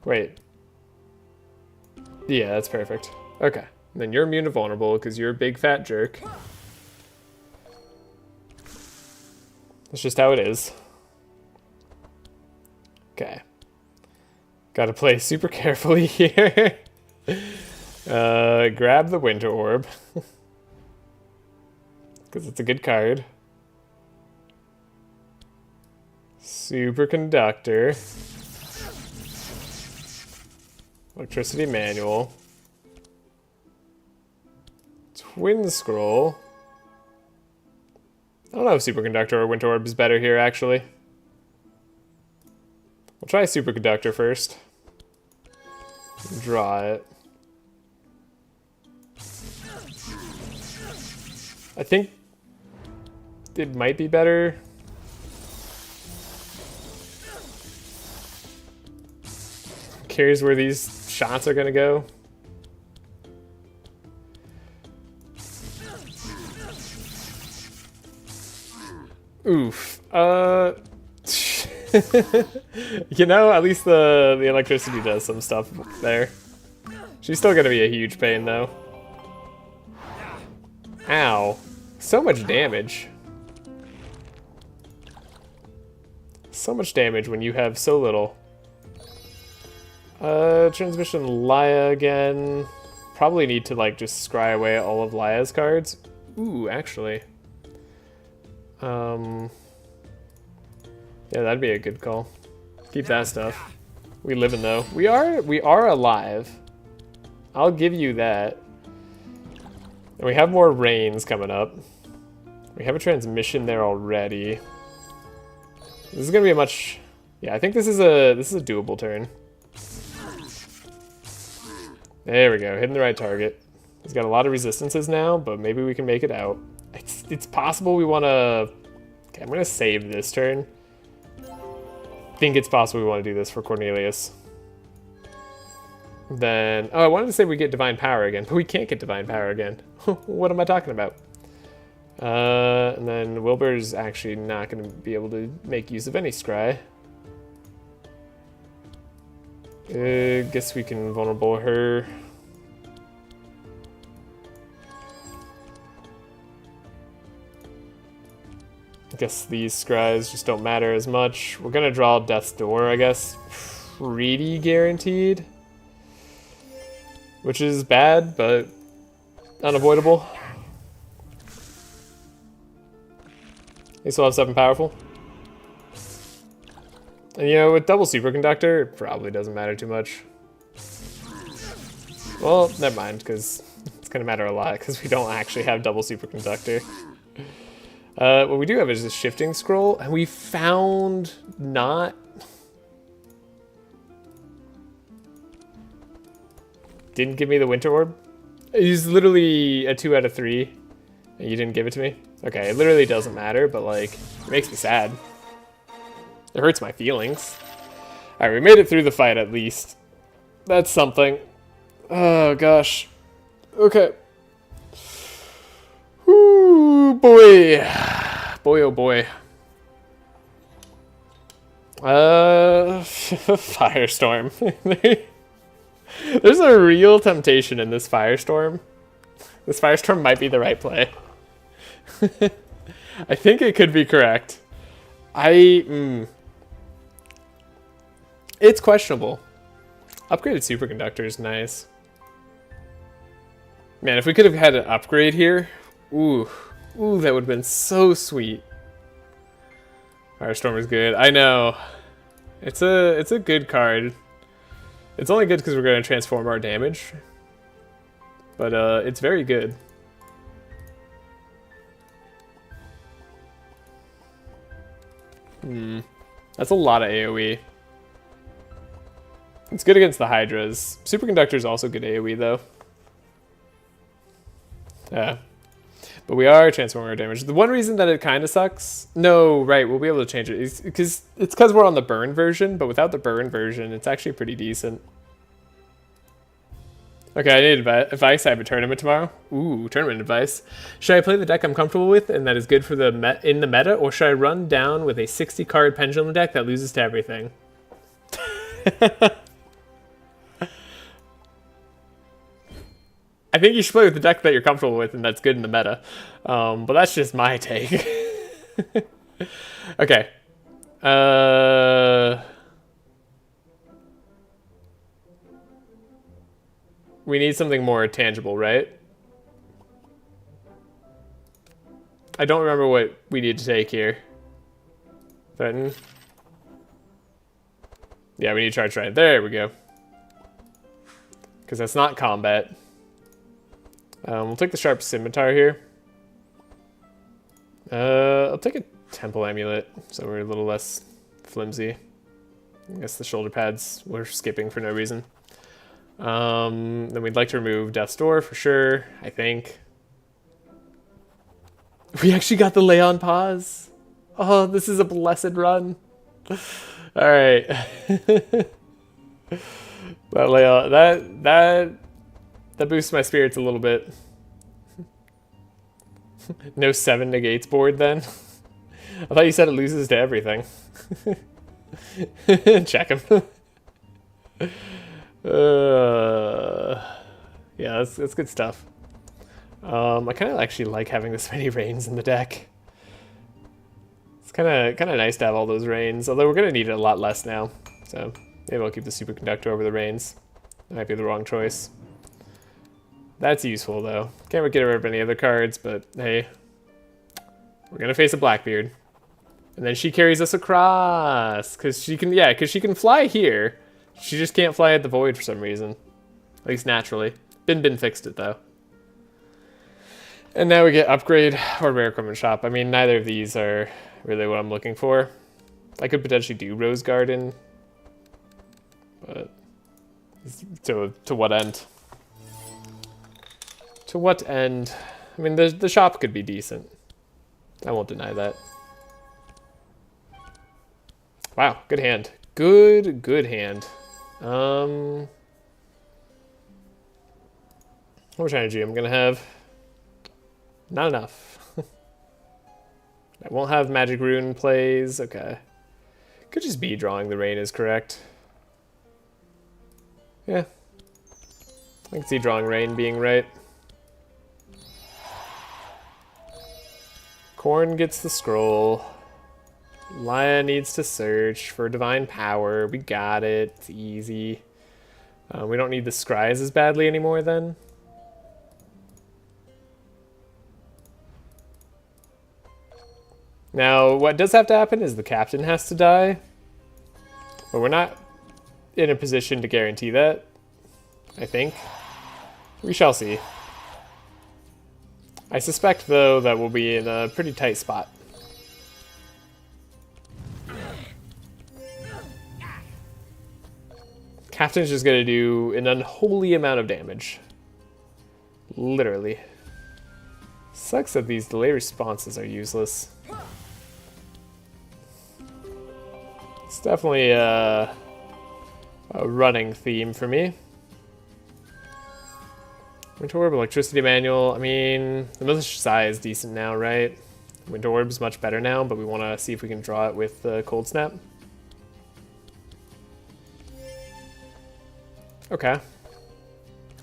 Wait. Yeah, that's perfect. Okay. And then you're immune to vulnerable because you're a big fat jerk. That's just how it is. Okay. Gotta play super carefully here. Grab the Winter Orb. Because it's a good card. Superconductor. Electricity Manual. Twin Scroll. I don't know if Superconductor or Winter Orb is better here, actually. We'll try Superconductor first. Draw it. I think it might be better. Cares where these shots are gonna go. Oof. You know, at least the electricity does some stuff there. She's still gonna be a huge pain though. Ow. So much damage. So much damage when you have so little. Transmission Laia again. Probably need to like just scry away all of Laia's cards. Ooh, actually. Yeah, that'd be a good call. Keep that stuff. We living though. We are alive. I'll give you that. And we have more rains coming up. We have a transmission there already. This is gonna be a much. Yeah, I think this is a doable turn. There we go, hitting the right target. He's got a lot of resistances now, but maybe we can make it out. It's possible we want to. Okay, I'm gonna save this turn. I think it's possible we want to do this for Cornelius. Then, oh, I wanted to say we get Divine Power again, but we can't get Divine Power again. What am I talking about? And then Wilbur's actually not going to be able to make use of any scry. Guess we can vulnerable her. I guess these scries just don't matter as much. We're going to draw Death's Door, I guess. Pretty guaranteed. Which is bad, but unavoidable. They still have 7 powerful. And you know, with double superconductor, it probably doesn't matter too much. Well, never mind, because it's going to matter a lot, because we don't actually have double superconductor. What we do have is a shifting scroll, and we found not... Didn't give me the winter orb? It's literally a 2 out of 3, and you didn't give it to me? Okay, it literally doesn't matter, but like, it makes me sad. It hurts my feelings. Alright, we made it through the fight at least. That's something. Oh gosh. Okay. Ooh, boy. Boy, oh boy. Firestorm. There's a real temptation in this firestorm. This firestorm might be the right play. I think it could be correct. It's questionable. Upgraded superconductor is nice. Man, if we could have had an upgrade here, ooh, that would have been so sweet. Firestorm is good. I know. It's a good card. It's only good because we're going to transform our damage. But it's very good. That's a lot of AoE. It's good against the Hydras. Superconductor is also good AoE though. Yeah. But we are transforming our damage. The one reason that it kind of sucks... No, right, we'll be able to change it. It's because we're on the burn version, but without the burn version, it's actually pretty decent. Okay, I need advice. I have a tournament tomorrow. Ooh, tournament advice. Should I play the deck I'm comfortable with and that is good for the in the meta, or should I run down with a 60-card pendulum deck that loses to everything? I think you should play with the deck that you're comfortable with and that's good in the meta. But that's just my take. Okay. We need something more tangible, right? I don't remember what we need to take here. Threaten. Yeah, we need to charge right. There we go. Because that's not combat. We'll take the sharp scimitar here. I'll take a temple amulet, so we're a little less flimsy. I guess the shoulder pads we're skipping for no reason. Then we'd like to remove Death's Door for sure, I think. We actually got the Laia on pause. Oh, this is a blessed run. Alright. That Laia, that boosts my spirits a little bit. No 7 negates board then? I thought you said it loses to everything. Check him. Yeah, that's good stuff. I kind of actually like having this many rains in the deck. It's kind of nice to have all those rains, although we're going to need it a lot less now. So maybe I'll keep the superconductor over the rains. That might be the wrong choice. That's useful though. Can't get rid of any other cards, but hey, we're gonna face a Blackbeard, and then she carries us across because she can fly here. She just can't fly at the void for some reason, at least naturally. Bin fixed it though. And now we get upgrade or rare equipment shop. I mean, neither of these are really what I'm looking for. I could potentially do Rose Garden, but to what end? To what end? I mean, the shop could be decent. I won't deny that. Wow, good hand. Good hand. What am I trying to do? I'm gonna have not enough. I won't have Magic Rune plays. Okay. Could just be drawing the rain is correct. Yeah. I can see drawing rain being right. Corn gets the scroll. Laia needs to search for divine power. We got it. It's easy. We don't need the scries as badly anymore then. Now, what does have to happen is the captain has to die. But we're not in a position to guarantee that, I think. We shall see. I suspect, though, that we'll be in a pretty tight spot. Captain's just going to do an unholy amount of damage. Literally. Sucks that these delay responses are useless. It's definitely a running theme for me. Winter Orb, Electricity Manual. I mean, the militia Sai is decent now, right? Winter Orb's much better now, but we want to see if we can draw it with the Cold Snap. Okay.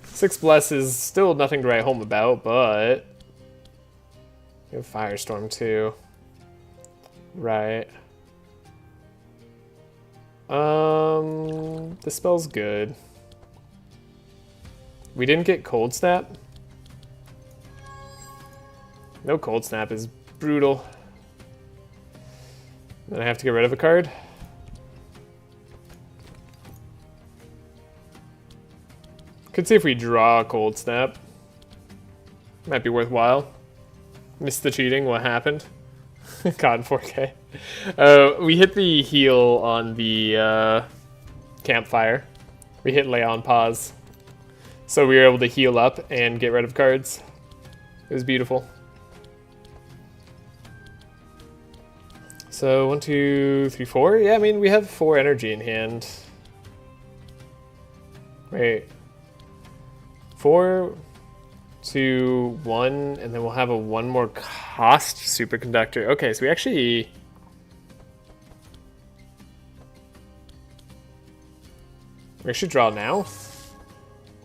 6 Bless is still nothing to write home about, but... we have Firestorm too. Right. The spell's good. We didn't get Cold Snap. No Cold Snap is brutal. Then I have to get rid of a card. Could see if we draw a Cold Snap. Might be worthwhile. Missed the cheating, what happened? Caught in 4K. We hit the heal on the campfire. We hit Laia on pause. So we were able to heal up and get rid of cards. It was beautiful. So 1, 2, 3, 4. Yeah, I mean, we have 4 energy in hand. Wait. 4, 2, 1, and then we'll have a 1 more cost superconductor. Okay, so we actually... we should draw now?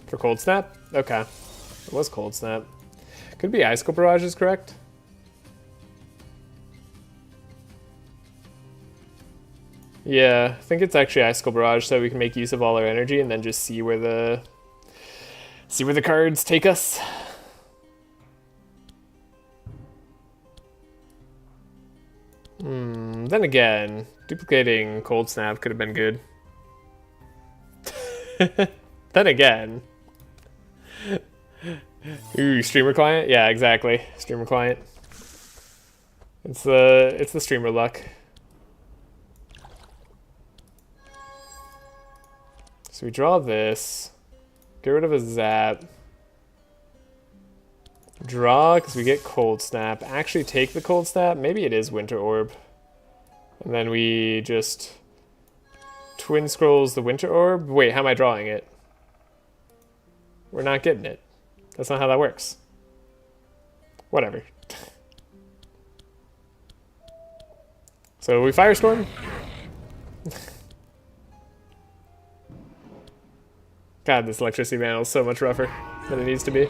For Cold Snap? Okay. It was Cold Snap. Could be Icicle Barrage is correct. Yeah, I think it's actually Icicle Barrage, so we can make use of all our energy and then just see where the cards take us. Then again, duplicating Cold Snap could have been good. Then again. Ooh, streamer client? Yeah, exactly. Streamer client. It's the streamer luck. So we draw this. Get rid of a zap. Draw, because we get Cold Snap. Actually take the Cold Snap. Maybe it is Winter Orb. And then we just Twin Scrolls the Winter Orb. Wait, how am I drawing it? We're not getting it. That's not how that works. Whatever. So we Firestorm. God, this electricity manual is so much rougher than it needs to be.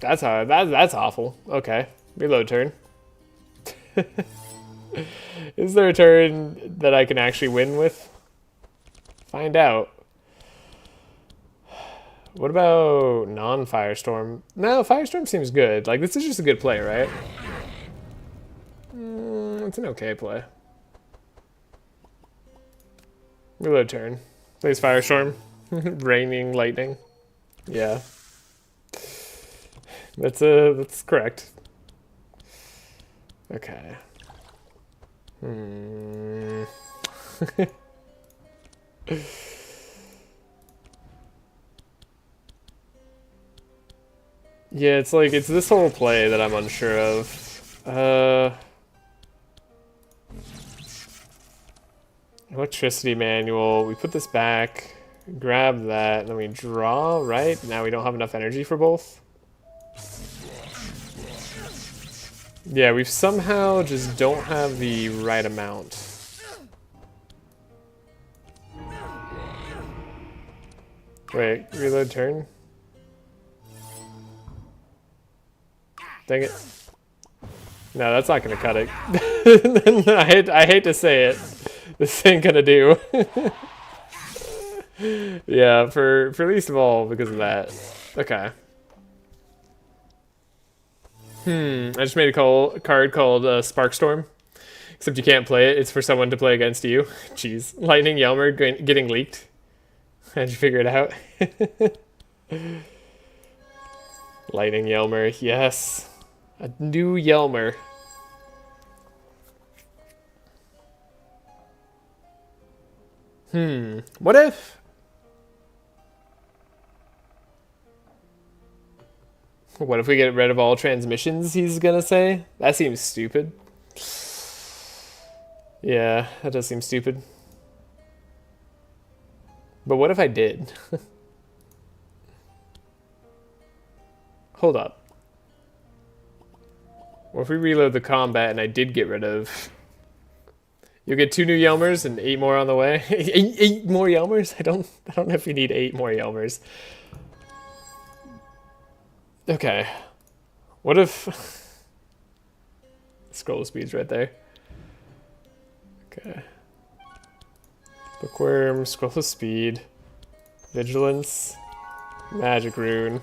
That's awful. Okay, reload turn. Is there a turn that I can actually win with? Find out. What about non-Firestorm? No, Firestorm seems good. Like, this is just a good play, right? It's an okay play. Reload turn. Plays Firestorm. Raining lightning. Yeah. That's correct. Okay. Yeah, it's like, it's this whole play that I'm unsure of. Electricity manual. We put this back, grab that, and then we draw, right? Now we don't have enough energy for both. Yeah, we somehow just don't have the right amount. Wait, reload turn? Dang it. No, that's not gonna cut it. I hate to say it. This ain't gonna do. Yeah, for least of all because of that. Okay. I just made a card called Sparkstorm. Except you can't play it. It's for someone to play against you. Jeez. Lightning Yelmer getting leaked. How'd you figure it out? Lightning Yelmer, yes. A new Yelmer. What if... What if we get rid of all transmissions, he's gonna say? That seems stupid. Yeah, that does seem stupid. But what if I did? Hold up. What if we reload the combat and I did get rid of... You'll get 2 new Yelmers and 8 more on the way. eight more Yelmers? I don't know if you need 8 more Yelmers. Okay. What if... Scroll speed's right there. Okay. Bookworm, scroll of speed, vigilance, magic rune.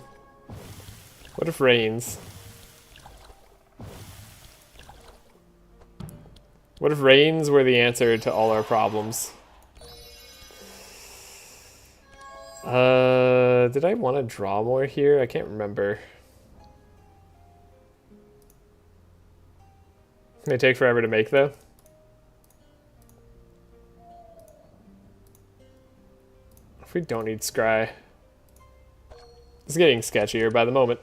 What if rains? What if rains were the answer to all our problems? Did I want to draw more here? I can't remember. They take forever to make though. If we don't need scry. It's getting sketchier by the moment.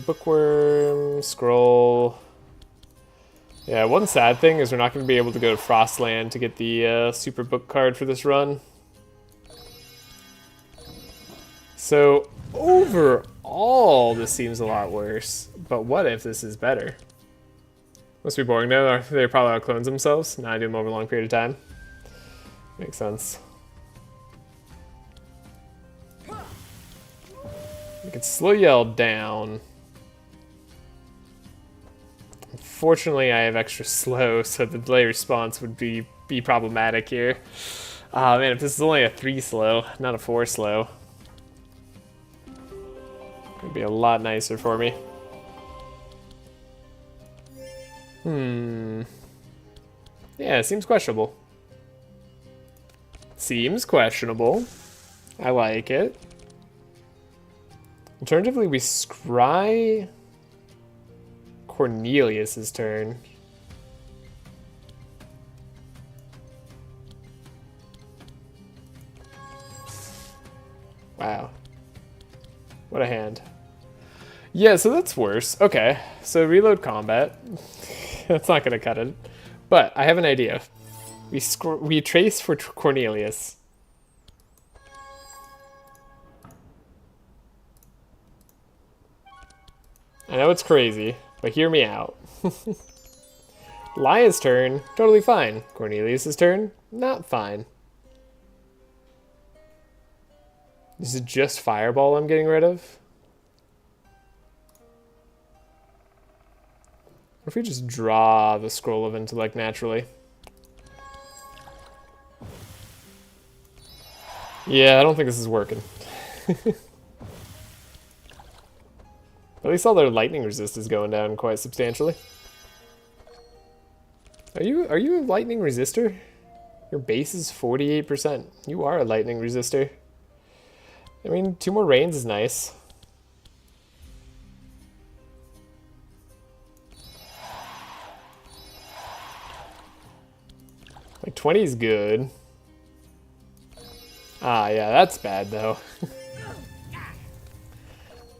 Bookworm, scroll. Yeah, one sad thing is we're not going to be able to go to Frostland to get the super book card for this run. So overall, this seems a lot worse. But what if this is better? Must be boring now. They probably outclones themselves. Now I do them over a long period of time. Makes sense. We can slow yell down. Unfortunately, I have extra slow, so the delay response would be problematic here. Ah, man, if this is only a 3 slow, not a 4 slow, it'd be a lot nicer for me. Yeah, it seems questionable. Seems questionable. I like it. Alternatively, we scry Cornelius's turn. Wow. What a hand. Yeah, so that's worse. Okay, so reload combat. That's not gonna cut it. But I have an idea. We trace for Cornelius. I know it's crazy, but hear me out. Laia's turn, totally fine. Cornelius's turn, not fine. Is it just Fireball I'm getting rid of? What if we just draw the Scroll of Intellect naturally? Yeah, I don't think this is working. At least all their lightning resist is going down quite substantially. Are you a lightning resistor? Your base is 48%. You are a lightning resistor. I mean, 2 more rains is nice. Like 20 is good. Ah, yeah, that's bad though.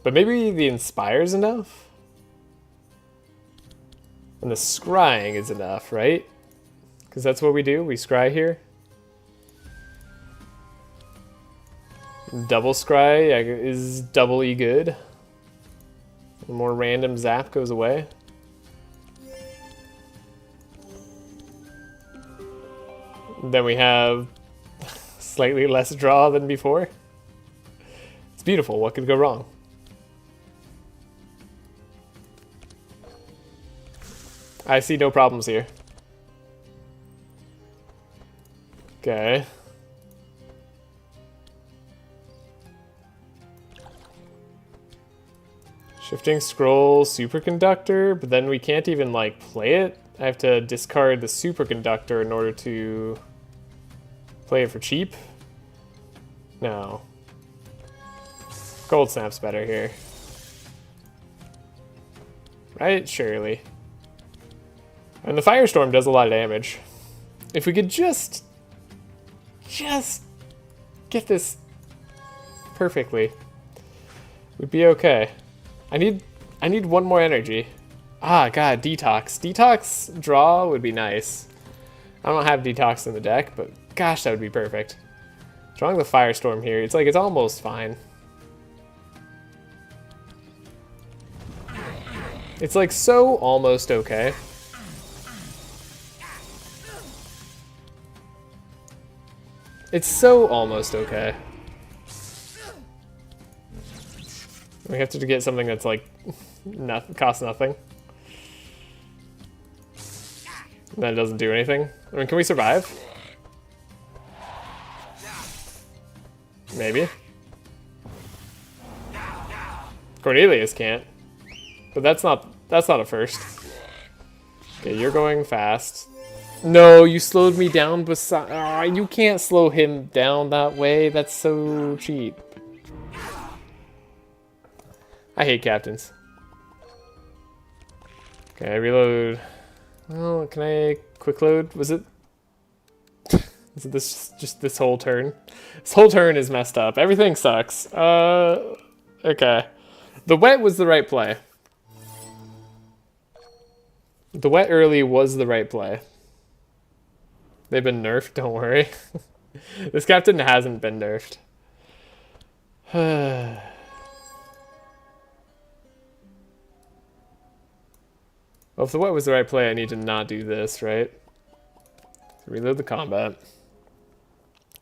But maybe the Inspire's enough? And the Scrying is enough, right? Because that's what we do, we scry here. Double Scry is doubly good. The more random zap goes away. Then we have slightly less draw than before. It's beautiful, what could go wrong? I see no problems here. Okay. Shifting scroll, superconductor, but then we can't even like play it. I have to discard the superconductor in order to play it for cheap. No. Cold snap's better here. Right? Surely. And the firestorm does a lot of damage. If we could just get this perfectly, we'd be okay. I need one more energy. Ah, god, detox. Detox draw would be nice. I don't have detox in the deck, but gosh, that would be perfect. Drawing the firestorm here, it's like it's almost fine. It's like so almost okay. It's so almost okay. We have to get something that's like costs nothing. That doesn't do anything. I mean, can we survive? Maybe. Cornelius can't. But that's not a first. Okay, you're going fast. No, you slowed me down beside. You can't slow him down that way. That's so cheap. I hate captains. Okay, I reload. Well, can I quick load? Was it? Is it just this whole turn? This whole turn is messed up. Everything sucks. Okay. The wet was the right play. The wet early was the right play. They've been nerfed, don't worry. This captain hasn't been nerfed. Well, if the wet was the right play, I need to not do this, right? So reload the combat.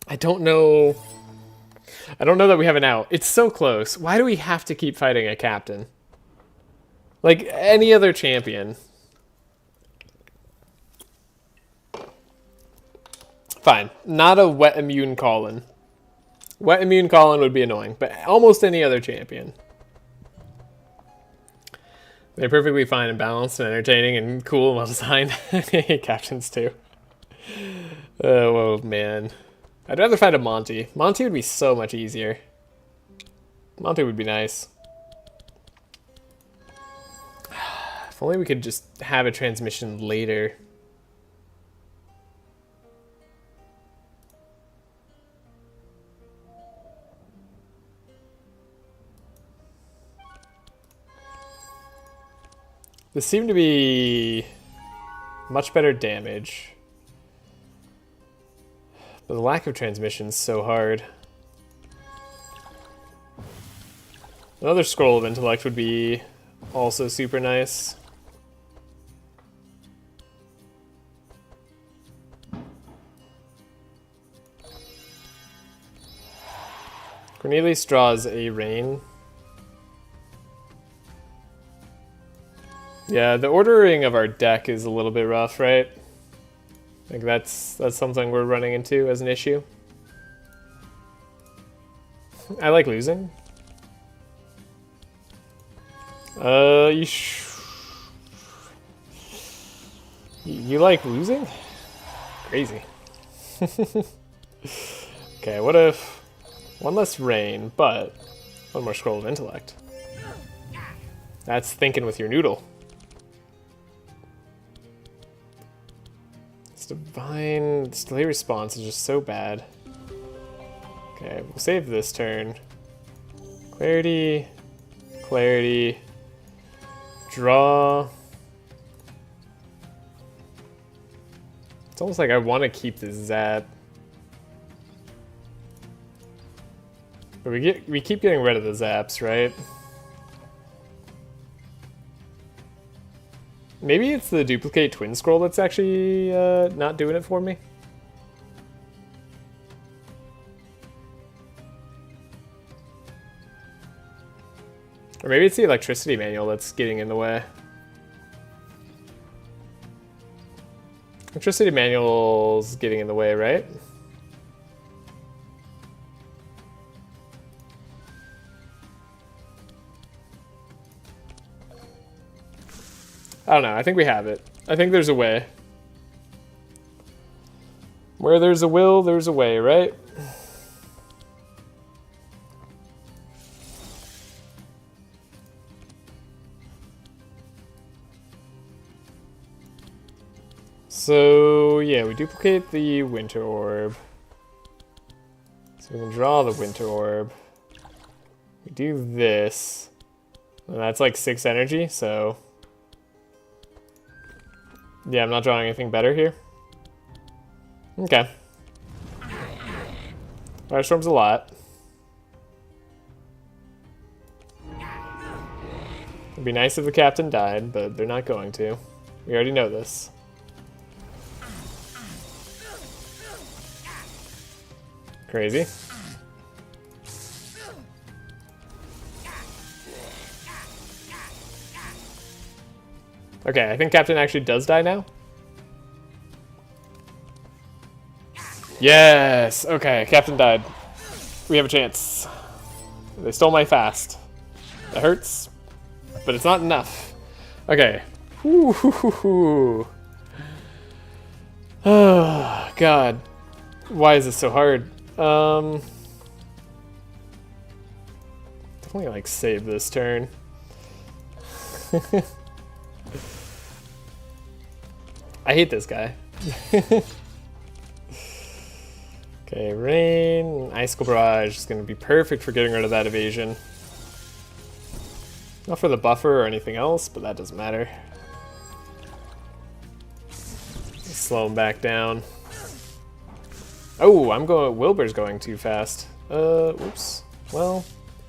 I don't know that we have an out. It's so close. Why do we have to keep fighting a captain? Like any other champion. Fine. Not a wet immune Colin. Wet immune Colin would be annoying, but almost any other champion. They're perfectly fine and balanced and entertaining and cool and well designed. Captains too. Oh man. I'd rather find a Monty. Monty would be so much easier. Monty would be nice. If only we could just have a transmission later. This seemed to be much better damage. But the lack of transmission is so hard. Another scroll of intellect would be also super nice. Cornelius draws a rain. Yeah, the ordering of our deck is a little bit rough, right? I think that's something we're running into as an issue. I like losing. You like losing? Crazy. Okay, what if one less rain, but one more scroll of intellect? That's thinking with your noodle. This delay response is just so bad. Okay, we'll save this turn. Clarity, clarity, draw. It's almost like I want to keep this zap. But we keep getting rid of the zaps, right? Maybe it's the duplicate twin scroll that's actually not doing it for me. Or maybe it's the electricity manual that's getting in the way. Electricity manual's getting in the way, right? I don't know. I think we have it. I think there's a way. Where there's a will, there's a way, right? So, yeah, we duplicate the Winter Orb. So we can draw the Winter Orb. We do this. And that's like 6 energy, so... Yeah, I'm not drawing anything better here. Okay. Firestorm's a lot. It'd be nice if the captain died, but they're not going to. We already know this. Crazy. Okay, I think Captain actually does die now. Yes! Okay, Captain died. We have a chance. They stole my fast. That hurts, but it's not enough. Okay. Ooh. Oh, God. Why is this so hard? Definitely like save this turn. I hate this guy. Okay, Rain, Icicle Barrage is going to be perfect for getting rid of that evasion. Not for the buffer or anything else, but that doesn't matter. Slow him back down. Oh, Wilbur's going too fast. Oops. Well,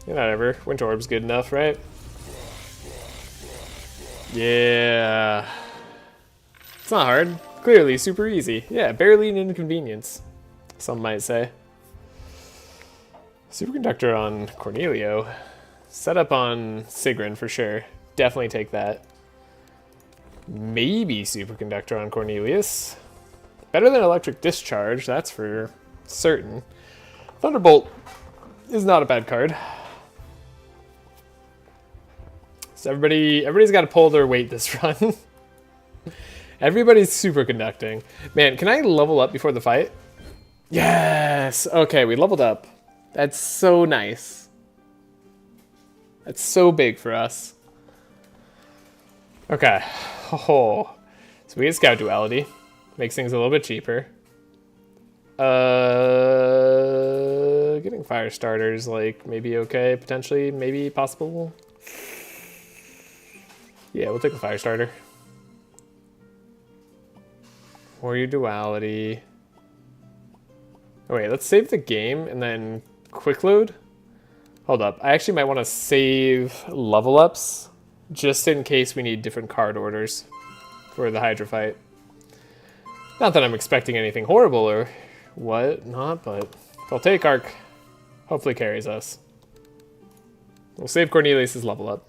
whatever. Winter Orb's good enough, right? Yeah. It's not hard. Clearly super easy. Yeah, barely an inconvenience, some might say. Superconductor on Cornelio. Setup on Sigrun for sure. Definitely take that. Maybe Superconductor on Cornelius. Better than Electric Discharge, that's for certain. Thunderbolt is not a bad card. So everybody's got to pull their weight this run. Everybody's superconducting. Man, can I level up before the fight? Yes! Okay, we leveled up. That's so nice. That's so big for us. Okay. Oh. So we get Scout Duality. Makes things a little bit cheaper. Getting fire starters, like, maybe okay, potentially, maybe possible. Yeah, we'll take the fire starter. Warrior Duality. Oh wait, let's save the game and then quick load. Hold up, I actually might want to save level ups just in case we need different card orders for the Hydra fight. Not that I'm expecting anything horrible or what not, but I'll take Arc. Hopefully carries us. We'll save Cornelius' level up.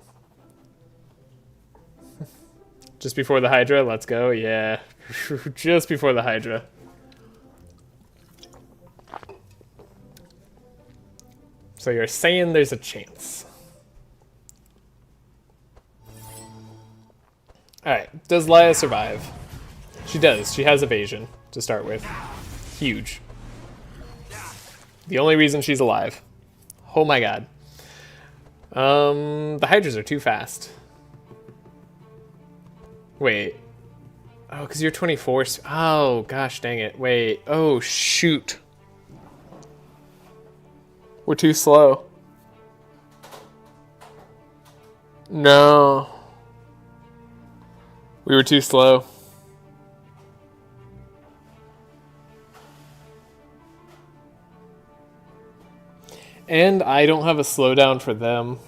Just before the Hydra, let's go. Yeah, just before the Hydra. So you're saying there's a chance. Alright, does Laia survive? She does. She has evasion to start with. Huge. The only reason she's alive. Oh my god. The Hydras are too fast. Wait. Oh, because you're 24. Oh, gosh dang it. Wait. Oh, shoot. We're too slow. No. We were too slow. And I don't have a slowdown for them.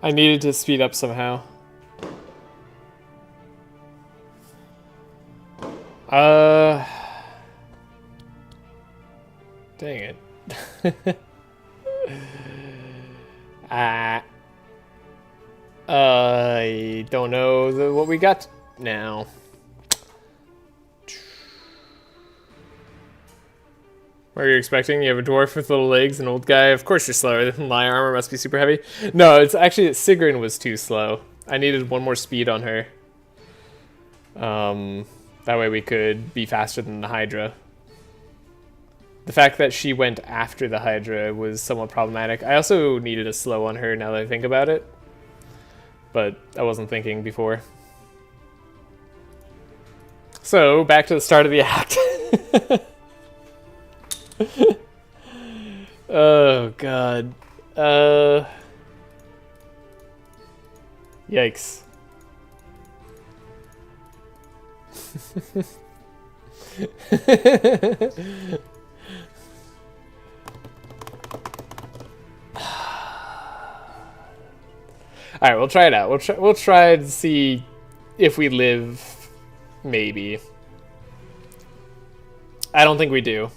I needed to speed up somehow. Dang it. I don't know what we got now. What are you expecting? You have a dwarf with little legs, an old guy. Of course you're slower. Laia armor must be super heavy. No, it's actually that Sigrun was too slow. I needed one more speed on her. That way we could be faster than the Hydra. The fact that she went after the Hydra was somewhat problematic. I also needed a slow on her now that I think about it. But I wasn't thinking before. So, back to the start of the act. Oh, God. Yikes. All right, we'll try it out. We'll try to see if we live. Maybe. I don't think we do.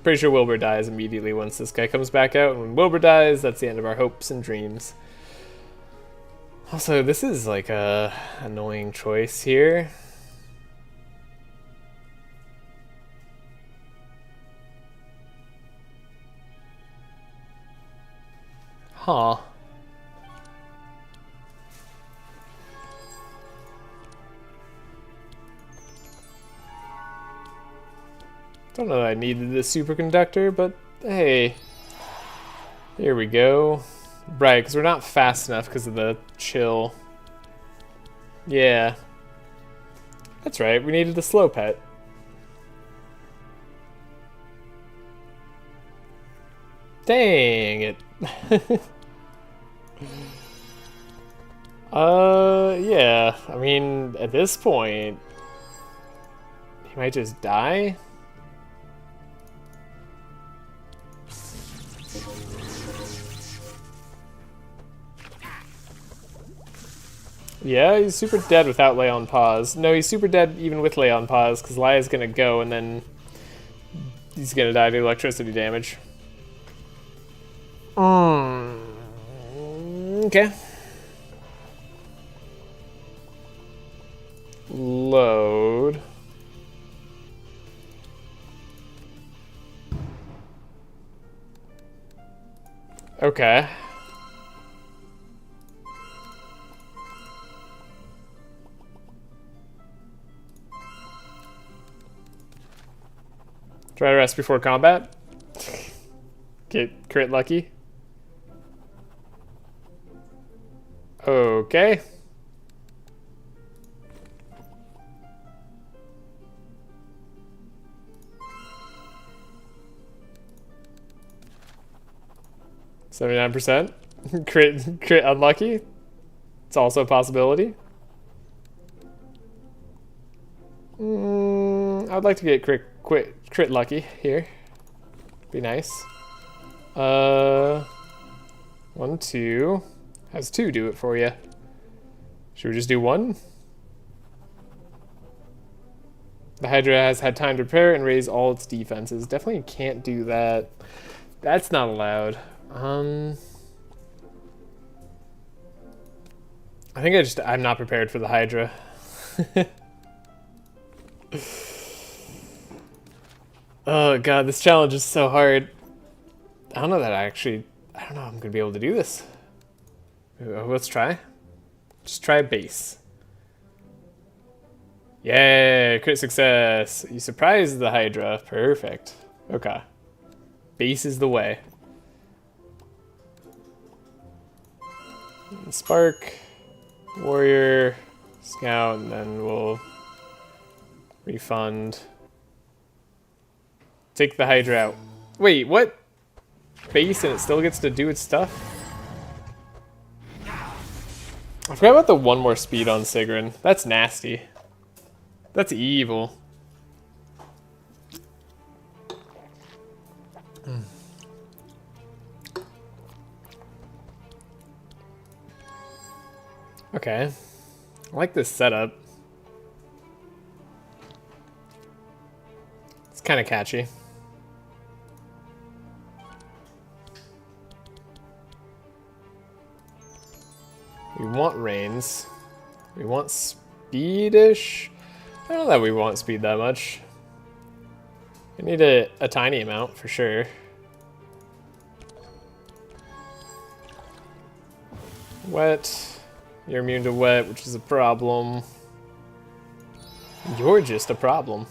Pretty sure Wilbur dies immediately once this guy comes back out. And when Wilbur dies, that's the end of our hopes and dreams. Also, this is like a annoying choice here. Huh. Don't know that I needed this superconductor, but hey. Here we go. Right, because we're not fast enough because of the chill. Yeah. That's right, we needed the slow pet. Dang it. Yeah. I mean, at this point, he might just die. Yeah, he's super dead without Lay on Pause. No, he's super dead even with Lay on Pause, because Laia's gonna go and then he's gonna die to electricity damage. Okay. Load. Okay. Try to rest before combat. Get crit lucky. Okay. %. Crit unlucky. It's also a possibility. I'd like to get crit lucky here. Be nice. 1, 2. How's 2 do it for you? Should we just do 1? The Hydra has had time to prepare and raise all its defenses. Definitely can't do that. That's not allowed. I think I'm not prepared for the Hydra. Oh god, this challenge is so hard. I don't know that I don't know if I'm gonna be able to do this. Let's try. Just try base. Yeah, crit success. You surprised the Hydra. Perfect. Okay. Base is the way. Spark, warrior, scout, and then we'll refund. Take the Hydra out. Wait, what? Base and it still gets to do its stuff? I forgot about the 1 more speed on Sigrun. That's nasty. That's evil. Okay. I like this setup. It's kind of catchy. We want reins. We want speedish. I don't know that we want speed that much. We need a tiny amount for sure. Wet. You're immune to wet, which is a problem. You're just a problem.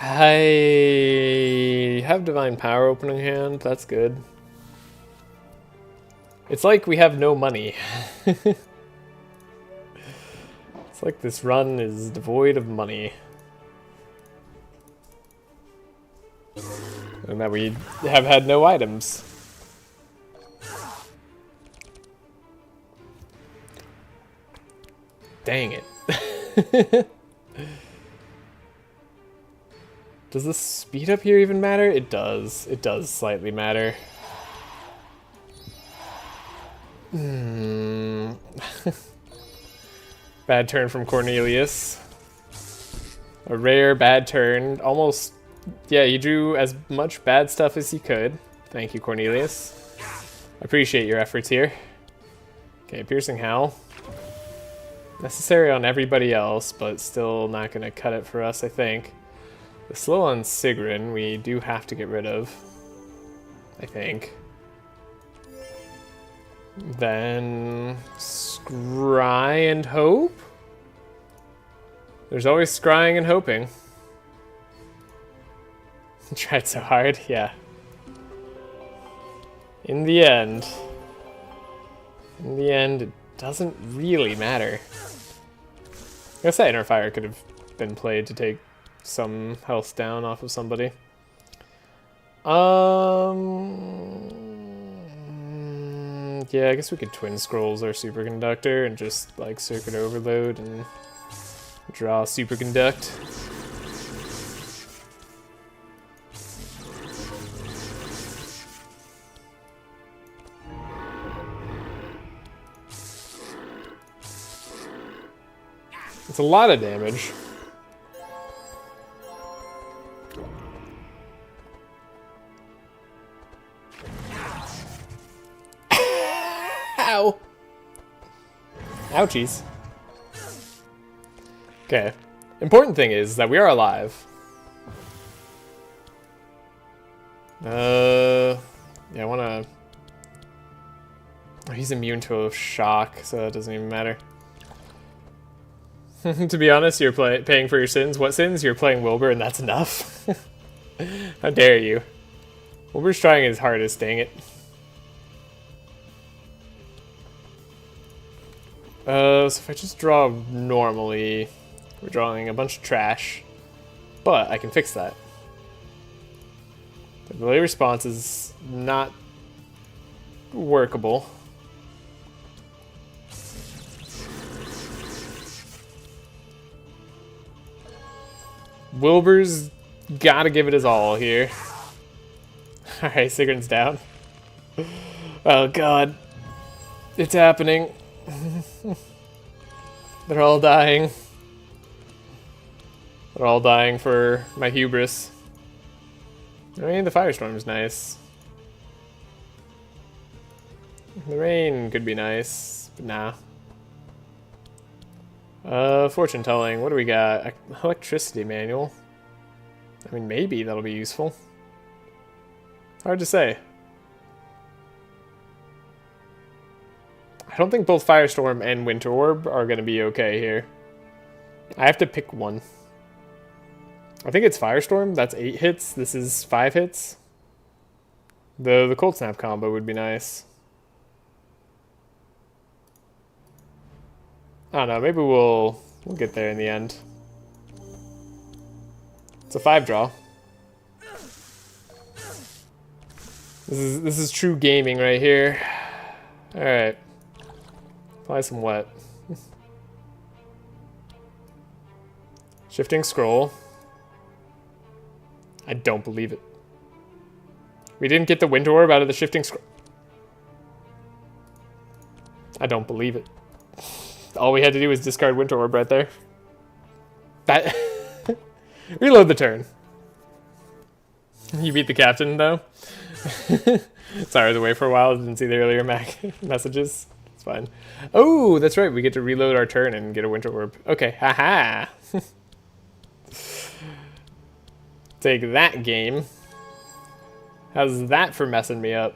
I have Divine Power opening hand. That's good. It's like we have no money. It's like this run is devoid of money. And that we have had no items. Dang it. Does the speed up here even matter? It does. It does slightly matter. Bad turn from Cornelius. A rare bad turn. Almost, yeah, you drew as much bad stuff as you could. Thank you, Cornelius. I appreciate your efforts here. Okay, Piercing Howl. Necessary on everybody else, but still not going to cut it for us, I think. The slow on Sigrun, we do have to get rid of, I think. Then Scry and Hope? There's always scrying and hoping. Tried so hard, yeah. In the end, it doesn't really matter. I guess that Inner Fire could have been played to take some health down off of somebody. Yeah, I guess we could Twin Scrolls our Superconductor and just like Circuit Overload and draw Superconduct. It's a lot of damage. Ow! Ouchies. Okay. Important thing is that we are alive. Yeah, I wanna... Oh, he's immune to a shock, so that doesn't even matter. To be honest, you're paying for your sins. What sins? You're playing Wilbur, and that's enough. How dare you? Wilbur's trying his hardest, dang it. So if I just draw normally, we're drawing a bunch of trash. But I can fix that. The delay response is not workable. Wilbur's gotta give it his all here. Alright, Sigrun's down. Oh god. It's happening. They're all dying. They're all dying for my hubris. I mean, the Firestorm is nice. The rain could be nice, but nah. Fortune telling. What do we got? Electricity manual. I mean, maybe that'll be useful. Hard to say. I don't think both Firestorm and Winter Orb are going to be okay here. I have to pick one. I think it's Firestorm. That's 8 hits. This is 5 hits. The Cold Snap combo would be nice. I don't know. Maybe we'll get there in the end. It's a 5 draw. This is true gaming right here. All right. Apply some wet. Shifting Scroll. I don't believe it. We didn't get the Winter Orb out of the Shifting Scroll. I don't believe it. All we had to do was discard Winter Orb right there. That reload the turn. You beat the captain though. Sorry, I was away for a while. Didn't see the earlier messages. It's fine. Oh, that's right. We get to reload our turn and get a winter orb. Okay, haha. Take that, game. How's that for messing me up?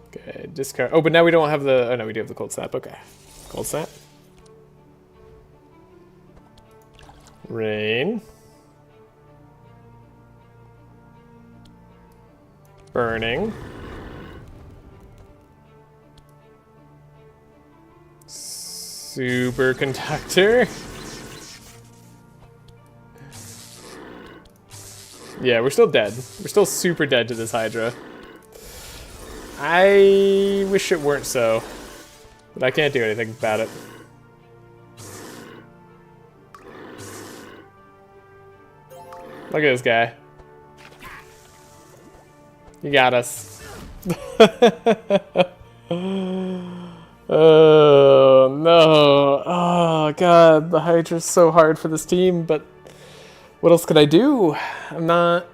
Okay, discard. Oh, but now we don't have the... Oh, no, we do have the cold snap. Okay. Cold snap. Rain. Burning. Superconductor. Yeah, we're still dead. We're still super dead to this Hydra. I wish it weren't so, but I can't do anything about it. Look at this guy. You got us. Oh, no. Oh, God. The Hydra's so hard for this team, but what else could I do? I'm not...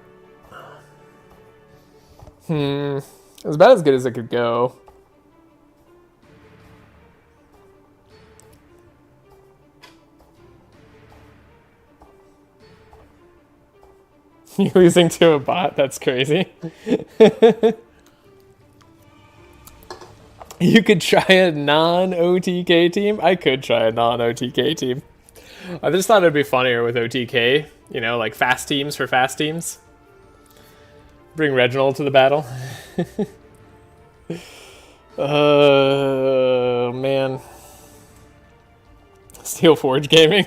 It was about as good as it could go. You're losing to a bot? That's crazy. You could try a non-OTK team? I could try a non-OTK team. I just thought it'd be funnier with OTK. You know, like fast teams for fast teams. Bring Reginald to the battle. Man. Steel Forge Gaming.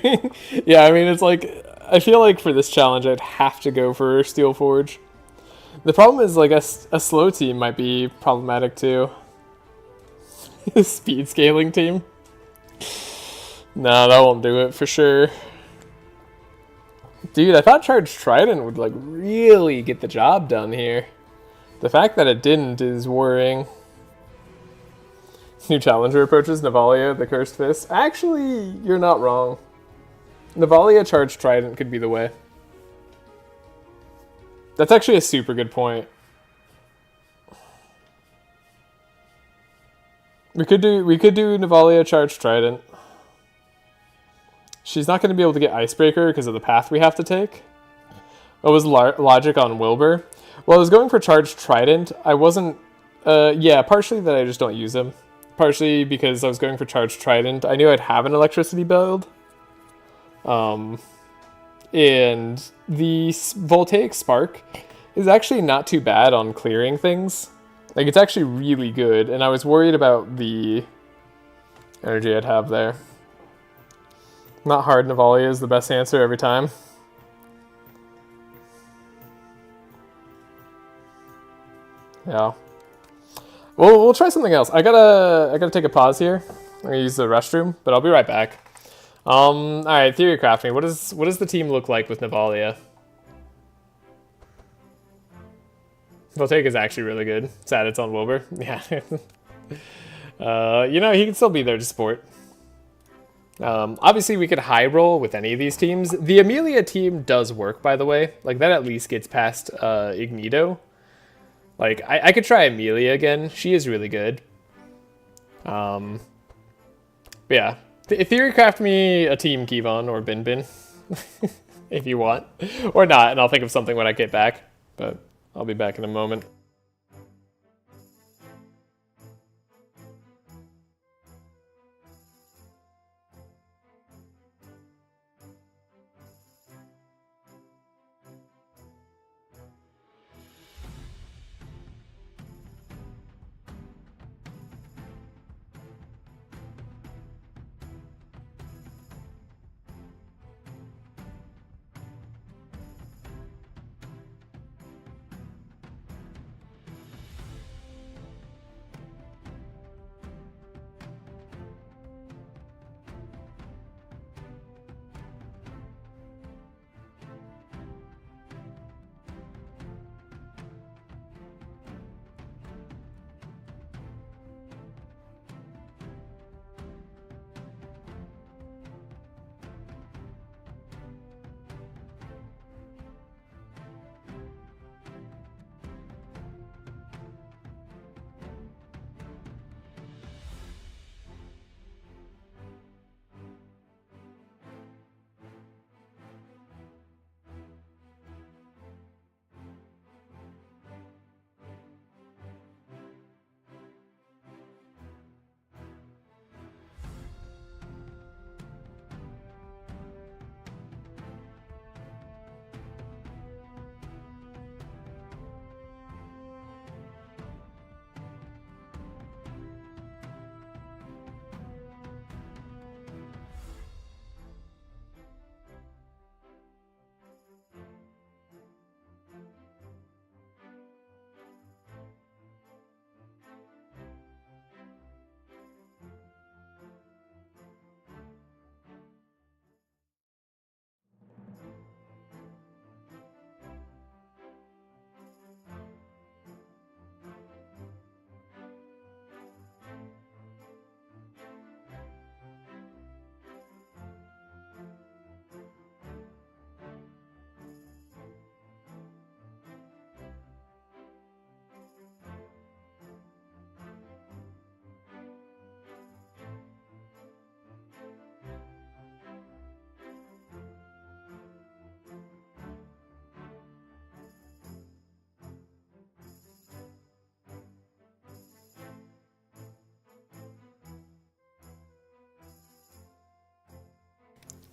Yeah, I mean, it's like... I feel like for this challenge, I'd have to go for Steel Forge. The problem is, like, a slow team might be problematic, too. Speed scaling team? No, that won't do it, for sure. Dude, I thought Charged Trident would, like, really get the job done here. The fact that it didn't is worrying. New challenger approaches, Navalia, the Cursed Fist. Actually, you're not wrong. Navalia Charged Trident could be the way. That's actually a super good point. We could do Navalia Charged Trident. She's not going to be able to get Icebreaker because of the path we have to take. What was logic on Wilbur? Well, I was going for Charged Trident. I wasn't... yeah, partially that I just don't use him. Partially because I was going for Charged Trident. I knew I'd have an electricity build. And the Voltaic Spark is actually not too bad on clearing things. Like, it's actually really good, and I was worried about the energy I'd have there. Not hard, Navalia is the best answer every time. Yeah. Well, we'll try something else. I gotta take a pause here. I'm gonna use the restroom, but I'll be right back. All right, theory crafting. What does the team look like with Navalia? Voltaic is actually really good. Sad it's on Wilbur. Yeah. You know, he can still be there to support. Obviously, we could high roll with any of these teams. The Amelia team does work, by the way. Like, that at least gets past Ignito. Like, I could try Amelia again. She is really good. But yeah. Theory craft me a team, Kevon, or Bin Bin. If you want. Or not, and I'll think of something when I get back. But I'll be back in a moment.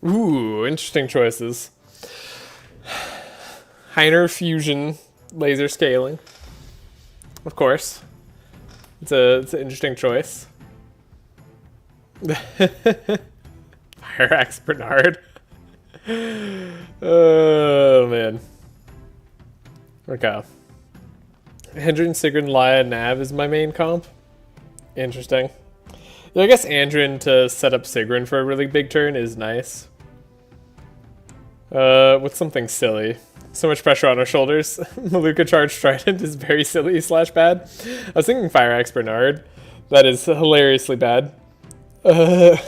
Ooh, interesting choices. Heiner fusion laser scaling. Of course. It's an interesting choice. Hyrax Bernard. Oh man. Okay. Hendren, Sigrun, Laia, Nav is my main comp. Interesting. Yeah, I guess Andrin to set up Sigrun for a really big turn is nice. What's something silly? So much pressure on our shoulders. Maluka Charged Trident is very silly / bad. I was thinking Fire Axe Bernard. That is hilariously bad. Heiner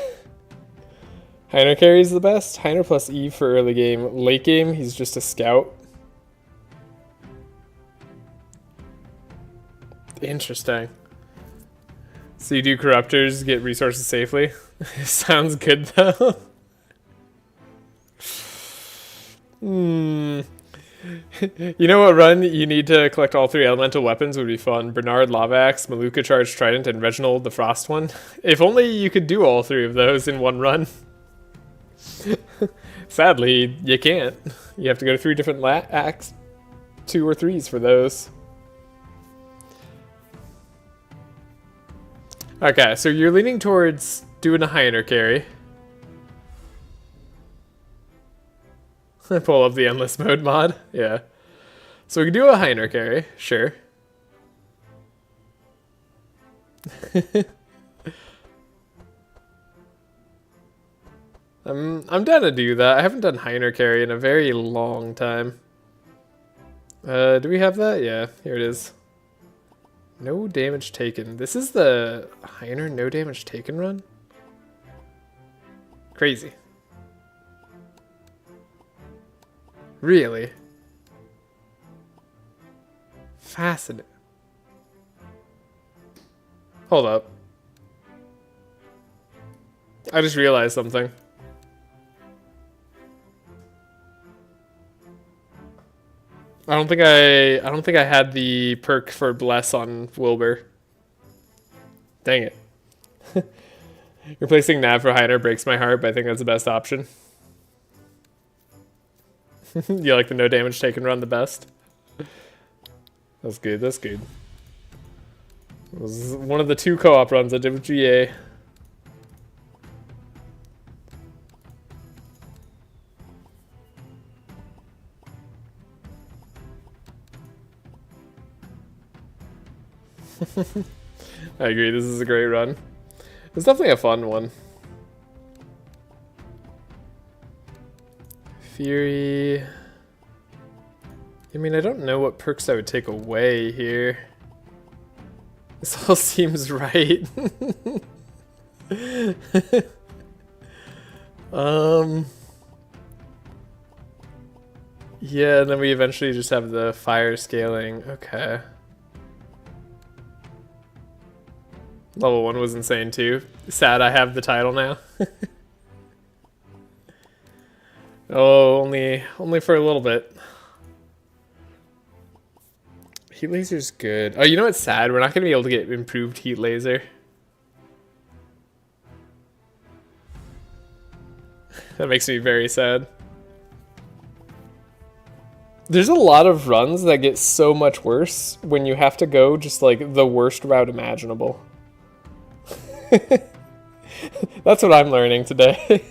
carries the best. Heiner plus Eve for early game. Late game, he's just a scout. Interesting. So you do Corruptors, get resources safely? Sounds good though. You know what run you need to collect all 3 elemental weapons would be fun. Bernard, Lava Axe, Maluka Charged Trident, and Reginald the Frost one. If only you could do all 3 of those in one run. Sadly, you can't. You have to go to 3 different acts. 2 or 3s for those. Okay, so you're leaning towards doing a Heiner carry. Pull up the endless mode mod. Yeah. So we can do a Heiner carry, sure. I'm down to do that. I haven't done Heiner carry in a very long time. Do we have that? Yeah, here it is. No damage taken. This is the Heiner no damage taken run? Crazy. Really? Fascinating. Hold up. I just realized something. I don't think I had the perk for Bless on Wilbur. Dang it. Replacing Nav for Heiner breaks my heart, but I think that's the best option. You like the no damage taken run the best? That's good, that's good. It was one of the 2 co-op runs I did with GA. I agree, this is a great run. It's definitely a fun one. Fury. I mean, I don't know what perks I would take away here. This all seems right. Yeah, and then we eventually just have the fire scaling. Okay. Level 1 was insane too. Sad I have the title now. Oh, only for a little bit. Heat laser's good. Oh, you know what's sad? We're not gonna be able to get improved heat laser. That makes me very sad. There's a lot of runs that get so much worse when you have to go just like the worst route imaginable. That's what I'm learning today.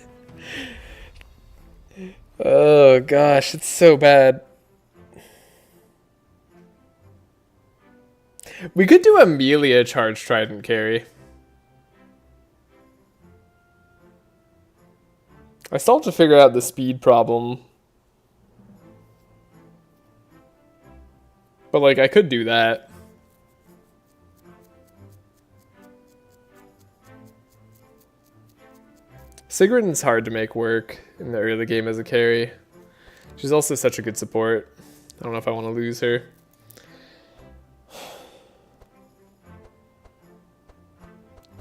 Oh gosh, it's so bad. We could do Amelia Charged Trident carry. I still have to figure out the speed problem. But like, I could do that. Sigrun's hard to make work in the early game as a carry. She's also such a good support. I don't know if I want to lose her.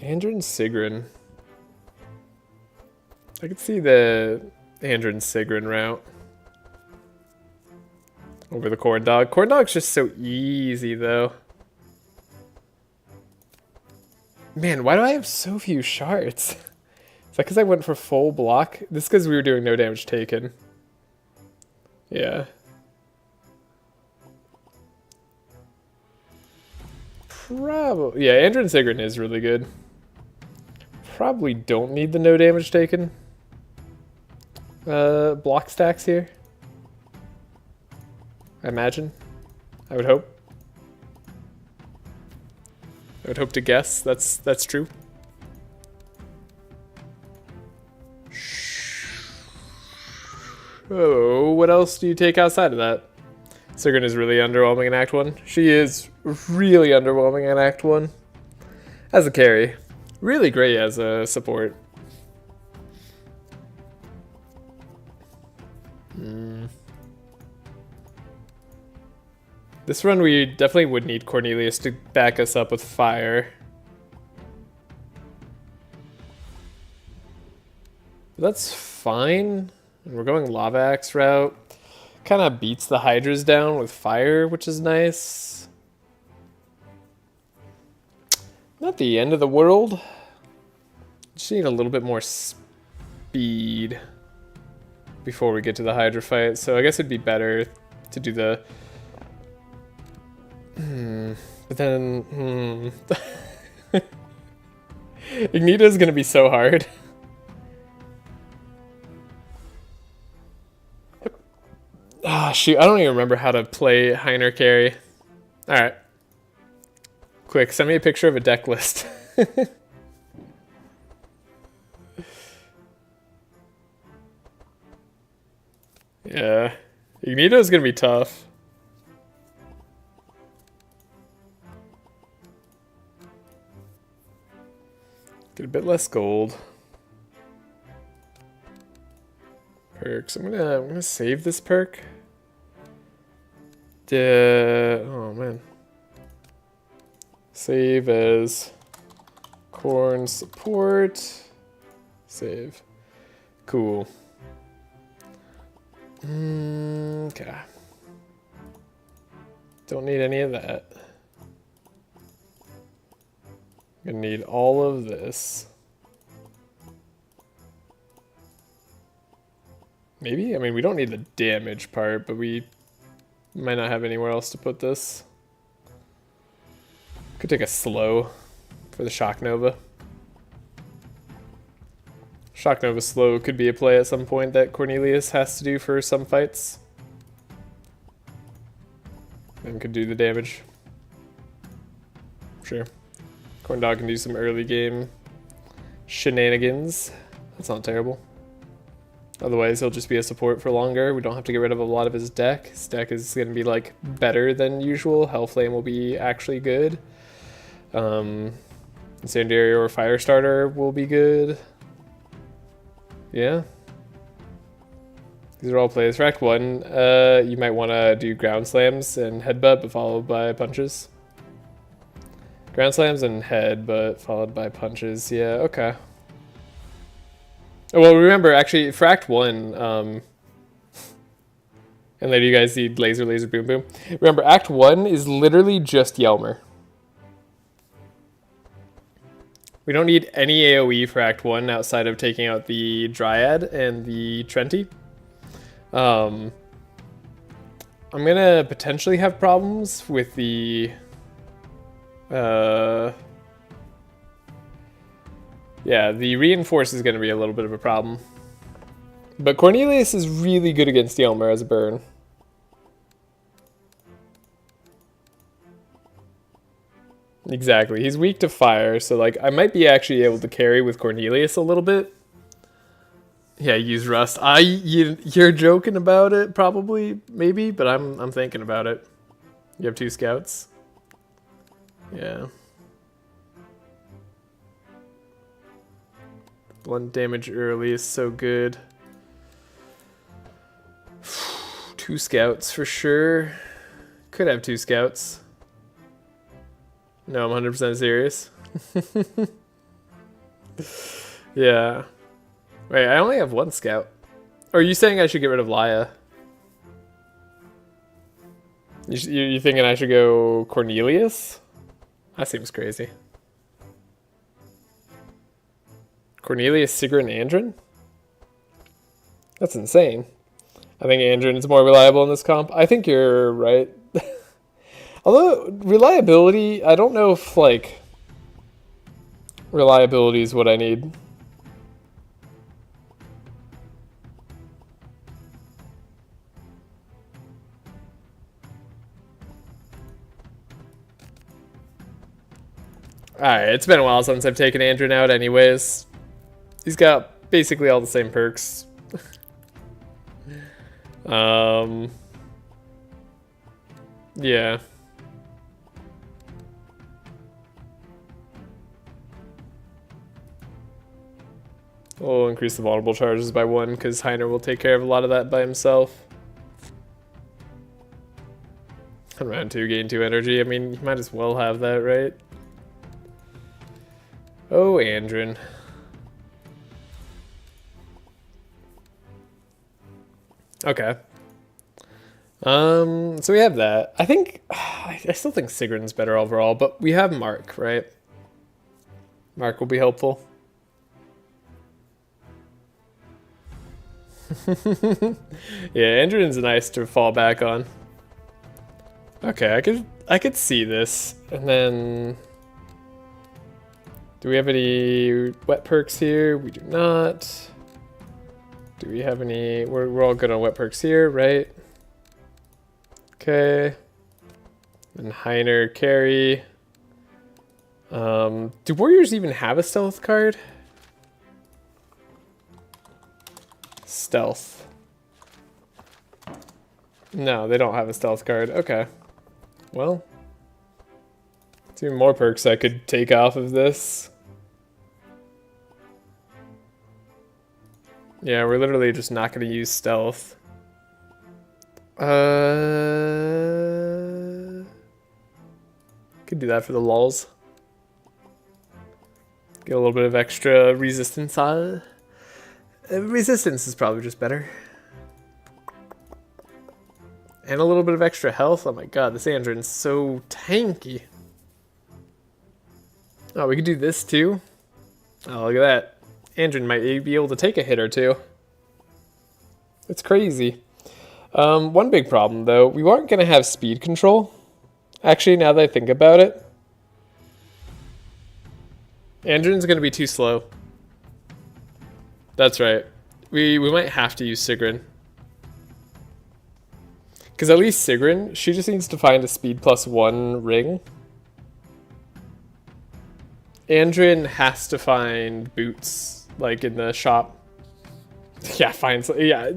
Andrin Sigrun. I could see the Andrin Sigrun route. Over the Corn Dog. Corn Dog's just so easy though. Man, why do I have so few shards? Is that because I went for full block? This is because we were doing no damage taken. Yeah. Probably. Yeah, Andrew and Sigrun is really good. Probably don't need the no damage taken block stacks here. I imagine. I would hope. I would hope to guess that's true. Oh, what else do you take outside of that? Sigrun is really underwhelming in Act 1. She is really underwhelming in Act 1. As a carry. Really great as a support. This run we definitely would need Cornelius to back us up with fire. But that's fine. And we're going Lava Axe route. Kind of beats the Hydras down with fire, which is nice. Not the end of the world. Just need a little bit more speed before we get to the Hydra fight. So I guess it'd be better to do the... But then... Ignita's gonna be so hard. Ah, shoot, I don't even remember how to play Heiner carry. Alright. Quick, send me a picture of a deck list. Yeah. Ignito's gonna be tough. Get a bit less gold. Perks. I'm gonna save this perk. Oh man. Save as Corn support. Save. Cool. Okay. Don't need any of that. Gonna need all of this. Maybe? I mean, we don't need the damage part, but we might not have anywhere else to put this. Could take a slow for the Shock Nova. Shock Nova slow could be a play at some point that Cornelius has to do for some fights. And could do the damage. Sure. Corn Dog can do some early game shenanigans. That's not terrible. Otherwise, he'll just be a support for longer. We don't have to get rid of a lot of his deck. His deck is going to be like better than usual. Hellflame will be actually good. Incendiary or Firestarter will be good. Yeah. These are all plays. For Act 1, you might want to do Ground Slams and Headbutt, but followed by Punches. Ground Slams and Headbutt, followed by Punches. Yeah, okay. Well, remember, actually, for Act 1, and later you guys see Laser, Laser, Boom, Boom. Remember, Act 1 is literally just Yelmer. We don't need any AoE for Act 1 outside of taking out the Dryad and the Trenty. I'm gonna potentially have problems with the... Yeah, the Reinforce is going to be a little bit of a problem. But Cornelius is really good against Yelmer as a burn. Exactly. He's weak to fire, so like I might be actually able to carry with Cornelius a little bit. Yeah, use Rust. You're joking about it, probably, maybe, but I'm thinking about it. You have 2 scouts? Yeah. Blunt damage early is so good. 2 scouts for sure. Could have 2 scouts. No, I'm 100% serious. Yeah. Wait, I only have 1 scout. Or are you saying I should get rid of Laia? You thinking I should go Cornelius? That seems crazy. Cornelius, Sigrid, and Andrin? That's insane. I think Andrin is more reliable in this comp. I think you're right. Although, reliability, I don't know if, like, reliability is what I need. Alright, it's been a while since I've taken Andrin out anyways. He's got basically all the same perks. Yeah. We'll increase the vulnerable charges by 1 because Heiner will take care of a lot of that by himself. On round 2, gain 2 energy. I mean, you might as well have that, right? Oh, Andrin. Okay. So we have that. I think, I still think Sigrid's better overall, but we have Mark, right? Mark will be helpful. Yeah, Andrin's nice to fall back on. Okay, I could see this. And then do we have any wet perks here? We do not. Do we have any? We're all good on wet perks here, right? Okay. And Heiner carry. Do warriors even have a stealth card? Stealth. No, they don't have a stealth card. Okay. Well, 2 more perks I could take off of this. Yeah, we're literally just not going to use stealth. Could do that for the lulz. Get a little bit of extra resistance on it. Resistance is probably just better. And a little bit of extra health. Oh my god, this Andrin's so tanky. Oh, we could do this too. Oh, look at that. Andrin might be able to take a hit or 2. It's crazy. One big problem though, we aren't going to have speed control. Actually, now that I think about it, Andrin's going to be too slow. That's right. We might have to use Sigrid. Because at least Sigrid, she just needs to find a speed +1 ring. Andrin has to find boots, like in the shop. Yeah, yeah.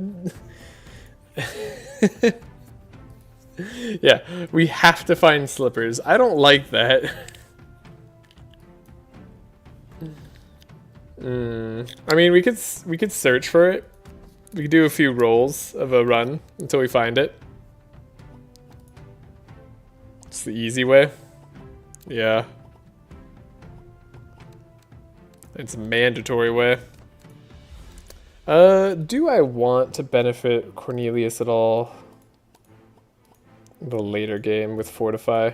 Yeah, we have to find slippers. I don't like that. I mean, we could search for it. We could do a few rolls of a run until we find it. It's the easy way. Yeah. It's a mandatory way. Do I want to benefit Cornelius at all? The later game with Fortify.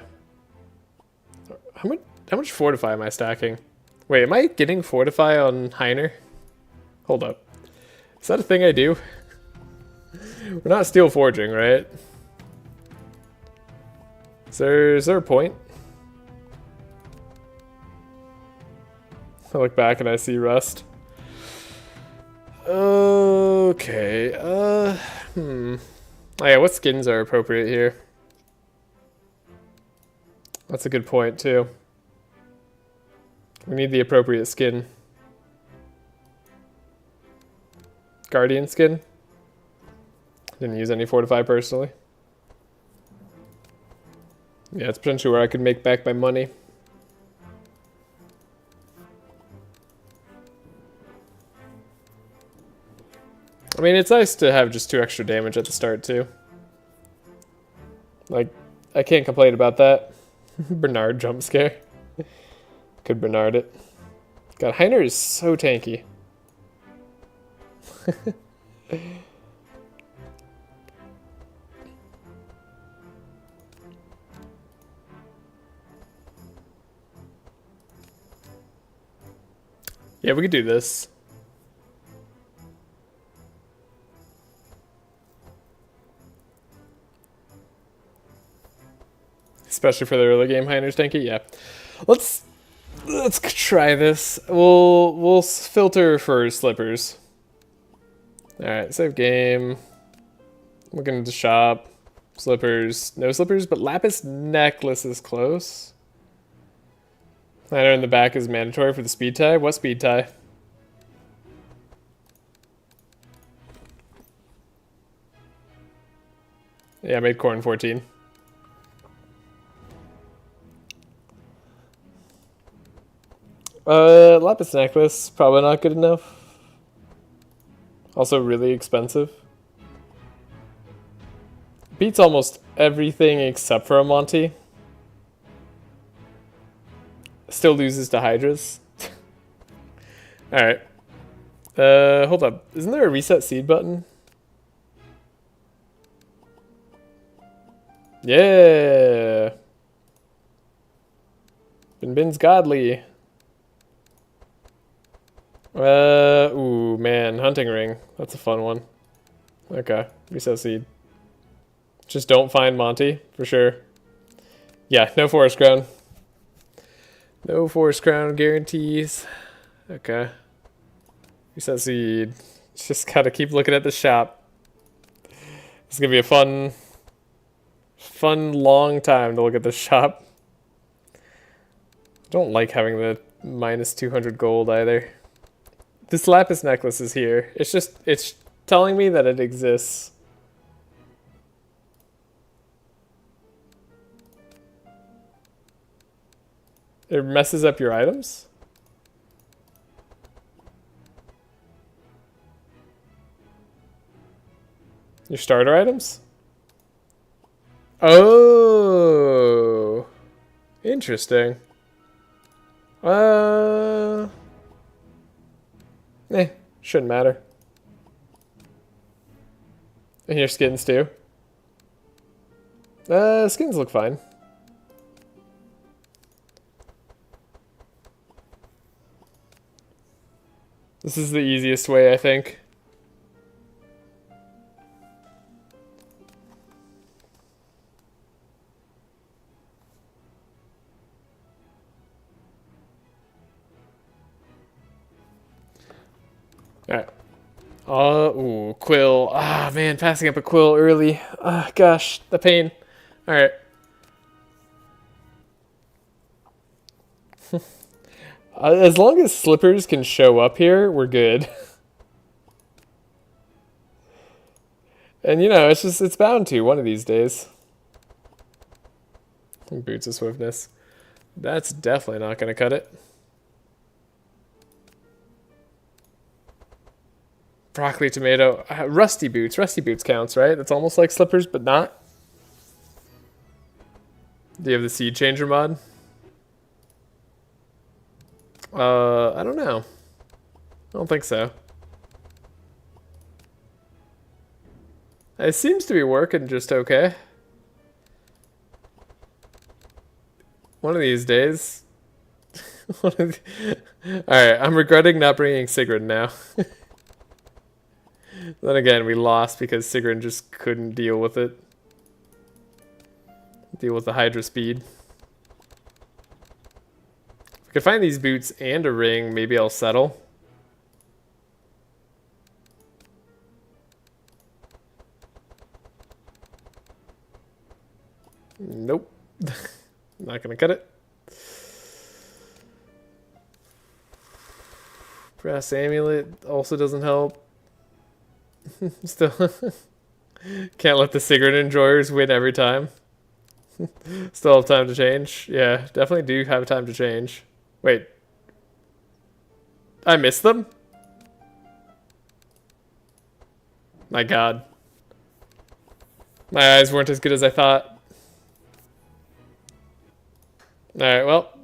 How much Fortify am I stacking? Wait, am I getting Fortify on Heiner? Hold up. Is that a thing I do? We're not steel forging, right? Is there a point? I look back and I see rust. Okay, Oh yeah, what skins are appropriate here? That's a good point, too. We need the appropriate skin. Guardian skin? Didn't use any Fortify personally. Yeah, it's potentially where I could make back my money. I mean, it's nice to have just 2 extra damage at the start, too. Like, I can't complain about that. Bernard jump scare. Could Bernard it. God, Heiner is so tanky. Yeah, we could do this. Especially for the early game Heiners tanky, yeah. Let's try this. We'll filter for slippers. Alright, save game. Looking at the shop. Slippers. No slippers, but lapis necklace is close. Liner in the back is mandatory for the speed tie. What speed tie? Yeah, I made corn 14. Lapis necklace, probably not good enough. Also really expensive. Beats almost everything except for a Monty. Still loses to Hydras. Alright. Hold up. Isn't there a reset seed button? Yeah! Bin's godly. Ooh, man. Hunting ring. That's a fun one. Okay. Reset seed. Just don't find Monty, for sure. Yeah, no forest crown. No forest crown guarantees. Okay. Reset seed. Just gotta keep looking at the shop. It's gonna be a fun long time to look at the shop. Don't like having the minus 200 gold either. This lapis necklace is here. It's telling me that it exists. It messes up your items? Your starter items? Oh, interesting. Shouldn't matter. And your skins too. Skins look fine. This is the easiest way, I think. Alright. Ooh, quill. Ah, man, passing up a quill early. Ah, gosh, the pain. Alright. As long as slippers can show up here, we're good. And you know, it's bound to one of these days. Boots of swiftness. That's definitely not going to cut it. Broccoli, tomato, rusty boots. Rusty boots counts, right? That's almost like slippers, but not. Do you have the seed changer mod? I don't know. I don't think so. It seems to be working just okay. One of these days. Alright, I'm regretting not bringing Sigrun now. Then again, we lost because Sigrun just couldn't deal with it. Deal with the Hydra speed. If I could find these boots and a ring, maybe I'll settle. Nope. Not gonna cut it. Brass amulet also doesn't help. Still can't let the cigarette enjoyers win every time. Still have time to change. Yeah, definitely do have time to change. Wait. I missed them? My god. My eyes weren't as good as I thought. Alright, well.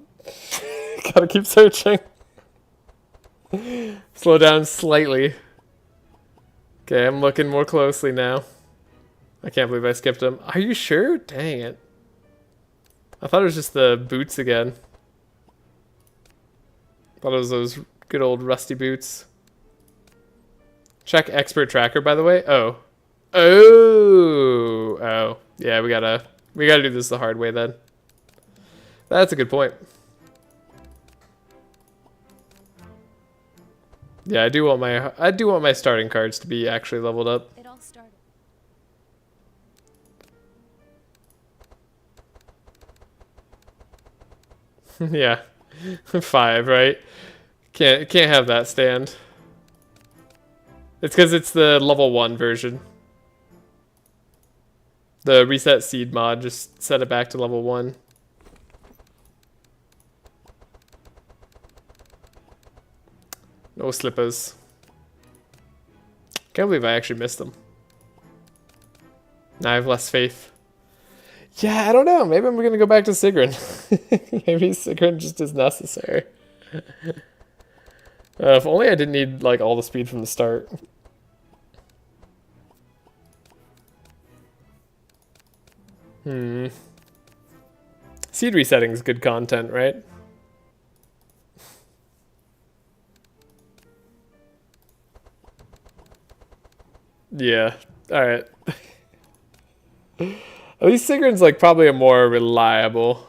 Gotta keep searching. Slow down slightly. Okay, I'm looking more closely now. I can't believe I skipped them. Are you sure? Dang it. I thought it was just the boots again. Thought it was those Good old rusty boots. Check expert tracker, by the way. Oh. Oh. Yeah, we gotta do this the hard way then. That's a good point. Yeah, I do want my starting cards to be actually leveled up. It all started. Yeah. 5, right? Can't have that stand. It's because it's the level 1 version. The reset seed mod just set it back to level 1. No slippers. Can't believe I actually missed them. Now I have less faith. Yeah, I don't know. Maybe I'm gonna go back to Sigrun. Maybe Sigrun just is necessary. If only I didn't need like all the speed from the start. Seed resetting is good content, right? Yeah. All right. At least Sigrun's like probably a more reliable.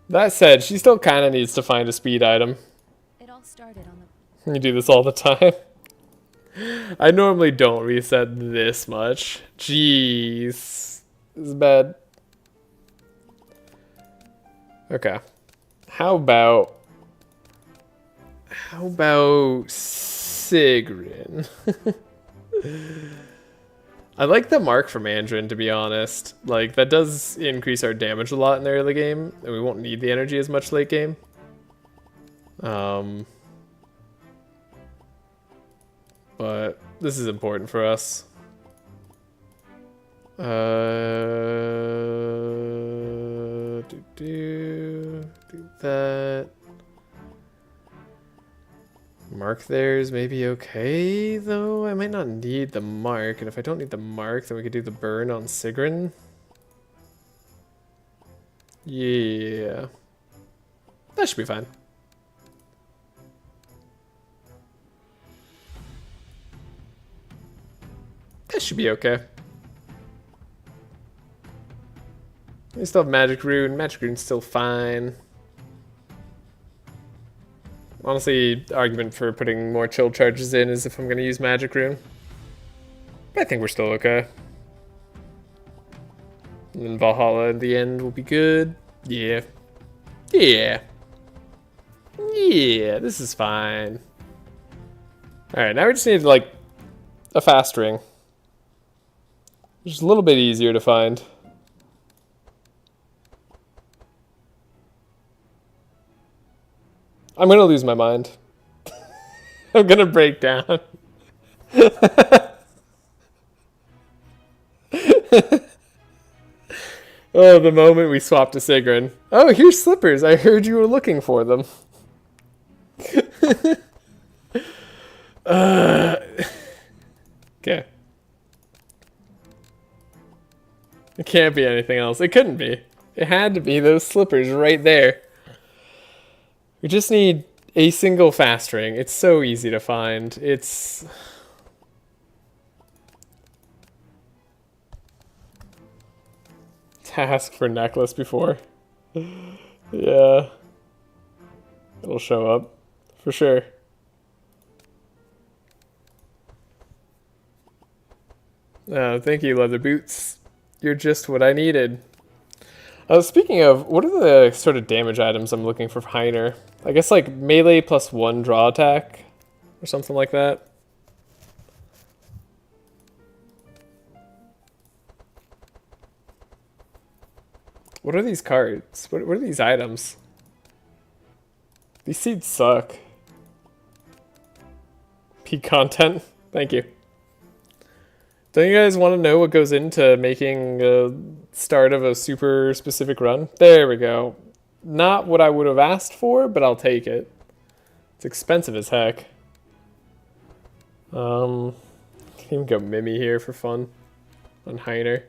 That said, she still kind of needs to find a speed item. It all started on the. You do this all the time. I normally don't reset this much. Jeez. This is bad. Okay. How about Sigrun? I like the mark from Andrin, to be honest. Like, that does increase our damage a lot in the early game, and we won't need the energy as much late game. But this is important for us. Do that. Mark there is maybe okay, though. I might not need the mark, and if I don't need the mark, then we could do the burn on Sigrun. Yeah. That should be fine. That should be okay. We still have Magic Rune. Magic Rune's still fine. Honestly, argument for putting more chill charges in is if I'm going to use Magic Rune. But I think we're still okay. And then Valhalla in the end will be good. Yeah. Yeah. Yeah, this is fine. Alright, now we just need, like, a fast ring. Which is a little bit easier to find. I'm gonna lose my mind. I'm gonna break down. Oh, the moment we swapped to Sigrun. Oh, here's slippers. I heard you were looking for them. Okay. It can't be anything else. It couldn't be. It had to be those slippers right there. We just need a single fast ring. It's so easy to find. It's... Task for necklace before. Yeah. It'll show up. For sure. Thank you, leather boots. You're just what I needed. Speaking of, what are the sort of damage items I'm looking for Heiner? I guess like melee plus 1 draw attack or something like that. What are these cards? What are these items? These seeds suck. Peak content. Thank you. Don't you guys want to know what goes into making a start of a super specific run? There we go. Not what I would have asked for, but I'll take it. It's expensive as heck. Can even go Mimi here for fun on Heiner.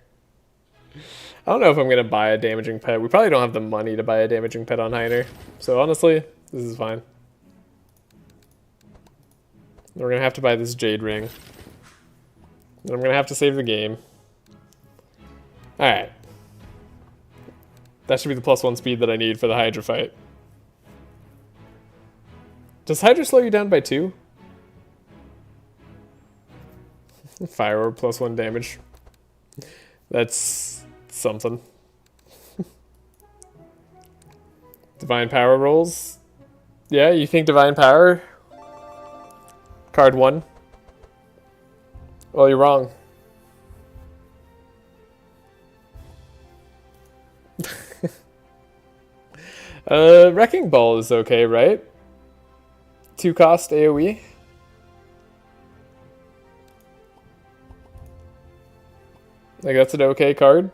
I don't know if I'm going to buy a damaging pet. We probably don't have the money to buy a damaging pet on Heiner. So honestly, this is fine. We're going to have to buy this Jade Ring. And I'm going to have to save the game. Alright. That should be the +1 speed that I need for the Hydra fight. Does Hydra slow you down by 2? Fire Orb +1 damage. That's something. Divine Power rolls. Yeah, you think Divine Power? Card 1. Well, you're wrong. Wrecking Ball is okay, right? 2 cost AoE. Like, that's an okay card.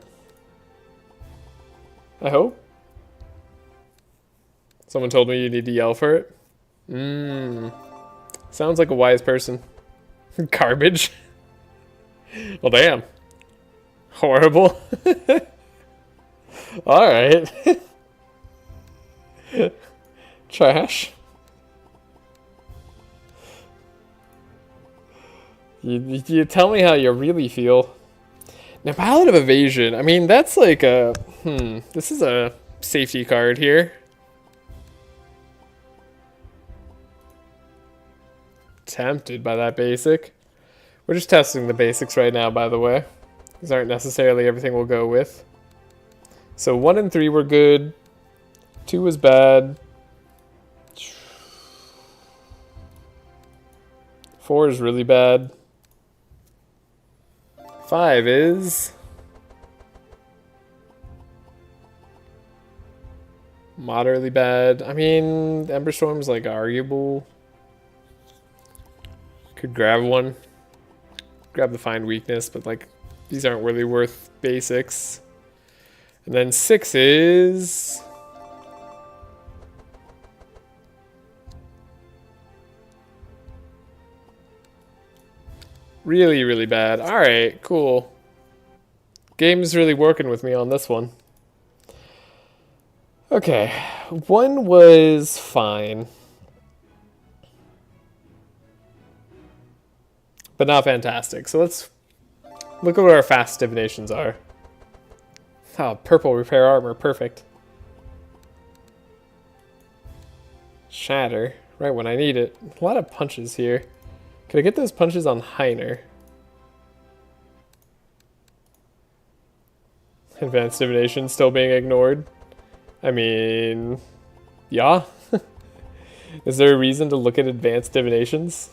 I hope. Someone told me you need to yell for it. Sounds like a wise person. Garbage. Well, damn. Horrible. Alright. Trash. You tell me how you really feel. Now, Ballad of Evasion. I mean, that's like a... This is a safety card here. Tempted by that basic. We're just testing the basics right now, by the way. These aren't necessarily everything we'll go with. So 1 and 3 were good. 2 was bad. 4 is really bad. 5 is... moderately bad. I mean, Ember Storm's like arguable. Could grab one. Grab the Find Weakness, but like, these aren't really worth basics. And then 6 is... really, really bad. Alright, cool. Game's really working with me on this one. Okay, 1 was fine. But not fantastic. So let's look at what our fast divinations are. Oh, purple repair armor, perfect. Shatter, right when I need it. A lot of punches here. Could I get those punches on Heiner? Advanced divination still being ignored. I mean, yeah. Is there a reason to look at advanced divinations?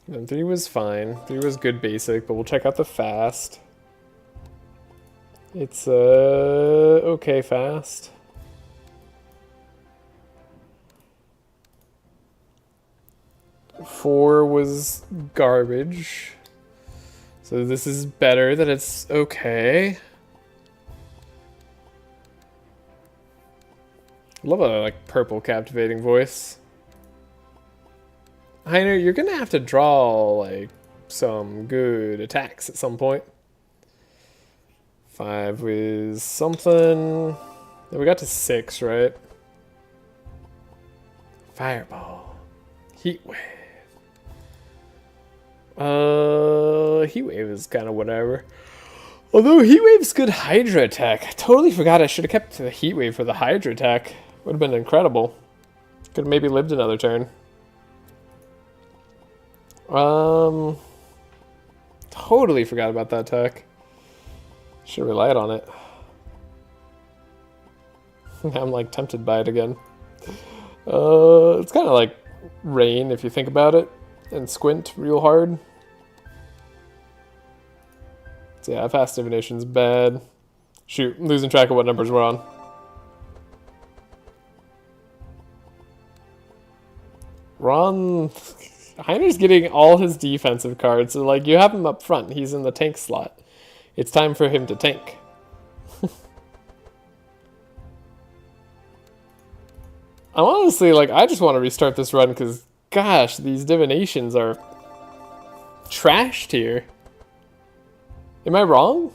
And 3 was fine. 3 was good basic, but we'll check out the fast. It's okay fast. Four was garbage. So this is better that it's okay. Love a like purple captivating voice. Heiner, you're gonna have to draw like some good attacks at some point. 5 was something. Then we got to 6, right? Fireball. Heatwave. Heatwave is kind of whatever. Although Heatwave's good Hydra attack. I totally forgot I should have kept the Heatwave for the Hydra attack. Would have been incredible. Could have maybe lived another turn. Totally forgot about that attack. Should have relied on it. I'm like tempted by it again. It's kind of like rain if you think about it and squint real hard. So yeah, fast divination's bad. Shoot, I'm losing track of what numbers we're on. Ron... Heiner's getting all his defensive cards, so like you have him up front. He's in the tank slot. It's time for him to tank. I'm honestly like, I just want to restart this run because, gosh, these divinations are Trash tier? Am I wrong?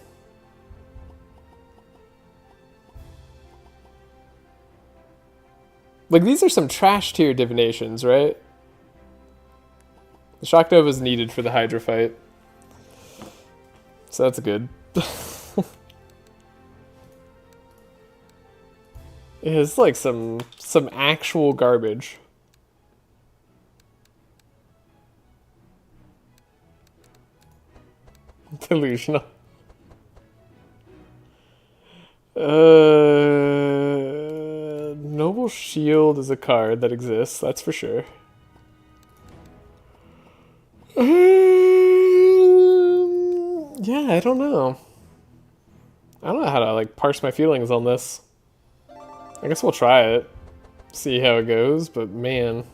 Like, these are some trash tier divinations, right? The Shock Nova is needed for the Hydra fight. So that's good. It's like some actual garbage. Delusional. Noble Shield is a card that exists, that's for sure. Yeah, I don't know. I don't know how to like parse my feelings on this. I guess we'll try it. See how it goes, but man.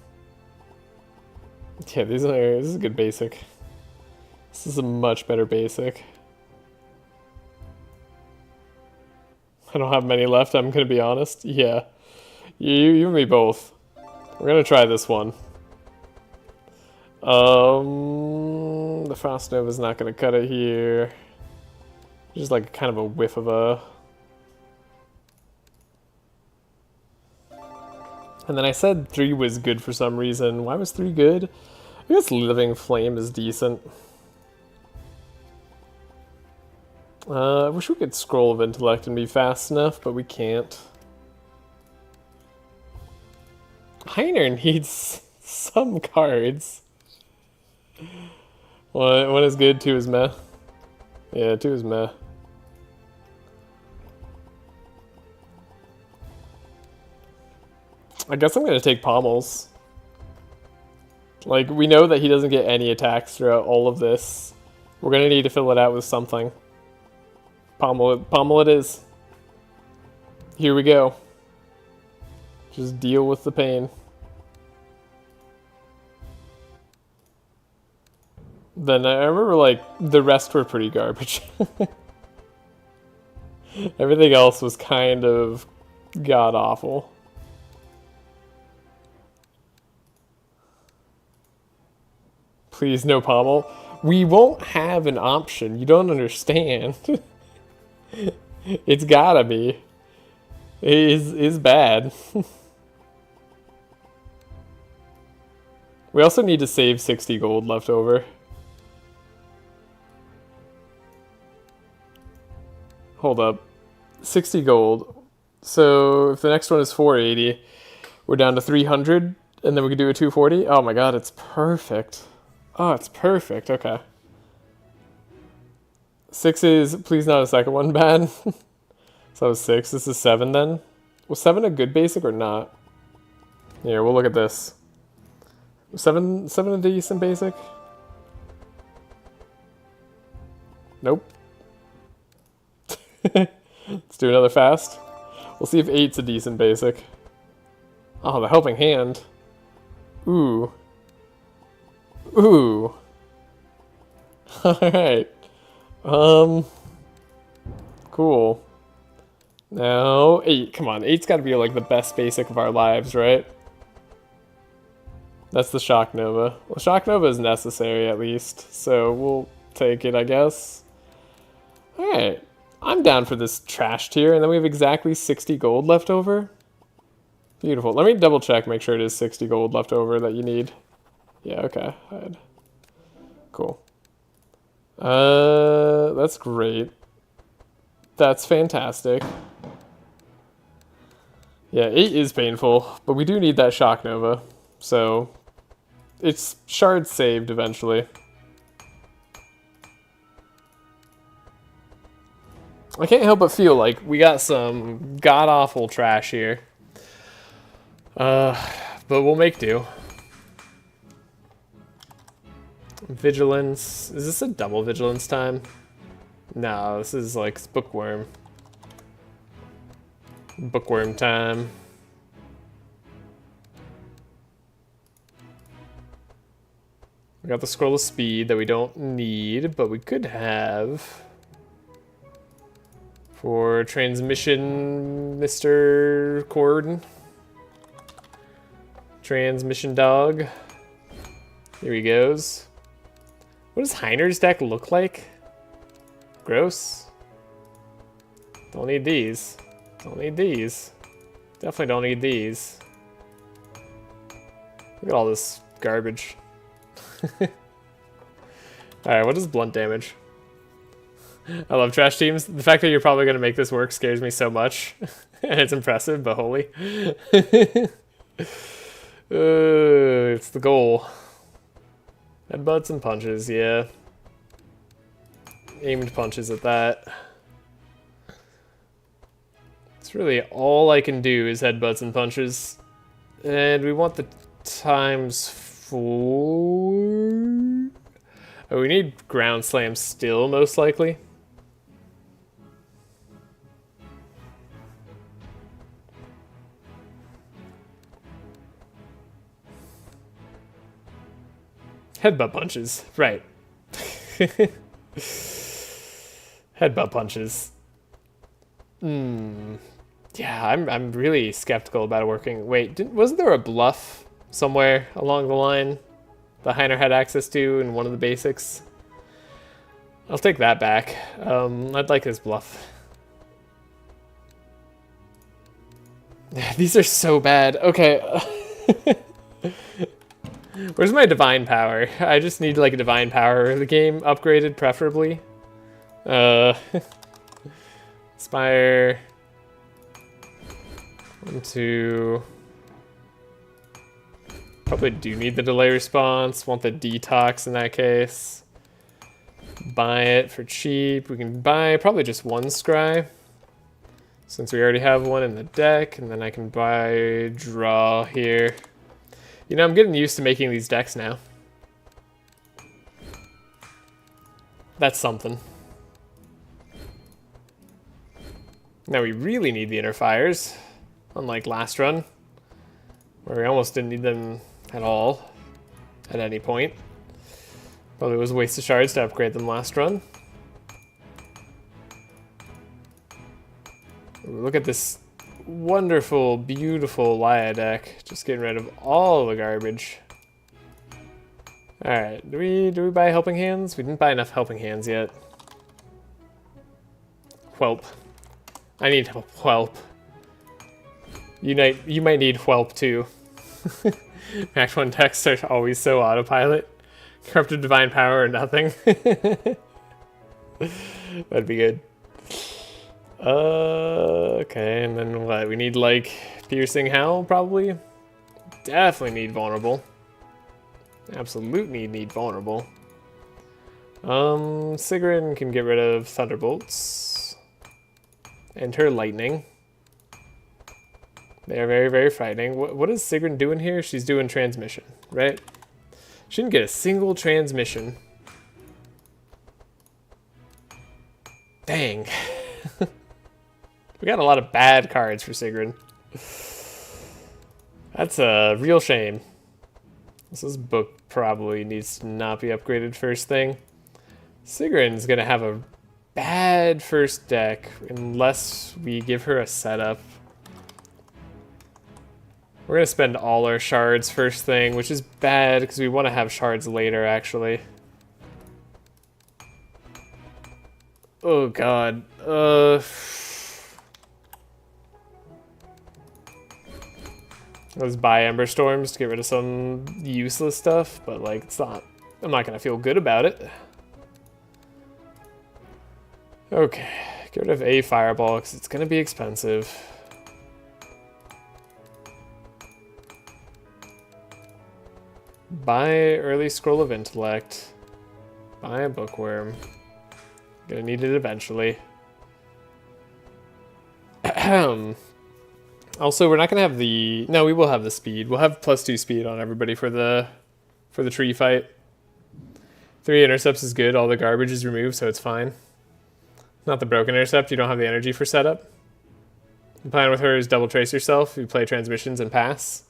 Yeah, this is a good basic. This is a much better basic. I don't have many left, I'm gonna be honest. Yeah. You and me both. We're gonna try this one. The Frost Nova's not gonna cut it here. Just like kind of a whiff of a... And then I said 3 was good for some reason. Why was 3 good? I guess Living Flame is decent. I wish we could Scroll of Intellect and be fast enough, but we can't. Heiner needs some cards. 1 is good, 2 is meh. Yeah, 2 is meh. I guess I'm gonna take Pommels. Like, we know that he doesn't get any attacks throughout all of this. We're gonna need to fill it out with something. Pommel it is. Here we go. Just deal with the pain. Then I remember, like, the rest were pretty garbage. Everything else was kind of god-awful. Please, no Pommel. We won't have an option. You don't understand. It's gotta be. It is bad. We also need to save 60 gold left over. Hold up. 60 gold. So if the next one is 480, we're down to 300, and then we can do a 240. Oh my god, it's perfect. Oh, it's perfect. Okay. 6 is, please not a second one bad. So that was 6. This is 7 then. Was 7 a good basic or not? Here, we'll look at this. 7 a decent basic? Nope. Let's do another fast. We'll see if 8's a decent basic. Oh, the Helping Hand. Ooh. Ooh. Alright. Cool. Now, 8. Come on, 8's gotta be like the best basic of our lives, right? That's the Shock Nova. Well, Shock Nova is necessary at least, so we'll take it, I guess. Alright. I'm down for this trash tier, and then we have exactly 60 gold left over. Beautiful. Let me double check, make sure it is 60 gold left over that you need. Yeah, okay. Cool. That's great. That's fantastic. Yeah, 8 is painful, but we do need that Shock Nova. So, it's shard saved eventually. I can't help but feel like we got some god-awful trash here. But we'll make do. Vigilance. Is this a double vigilance time? No, this is like bookworm. Bookworm time. We got the Scroll of Speed that we don't need, but we could have for transmission, Mr. Cord. Transmission dog. Here he goes. What does Heiner's deck look like? Gross. Don't need these. Don't need these. Definitely don't need these. Look at all this garbage. Alright, what is blunt damage? I love trash teams. The fact that you're probably going to make this work scares me so much. And it's impressive, but holy. It's the goal. Headbutts and punches, yeah. Aimed punches at that. It's really all I can do is headbutts and punches. And we want the ×4. Oh, we need ground slam still, most likely. Headbutt punches, right. Headbutt punches. Yeah, I'm really skeptical about it working. Wait, wasn't there a bluff somewhere along the line that Heiner had access to in one of the basics? I'll take that back. I'd like his bluff. These are so bad. Okay. Where's my divine power? I just need like a divine power of the game upgraded, preferably. Spire. 1, 2. Probably do need the delay response. Want the detox in that case. Buy it for cheap. We can buy probably just one scry, since we already have one in the deck, and then I can buy draw here. You know, I'm getting used to making these decks now. That's something. Now we really need the inner fires, unlike last run, where we almost didn't need them at all, at any point. Probably was a waste of shards to upgrade them last run. Ooh, look at this wonderful, beautiful Laia deck. Just getting rid of all the garbage. Alright, do we buy Helping Hands? We didn't buy enough Helping Hands yet. Whelp. I need Whelp. You might need Whelp too. Max 1 decks are always so autopilot. Corrupted Divine Power or nothing. That'd be good. Okay, and then what? We need like Piercing Howl, probably? Definitely need Vulnerable. Absolutely need Vulnerable. Sigrun can get rid of Thunderbolts. And her Lightning. They are very, very frightening. What is Sigrun doing here? She's doing transmission, right? She didn't get a single transmission. Dang. We got a lot of bad cards for Sigrun. That's a real shame. This book probably needs to not be upgraded first thing. Sigrun's gonna have a bad first deck unless we give her a setup. We're gonna spend all our shards first thing, which is bad because we want to have shards later, actually. Oh god. Let's buy Ember Storms to get rid of some useless stuff, but like I'm not gonna feel good about it. Okay, get rid of a Fireball because it's gonna be expensive. Buy Early Scroll of Intellect. Buy a Bookworm. Gonna need it eventually. Also, we're not gonna have the... No, we will have the speed. We'll have +2 speed on everybody for the tree fight. 3 intercepts is good. All the garbage is removed, so it's fine. Not the broken intercept. You don't have the energy for setup. The plan with her is double trace yourself. You play transmissions and pass.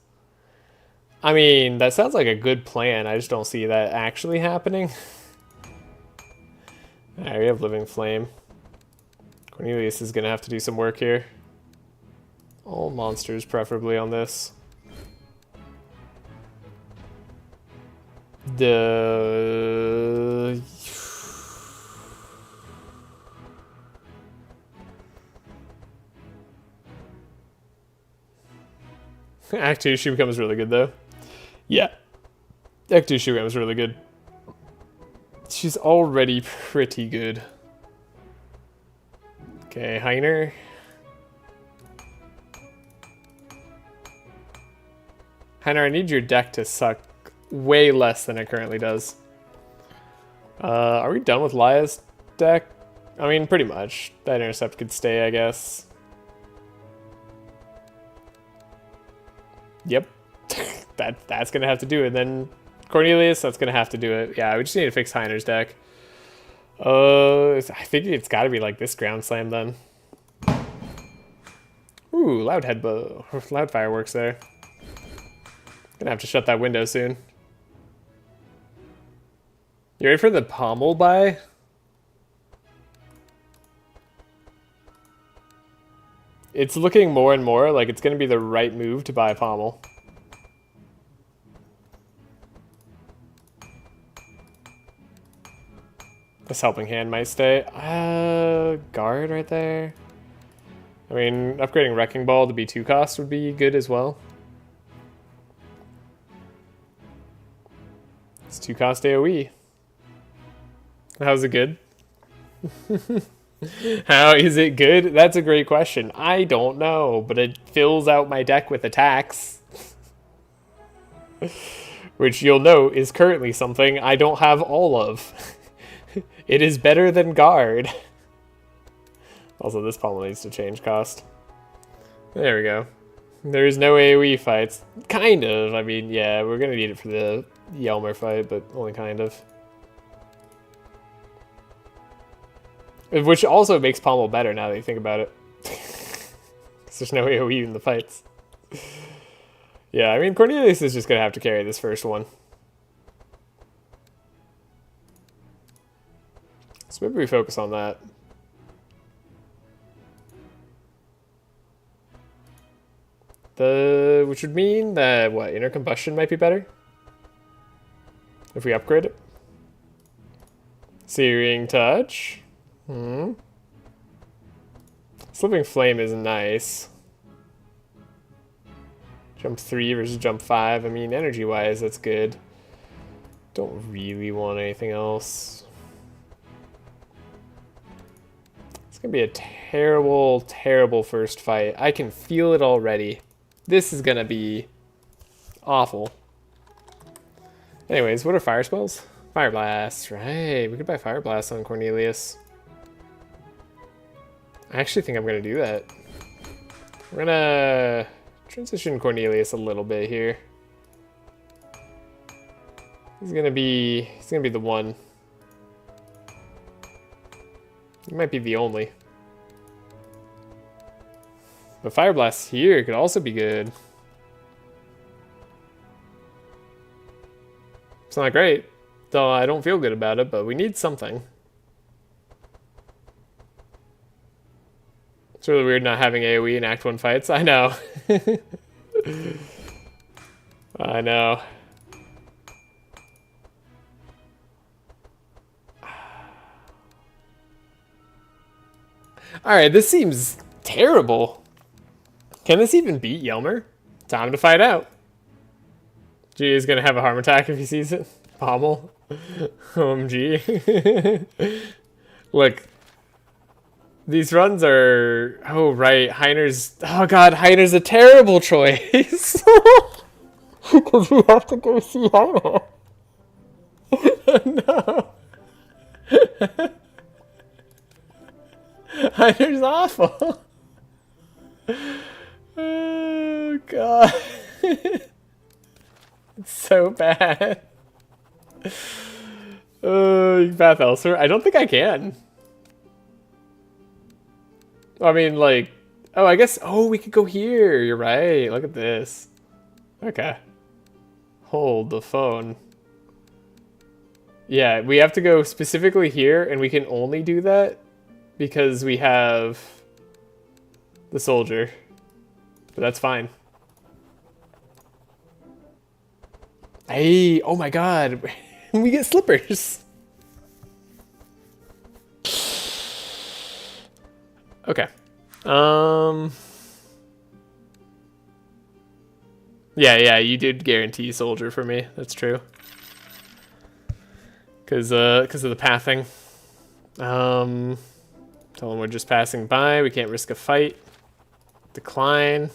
I mean, that sounds like a good plan. I just don't see that actually happening. Alright, we have Living Flame. Cornelius is gonna have to do some work here. All monsters, preferably, on this. Act 2, she becomes really good, though. Yeah. Act 2, she becomes really good. She's already pretty good. Okay, Heiner. Heiner, I need your deck to suck way less than it currently does. Are we done with Laia's deck? I mean, pretty much. That intercept could stay, I guess. Yep. That's gonna have to do it. Then Cornelius, that's gonna have to do it. Yeah, we just need to fix Heiner's deck. I think it's gotta be like this ground slam then. Ooh, loud headbutt. Loud fireworks there. Gonna have to shut that window soon. You ready for the pommel buy? It's looking more and more like it's gonna be the right move to buy a pommel. This helping hand might stay. Guard right there. I mean, upgrading Wrecking Ball to be 2 cost would be good as well. It's 2 cost AoE. How's it good? How is it good? That's a great question. I don't know, but it fills out my deck with attacks. Which you'll note is currently something I don't have all of. It is better than guard. Also, this pommel needs to change cost. There we go. There's no AoE fights. Kind of. I mean, yeah, we're going to need it for the Yelmer fight, but only kind of. Which also makes pommel better now that you think about it. Because there's no AoE in the fights. Yeah, I mean, Cornelius is just going to have to carry this first one. So maybe we focus on that. Which would mean that, what, inner combustion might be better? If we upgrade it? Searing touch? Slipping flame is nice. Jump 3 versus jump 5. I mean, energy-wise, that's good. Don't really want anything else. It's gonna be a terrible, terrible first fight. I can feel it already. This is gonna be awful. Anyways, what are fire spells? Fire Blast, right. We could buy Fire Blast on Cornelius. I actually think I'm gonna do that. We're gonna transition Cornelius a little bit here. He's gonna be the one. He might be the only. But Fire Blast here could also be good. It's not great, though I don't feel good about it, but we need something. It's really weird not having AoE in Act 1 fights. I know. I know. Alright, this seems terrible. Can this even beat Yelmer? Time to find out. G is gonna have a heart attack if he sees it. Pommel. OMG. Look. These runs are... Oh, right. Heiner's... Oh, God. Heiner's a terrible choice. Because we have to go see Heiner. No. Heiner's awful. Oh, God. It's so bad. Oh, you can path elsewhere? I don't think I can. I mean, like... Oh, I guess... Oh, we could go here. You're right. Look at this. Okay. Hold the phone. Yeah, we have to go specifically here, and we can only do that because we have the soldier. But that's fine. Hey, oh my god. We get slippers. Okay. Yeah, you did guarantee soldier for me. That's true. Because of the pathing. Tell them we're just passing by. We can't risk a fight. Decline.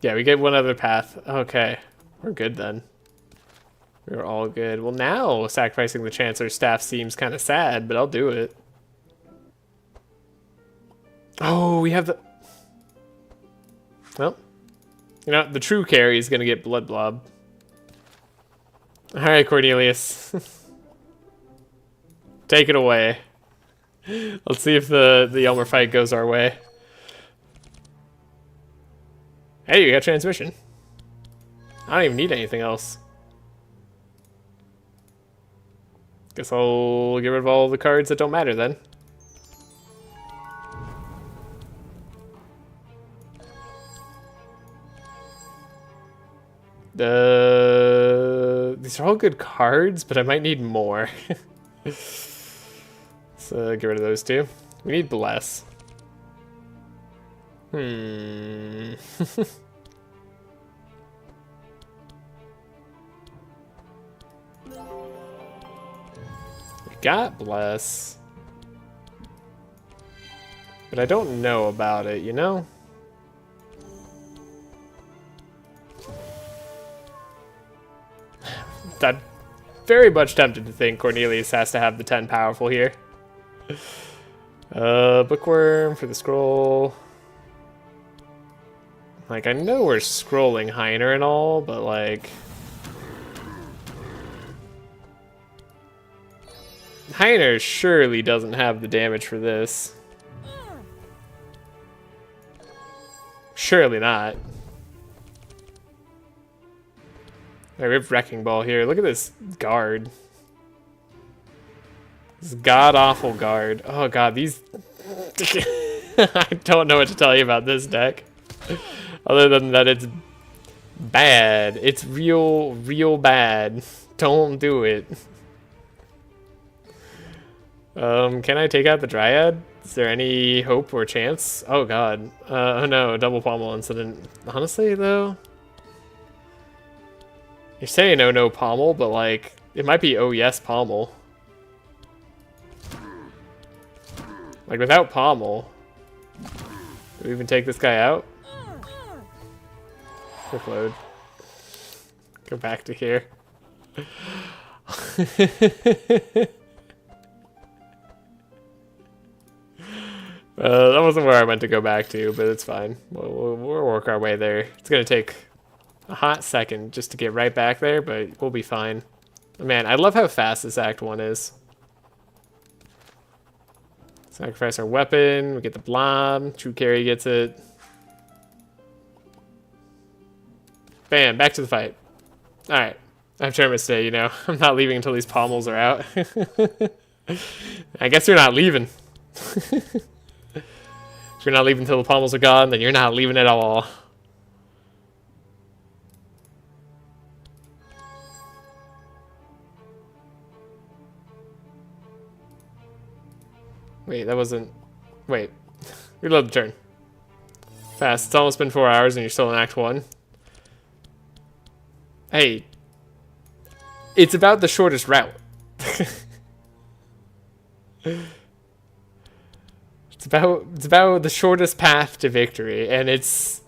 Yeah, we get one other path. Okay. We're good then. We're all good. Well, now sacrificing the Chancellor's staff seems kind of sad, but I'll do it. Oh, we have the... Well, you know, the true carry is going to get Blood Blob. Alright, Cornelius. Take it away. Let's see if the Elmer fight goes our way. Hey, you got transmission. I don't even need anything else. Guess I'll get rid of all the cards that don't matter then. These are all good cards, but I might need more. So get rid of those two. We need Bless. We got Bless. But I don't know about it, you know? I'm very much tempted to think Cornelius has to have the 10 powerful here. Bookworm for the scroll. Like, I know we're scrolling Heiner and all, but like... Heiner surely doesn't have the damage for this. Surely not. Right, we have Wrecking Ball here. Look at this guard. This god-awful guard. Oh god, these... I don't know what to tell you about this deck. Other than that it's bad. It's real bad. Don't do it. Can I take out the Dryad? Is there any hope or chance? Oh god. Oh no, double pommel incident. Honestly though... You're saying oh no pommel, but like, it might be oh yes pommel. Like without pommel. Do we even take this guy out? Quick load. Go back to here. That wasn't where I meant to go back to, but it's fine. We'll work our way there. It's gonna take a hot second just to get right back there, but we'll be fine. Man, I love how fast this Act 1 is. Sacrifice our weapon, we get the blob, true carry gets it. Bam, back to the fight. Alright, I have tournaments today, you know. I'm not leaving until these pommels are out. I guess you're not leaving. If you're not leaving until the pommels are gone, then you're not leaving at all. Wait, that wasn't... Wait. Reload the turn. Fast. It's almost been 4 hours and you're still in Act 1. Hey. It's about the shortest route. It's about the shortest path to victory, and it's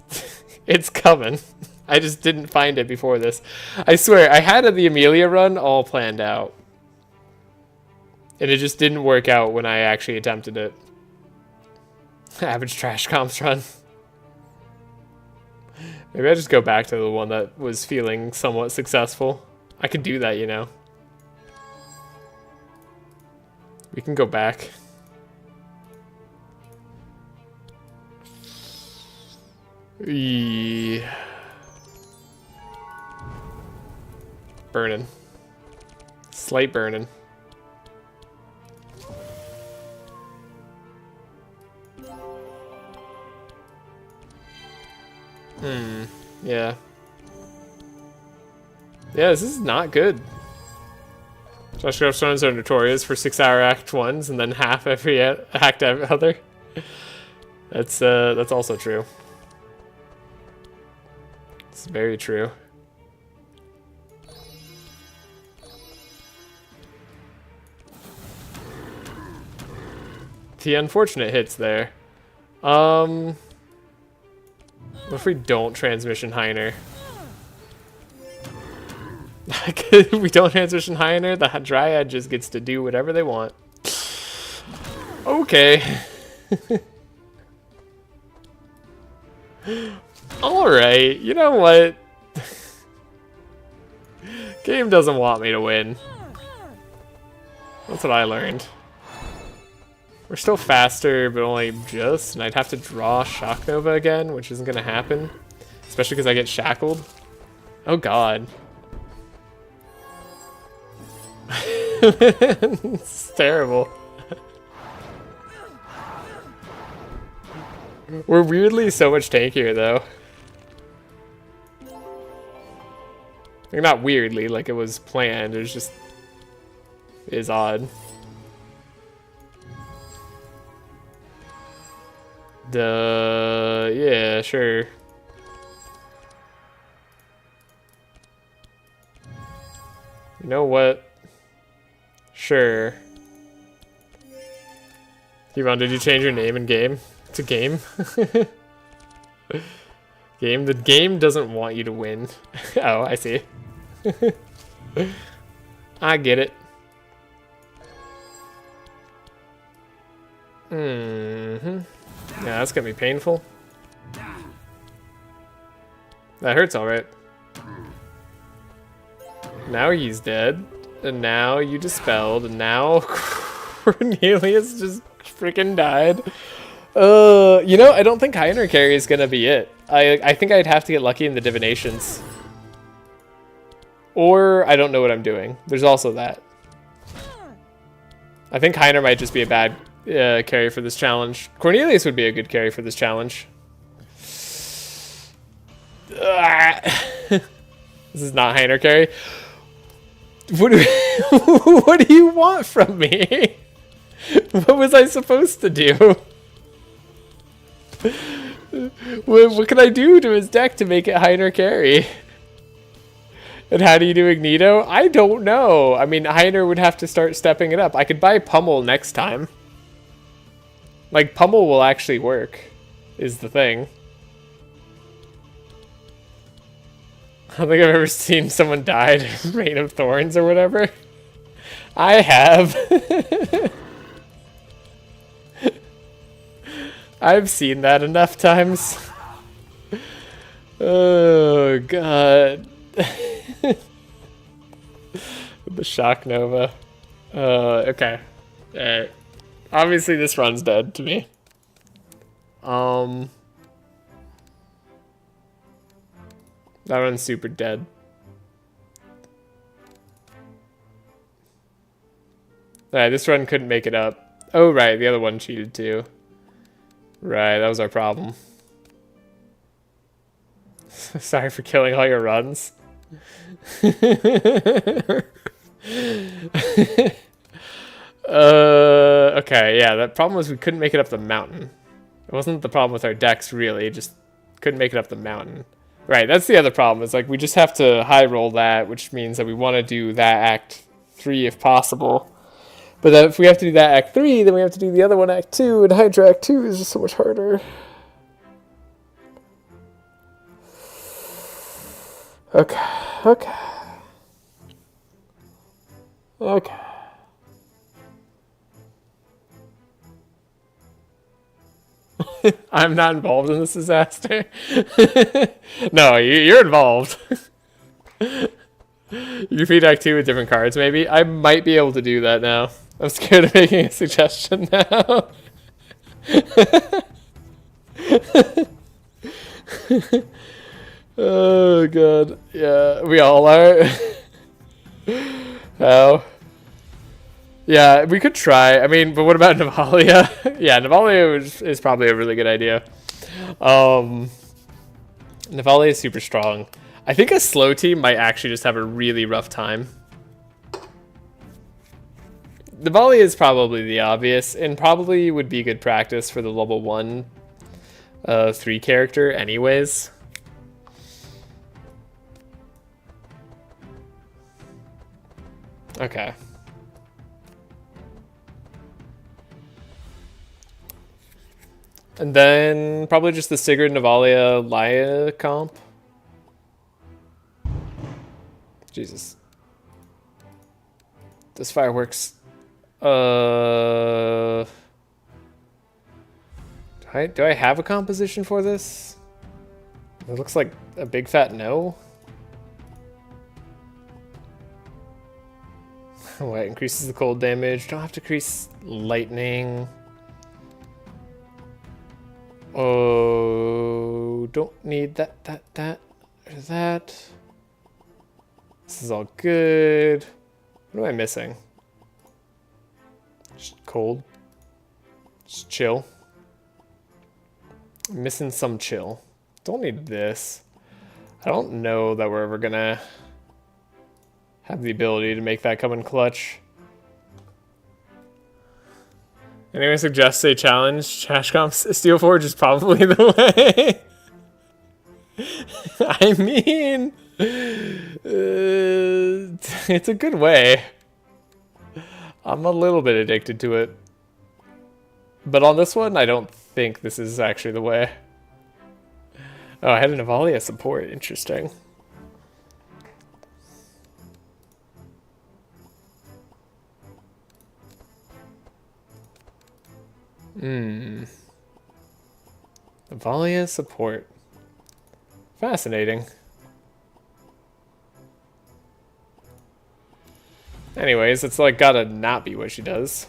coming. I just didn't find it before this. I swear, I had the Amelia run all planned out. And it just didn't work out when I actually attempted it. Average trash comps run. Maybe I just go back to the one that was feeling somewhat successful. I could do that, you know. We can go back. Burning. Slight burning. Yeah. Yeah, this is not good. Trashe Stones are notorious for 6-hour Act 1s and then half every act other. That's also true. It's very true. The unfortunate hits there. What if we don't transmission Heiner? We don't transmission Heiner, the Dryad just gets to do whatever they want. Okay. Alright, you know what? Game doesn't want me to win. That's what I learned. We're still faster, but only just, and I'd have to draw Shock Nova again, which isn't gonna happen. Especially because I get shackled. Oh god. It's terrible. We're weirdly so much tankier, though. Like, not weirdly, like it was planned, it was just... it is odd. Yeah, sure. You know what? Sure. Yvonne, did you change your name in game? To game? Game? The game doesn't want you to win. Oh, I see. I get it. Mm-hmm. Yeah, that's gonna be painful. That hurts alright. Now he's dead. And now you dispelled. And now Cornelius just freaking died. You know, I don't think Heiner carry is gonna be it. I think I'd have to get lucky in the divinations. Or I don't know what I'm doing. There's also that. I think Heiner might just be a bad carry for this challenge. Cornelius would be a good carry for this challenge. This is not Heiner carry. What do you want from me? What was I supposed to do? What can I do to his deck to make it Heiner carry? And how do you do Ignito? I don't know. I mean, Heiner would have to start stepping it up. I could buy Pummel next time. Like, Pummel will actually work, is the thing. I don't think I've ever seen someone die to Rain of Thorns or whatever. I have. I've seen that enough times. Oh, God. The Shock Nova. Okay. Alright. Obviously, this run's dead to me. That run's super dead. Alright, this run couldn't make it up. Oh, right, the other one cheated too. Right, that was our problem. Sorry for killing all your runs. Okay, yeah, that problem was we couldn't make it up the mountain. It wasn't the problem with our decks, really, just couldn't make it up the mountain. Right, that's the other problem, is like we just have to high roll that, which means that we want to do that Act 3 if possible. But then if we have to do that Act 3, then we have to do the other one Act 2, and Hydra Act 2 is just so much harder. Okay, okay. Okay. I'm not involved in this disaster. No, you're involved. You feed Act 2 with different cards, maybe? I might be able to do that now. I'm scared of making a suggestion now. Oh, God. Yeah, we all are. How? Yeah, we could try. I mean, but what about Navalia? Yeah, Navalia is probably a really good idea. Navalia is super strong. I think a slow team might actually just have a really rough time. Navalia is probably the obvious, and probably would be good practice for the level 1 3 character anyways. Okay. And then probably just the Sigurd, Navalia, Laia comp. Jesus. This fireworks. Do I have a composition for this? It looks like a big fat no. What increases the cold damage? Don't have to increase lightning. Oh, don't need that, or that. This is all good. What am I missing? Just cold. Just chill. I'm missing some chill. Don't need this. I don't know that we're ever gonna have the ability to make that come in clutch. Anyone suggests a challenge? Trashcom's Steel Forge is probably the way. I mean, it's a good way. I'm a little bit addicted to it. But on this one, I don't think this is actually the way. Oh, I had an Amelia support. Interesting. Amelia support. Fascinating. Anyways, it's like gotta not be what she does.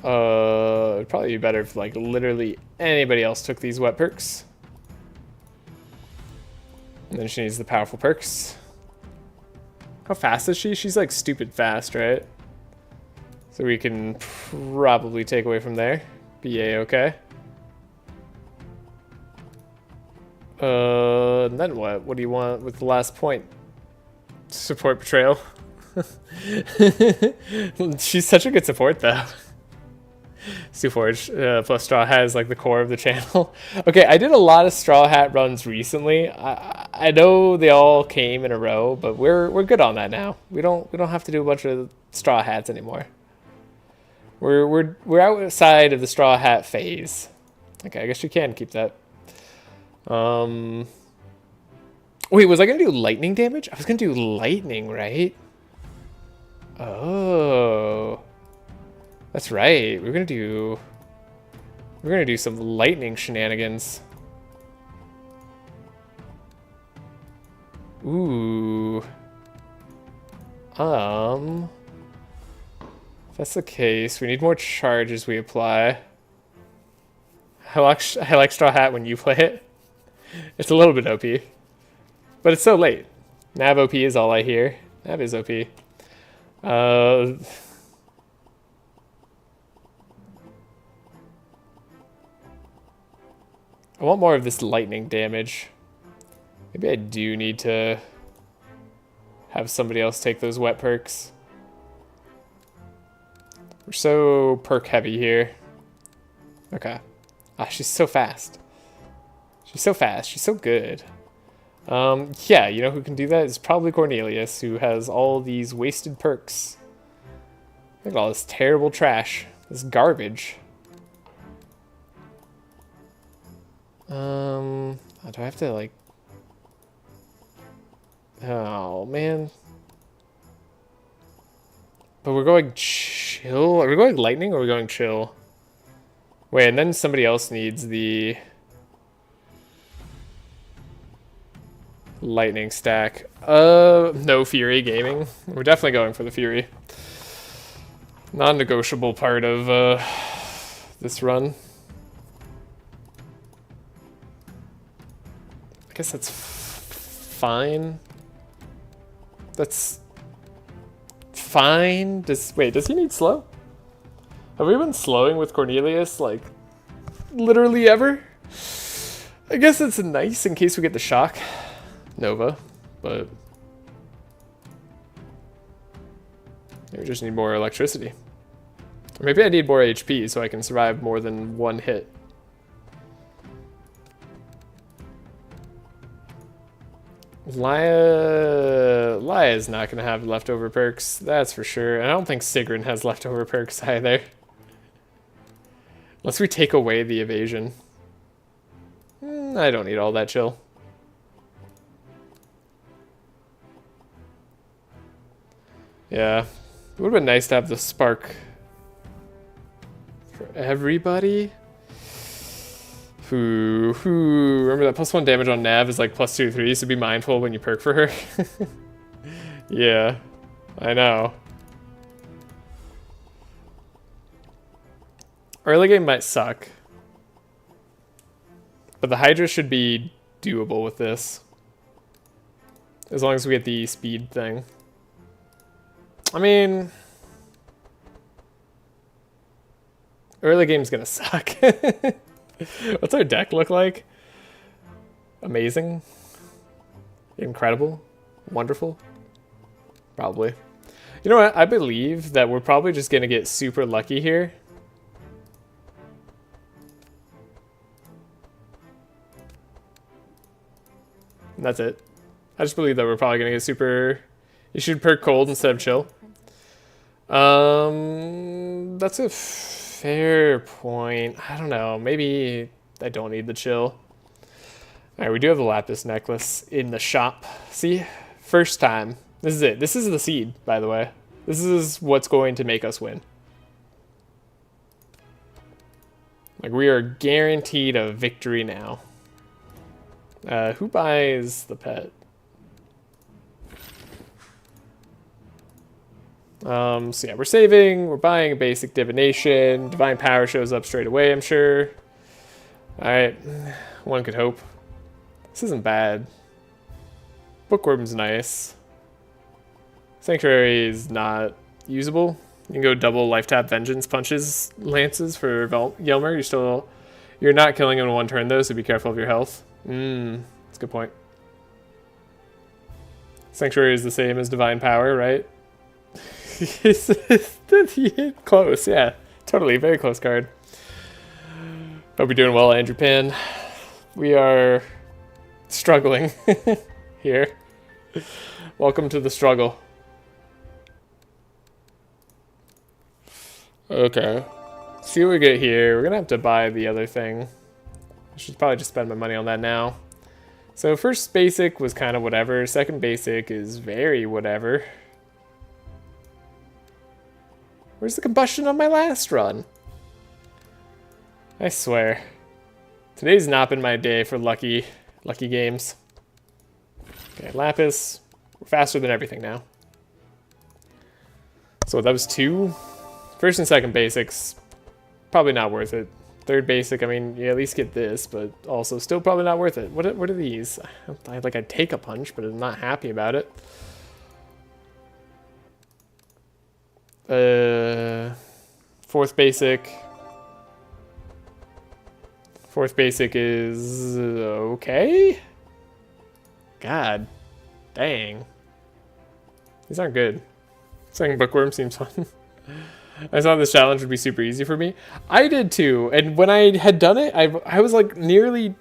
It'd probably be better if like literally anybody else took these wet perks. And then she needs the powerful perks. How fast is she? She's like stupid fast, right? So we can probably take away from there. Be a-okay. And then what? What do you want with the last point? Support betrayal. She's such a good support though. Steel Forge plus Straw Hat is like the core of the channel. Okay, I did a lot of Straw Hat runs recently. I know they all came in a row, but we're good on that now. We don't have to do a bunch of Straw Hats anymore. We're outside of the Straw Hat phase. Okay, I guess you can keep that. Wait, was I gonna do lightning damage? I was gonna do lightning, right? Oh, that's right. We're gonna do some lightning shenanigans. Ooh. If that's the case, we need more charges we apply. I like Straw Hat when you play it. It's a little bit OP. But it's so late. Nav OP is all I hear. Nav is OP. I want more of this lightning damage. Maybe I do need to have somebody else take those wet perks. We're so perk heavy here. Okay. Ah, she's so fast. She's so fast. She's so good. Yeah, you know who can do that? It's probably Cornelius, who has all these wasted perks. Look at all this terrible trash. This garbage. Do I have to, like... Oh, man. But we're going chill? Are we going lightning or are we going chill? Wait, and then somebody else needs the... lightning stack. No Fury Gaming. We're definitely going for the Fury. Non-negotiable part of this run. I guess that's fine. That's fine. Wait, does he need slow? Have we been slowing with Cornelius like literally ever? I guess it's nice in case we get the shock Nova, but we just need more electricity. Or maybe I need more HP so I can survive more than one hit. Laia is not going to have leftover perks, that's for sure. And I don't think Sigrun has leftover perks either. Unless we take away the evasion. I don't need all that chill. Yeah, it would have been nice to have the spark for everybody. Remember that +1 damage on Nav is like +2 to 3, so be mindful when you perk for her. Yeah, I know. Early game might suck, but the Hydra should be doable with this. As long as we get the speed thing. I mean, early game's gonna suck. What's our deck look like? Amazing? Incredible? Wonderful? Probably. You know what? I believe that we're probably just gonna get super lucky here. And that's it. I just believe that we're probably gonna get super... You should perk cold instead of chill. That's a fair point. I don't know. Maybe I don't need the chill. Alright, we do have the lapis necklace in the shop. See? First time. This is it. This is the seed, by the way. This is what's going to make us win. Like, we are guaranteed a victory now. Who buys the pet? So yeah, we're saving, we're buying a basic divination, divine power shows up straight away, I'm sure. Alright, one could hope. This isn't bad. Bookworm's nice. Sanctuary is not usable. You can go double life tap vengeance punches lances for Yelmer. You're not killing him in one turn though, so be careful of your health. That's a good point. Sanctuary is the same as divine power, right? Close, yeah. Totally, very close card. Hope you're doing well, Andrew Pan. We are struggling here. Welcome to the struggle. Okay. See what we get here. We're gonna have to buy the other thing. I should probably just spend my money on that now. So first basic was kind of whatever. Second basic is very whatever. Where's the combustion on my last run? I swear. Today's not been my day for lucky games. Okay, Lapis. We're faster than everything now. So that was 2. First and second basics, probably not worth it. Third basic, I mean, you at least get this, but also still probably not worth it. What are these? I'd take a punch, but I'm not happy about it. Fourth basic. Fourth basic is okay. God, dang. These aren't good. Second bookworm seems fun. I thought this challenge would be super easy for me. I did too, and when I had done it, I was like nearly...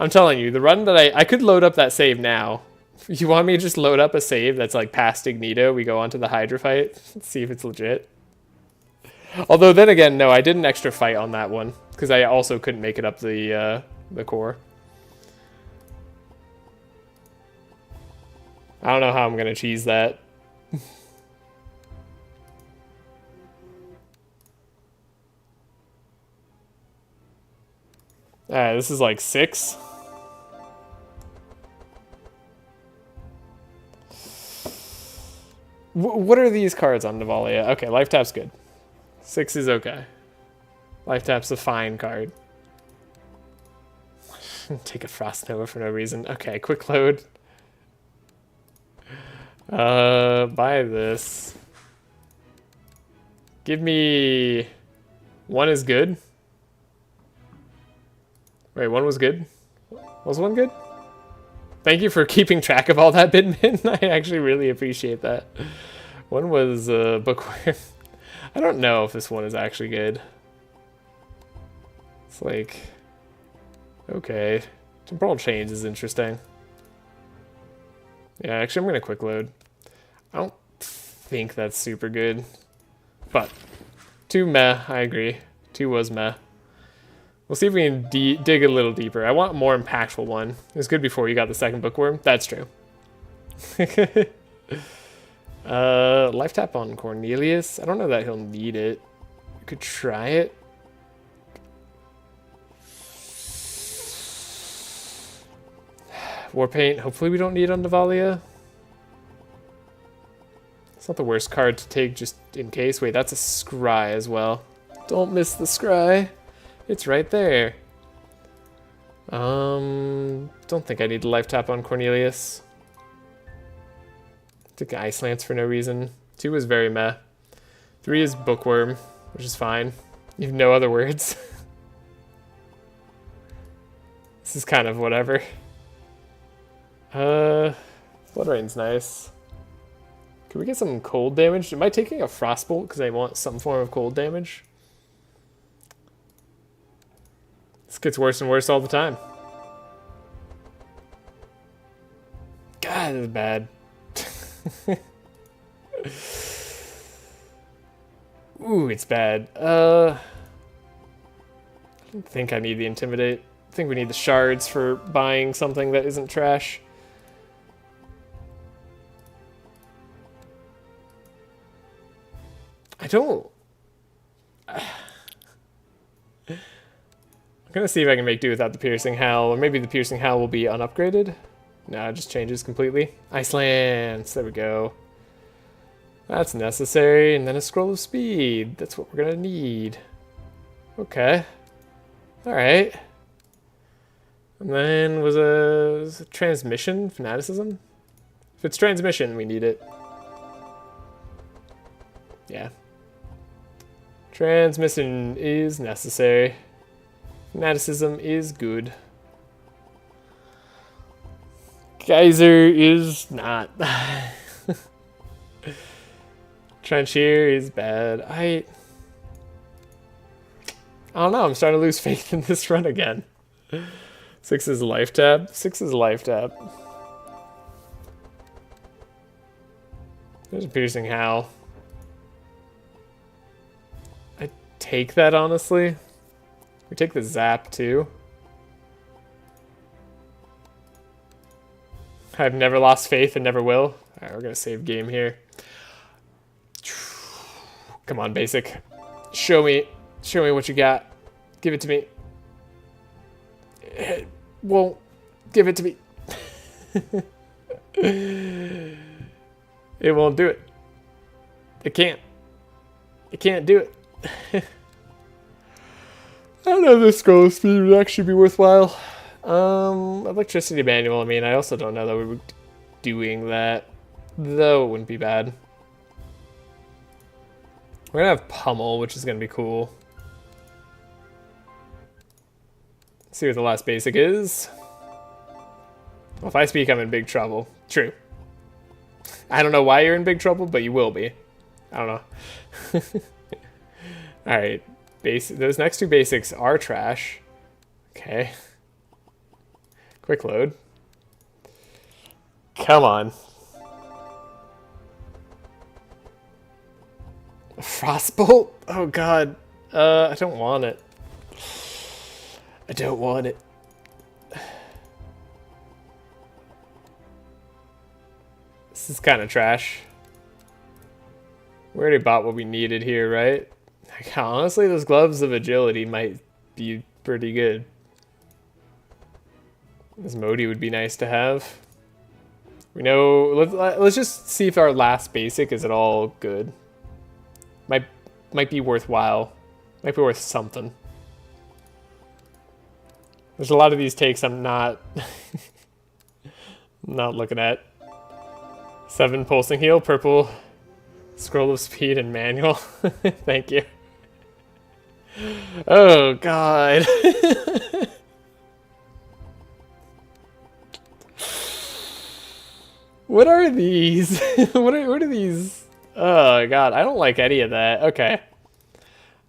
I'm telling you, the run that I could load up that save now. You want me to just load up a save that's like past Ignito? We go on to the Hydra fight. Let's see if it's legit. Although then again, no, I did an extra fight on that one because I also couldn't make it up the core. I don't know how I'm gonna cheese that. Alright, this is like 6. What are these cards on Navalia? Okay, life tap's good. 6 is okay. Life tap's a fine card. Take a Frost Nova for no reason. Okay, quick load. Buy this. Give me... 1 is good. Wait, 1 was good? Was 1 good? Thank you for keeping track of all that, Bitmin. I actually really appreciate that. 1 was bookworm. I don't know if this one is actually good. It's like... Okay. Temporal Chains is interesting. Yeah, actually, I'm going to quick load. I don't think that's super good. But 2 meh, I agree. 2 was meh. We'll see if we can dig a little deeper. I want a more impactful one. It was good before you got the second bookworm. That's true. Life tap on Cornelius. I don't know that he'll need it. We could try it. War paint. Hopefully we don't need on Laia. It's not the worst card to take just in case. Wait, that's a scry as well. Don't miss the scry. It's right there. Don't think I need a life tap on Cornelius. Took Ice Lance for no reason. 2 is very meh. 3 is Bookworm, which is fine. You have no other words. This is kind of whatever. Blood Rain's nice. Can we get some cold damage? Am I taking a Frostbolt because I want some form of cold damage? This gets worse and worse all the time. God, this is bad. Ooh, it's bad. I don't think I need the Intimidate. I think we need the shards for buying something that isn't trash. I don't... I'm gonna see if I can make do without the Piercing Howl, or maybe the Piercing Howl will be unupgraded. No, it just changes completely. Ice Lance, there we go. That's necessary, and then a Scroll of Speed. That's what we're gonna need. Okay. Alright. And then was a Transmission? Fanaticism? If it's Transmission, we need it. Yeah. Transmission is necessary. Fanaticism is good. Geyser is not. Trenchier is bad. I don't know. I'm starting to lose faith in this run again. 6 is life tab. 6 is life tab. There's a Piercing Howl. I take that, honestly. We take the Zap, too. I've never lost faith and never will. Alright, we're gonna save game here. Come on, basic. Show me what you got. Give it to me. It won't give it to me. It won't do it. It can't. It can't do it. I don't know if this scroll speed would actually be worthwhile. Electricity manual, I mean, I also don't know that we were doing that. Though it wouldn't be bad. We're gonna have Pummel, which is gonna be cool. Let's see what the last basic is. Well, if I speak, I'm in big trouble. True. I don't know why you're in big trouble, but you will be. I don't know. Alright. Those next 2 basics are trash. Okay. Quick load. Come on. A Frostbolt? Oh god. I don't want it. I don't want it. This is kind of trash. We already bought what we needed here, right? Like, honestly, those gloves of agility might be pretty good. This Modi would be nice to have. We know. Let's just see if our last basic is at all good. Might be worthwhile. Might be worth something. There's a lot of these takes I'm not not looking at. 7 pulsing heal, purple scroll of speed, and manual. Thank you. Oh god. What are these? what are these? Oh god, I don't like any of that. Okay.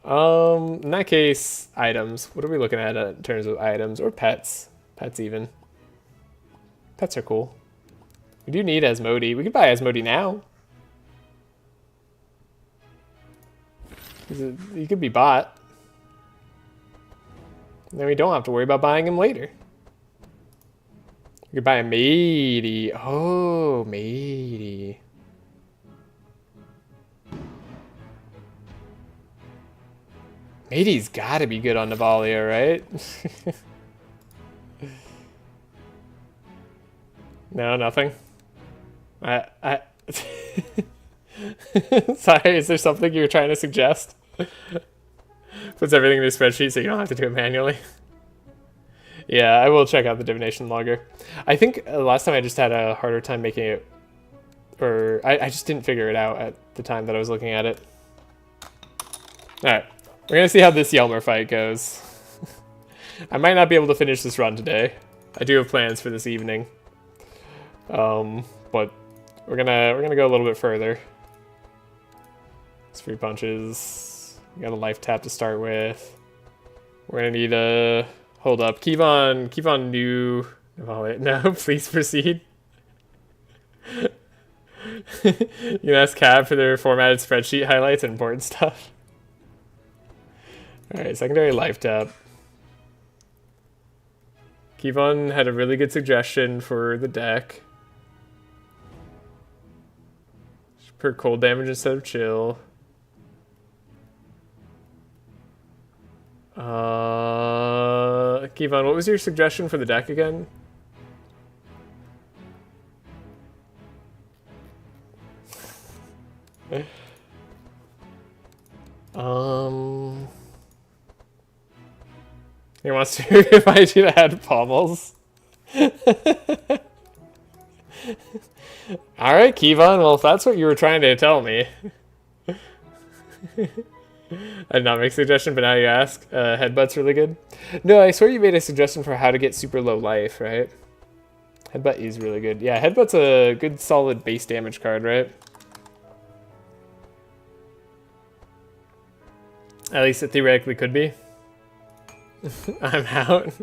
In that case, items. What are we looking at in terms of items or pets? Pets even. Pets are cool. We do need Asmodee. We could buy Asmodee now. He could be bought. Then we don't have to worry about buying him later. We could buy a matey. Oh, matey. Matey's gotta be good on Navalia, right? No, nothing. Sorry, is there something you were trying to suggest? Puts everything in the spreadsheet so you don't have to do it manually. Yeah, I will check out the divination logger. I think last time I just had a harder time making it, or I just didn't figure it out at the time that I was looking at it. Alright, we're gonna see how this Yelmer fight goes. I might not be able to finish this run today. I do have plans for this evening. But we're gonna go a little bit further. It's free punches. We got a life tap to start with. We're gonna need a hold up. Kevon knew. No, please proceed. You can ask Cab for their formatted spreadsheet highlights and important stuff. Alright, secondary life tap. Kevon had a really good suggestion for the deck. Per cold damage instead of chill. Kevon, what was your suggestion for the deck again? He wants to invite you to add pommels. Alright, Kevon, well, if that's what you were trying to tell me. I did not make a suggestion, but now you ask. Headbutt's really good. No, I swear you made a suggestion for how to get super low life, right? Headbutt is really good. Yeah, Headbutt's a good solid base damage card, right? At least it theoretically could be. I'm out.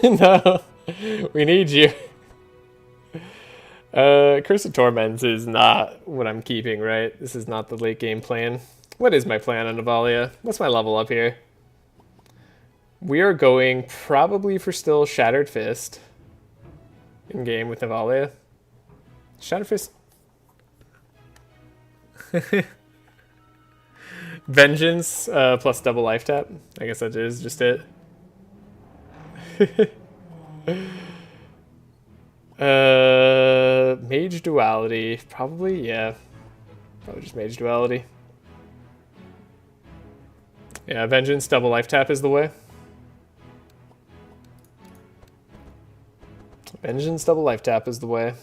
No, we need you. Curse of Torments is not what I'm keeping, right? This is not the late game plan. What is my plan on Navalia? What's my level up here? We are going probably for still Shattered Fist in game with Navalia. Shattered Fist. Vengeance plus double life tap. I guess that is just it. Mage duality. Probably, yeah. Probably just mage duality. Yeah, vengeance, double life tap is the way. Vengeance, double life tap is the way.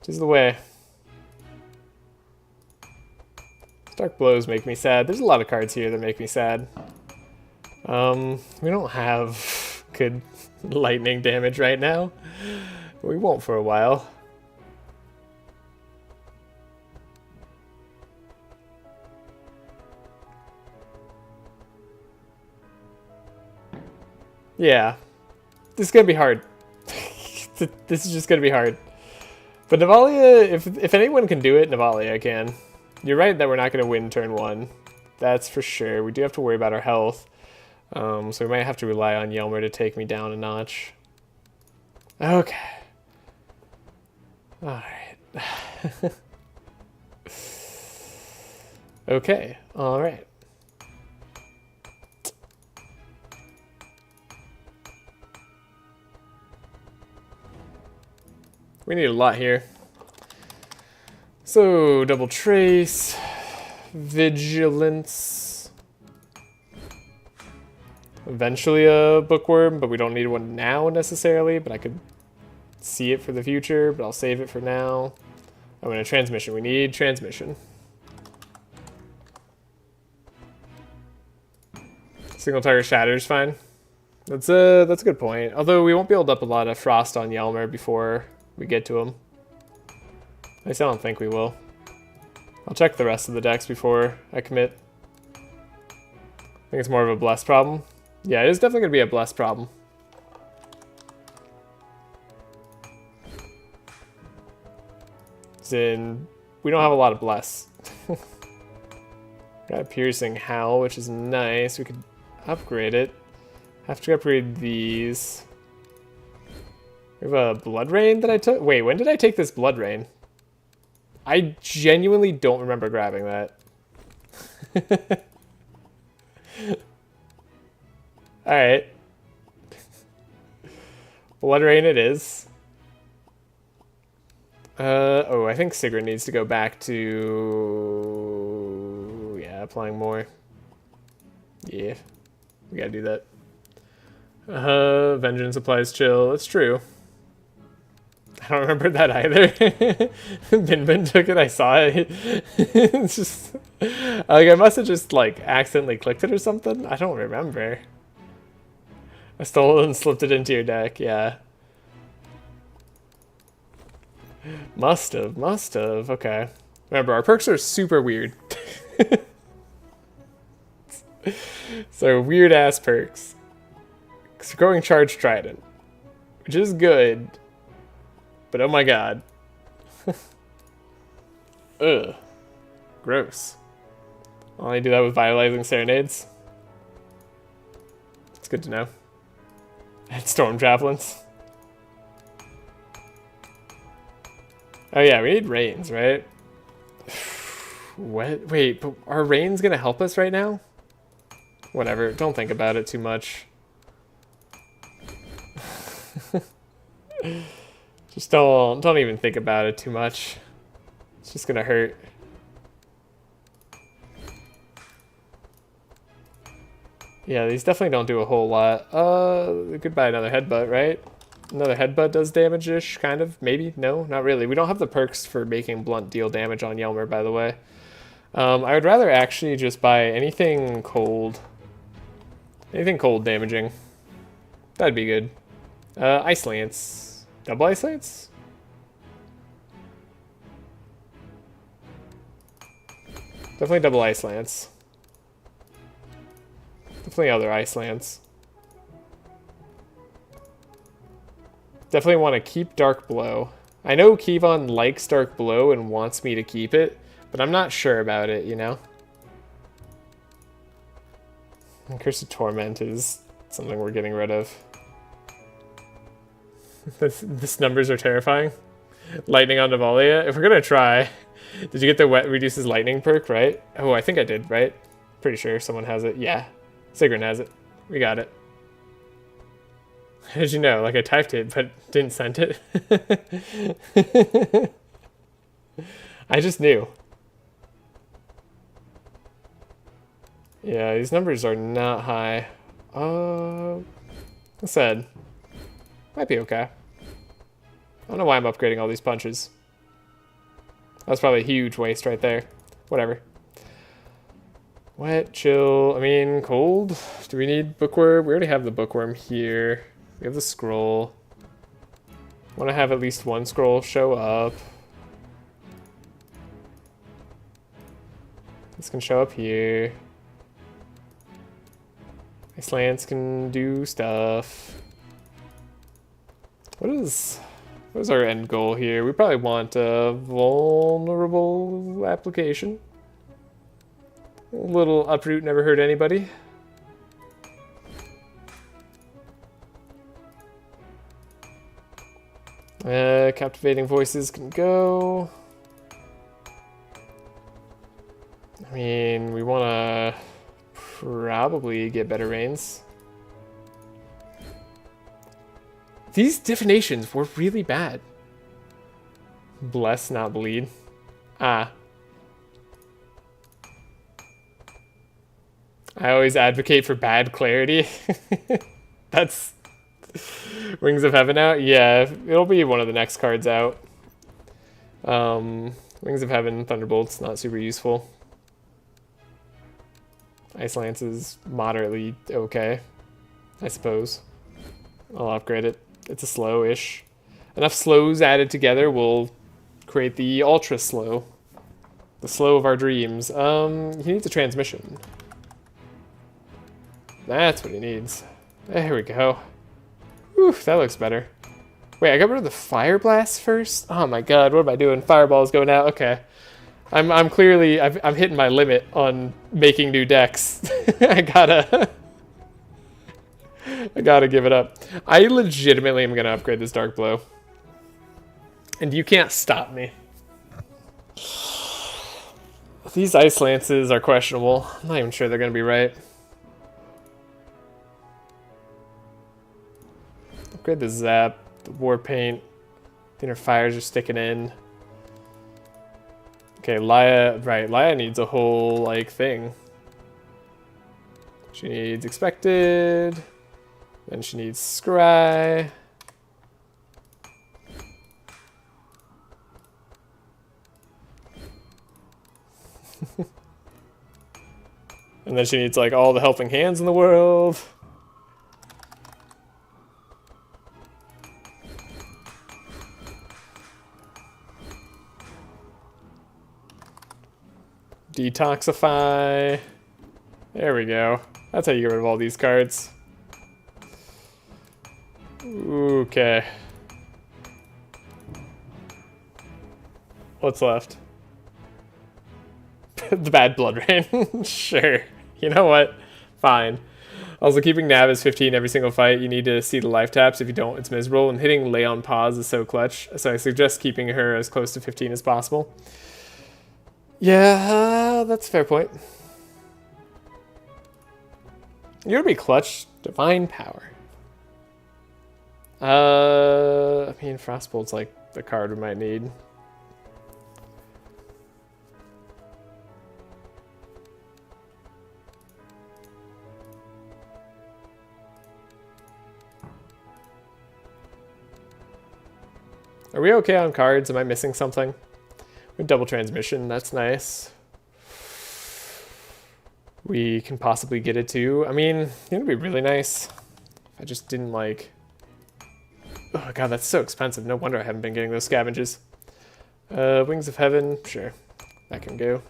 It is the way. Dark blows make me sad. There's a lot of cards here that make me sad. We don't have good lightning damage right now. We won't for a while. Yeah. This is gonna be hard. This is just gonna be hard. But Navalia, if anyone can do it, Navalia can. You're right that we're not gonna win turn one. That's for sure. We do have to worry about our health. So we might have to rely on Yelmer to take me down a notch. Okay. Alright. Okay, alright. We need a lot here. So, double trace, vigilance, eventually a bookworm, but we don't need one now necessarily, but I could see it for the future, but I'll save it for now. I'm going to transmission. We need transmission. Single target shatter is fine. That's a good point. Although we won't build up a lot of frost on Yelmer before we get to him. At least I don't think we will. I'll check the rest of the decks before I commit. I think it's more of a bless problem. Yeah, it is definitely going to be a bless problem. As in, we don't have a lot of bless. Got a piercing howl, which is nice. We could upgrade it. Have to upgrade these. We have a blood rain that I took. Wait, when did I take this blood rain? I genuinely don't remember grabbing that. Alright. Blood rain it is. Oh, I think Sigrid needs to go back to... Yeah, applying more. Yeah, we gotta do that. Vengeance applies chill. It's true. I don't remember that either. Bin took it, I saw it. It's just... Like, I must have just, like, accidentally clicked it or something. I don't remember. I stole it and slipped it into your deck, yeah. Must have, okay. Remember, our perks are super weird. So, weird-ass perks. Growing Charge Trident, which is good, but oh my god. Ugh. Gross. I'll only do that with Vitalizing Serenades. It's good to know. And Storm Javelins. Oh yeah, we need Rains, right? What? Wait, but are Rains gonna help us right now? Whatever, don't think about it too much. Just don't even think about it too much. It's just gonna hurt. Yeah, these definitely don't do a whole lot. We could buy another headbutt, right? Another headbutt does damage-ish, kind of. Maybe? No, not really. We don't have the perks for making blunt deal damage on Yelmer, by the way. I would rather actually just buy anything cold. Anything cold damaging. That'd be good. Ice Lance. Double Ice Lance? Definitely double Ice Lance. Definitely other Ice Lance. Definitely want to keep Dark Blow. I know Kevon likes Dark Blow and wants me to keep it, but I'm not sure about it, you know? And Curse of Torment is something we're getting rid of. This numbers are terrifying. Lightning on Amelia. If we're gonna try, did you get the wet reduces lightning perk, right? Oh, I think I did, right? Pretty sure someone has it. Yeah, Sigrun has it. We got it. How did you know? Like I typed it, but didn't send it. I just knew. Yeah, these numbers are not high. I said. Might be okay. I don't know why I'm upgrading all these punches. That was probably a huge waste right there. Whatever. Wet, chill, I mean, cold. Do we need bookworm? We already have the bookworm here. We have the scroll. Want to have at least one scroll show up. This can show up here. Ice Lance can do stuff. What is our end goal here? We probably want a vulnerable application. A little uproot never hurt anybody. Captivating Voices can go. I mean, we want to probably get better Rains. These divinations were really bad. Bless, not bleed. Ah. I always advocate for bad clarity. That's Wings of Heaven out? Yeah, it'll be one of the next cards out. Wings of Heaven, Thunderbolt's not super useful. Ice Lance is moderately okay, I suppose. I'll upgrade it. It's a slow-ish. Enough slows added together will create the ultra slow. The slow of our dreams. He needs a transmission. That's what he needs. There we go. Whew, that looks better. Wait, I got rid of the fire blast first? Oh my god, what am I doing? Fireball's going out. Okay. I'm clearly I'm hitting my limit on making new decks. I gotta give it up. I legitimately am gonna upgrade this dark blue. And you can't stop me. These ice lances are questionable. I'm not even sure they're gonna be right. Upgrade the zap, the war paint. The inner fires are sticking in. Okay, Laia, right, Laia needs a whole, like, thing. She needs expected. Then she needs scry. And then she needs, like, all the helping hands in the world. Detoxify. There we go. That's how you get rid of all these cards. Okay. What's left? The bad blood rain. Sure. You know what? Fine. Also, keeping Nav as 15 every single fight, you need to see the life taps. If you don't, it's miserable. And hitting lay on pause is so clutch. So I suggest keeping her as close to 15 as possible. Yeah, that's a fair point. You're gonna be clutch. Divine power. I mean, Frostbolt's like the card we might need. Are we okay on cards? Am I missing something? We have double transmission. That's nice. We can possibly get it too. I mean, it would be really nice if I just didn't like... Oh god, that's so expensive. No wonder I haven't been getting those scavenges. Wings of Heaven. Sure. That can go.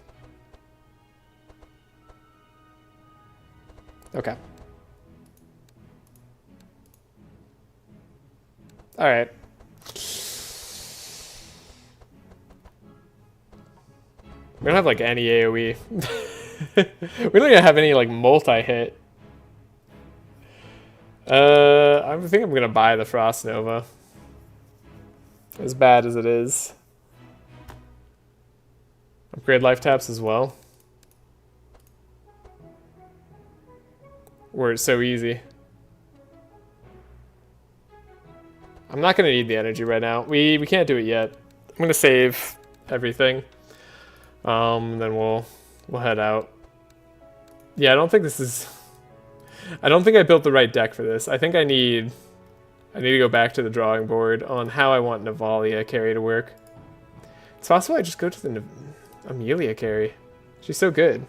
Okay. Alright. We don't have like any AoE. We don't even have any like multi-hit. I think I'm gonna buy the Frost Nova. As bad as it is. Upgrade life taps as well. Where it's so easy. I'm not gonna need the energy right now. We can't do it yet. I'm gonna save everything. Then we'll head out. Yeah, I don't think this is... I don't think I built the right deck for this. I think I need to go back to the drawing board on how I want Navalia carry to work. It's possible I just go to the Amelia carry. She's so good.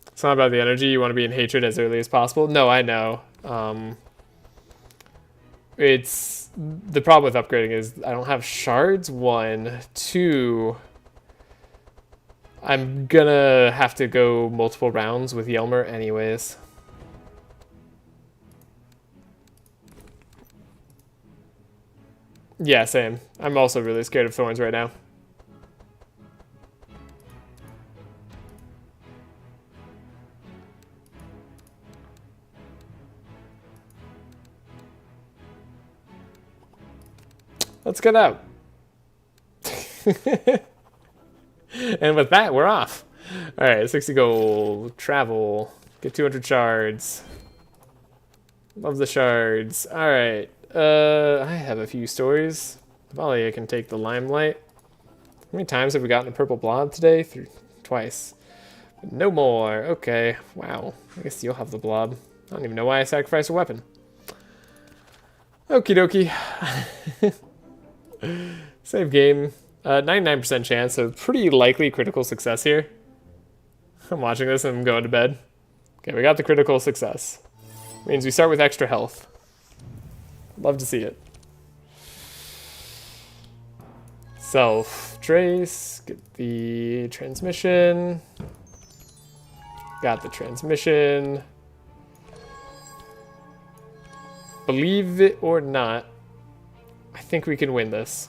It's not about the energy. You want to be in hatred as early as possible. No, I know. It's the problem with upgrading is I don't have shards. 1, 2. I'm gonna have to go multiple rounds with Yelmer anyways. Yeah, same. I'm also really scared of thorns right now. Let's get out. And with that, we're off. All right, 60 gold. Travel. Get 200 shards. Love the shards. All right. I have a few stories. Laia can take the limelight. How many times have we gotten a purple blob today? Twice. But no more. Okay. Wow. I guess you'll have the blob. I don't even know why I sacrificed a weapon. Okie dokie. Save game. 99% chance, so pretty likely critical success here. I'm watching this and I'm going to bed. Okay, we got the critical success. Means we start with extra health. Love to see it. Self trace, get the transmission. Got the transmission. Believe it or not, I think we can win this.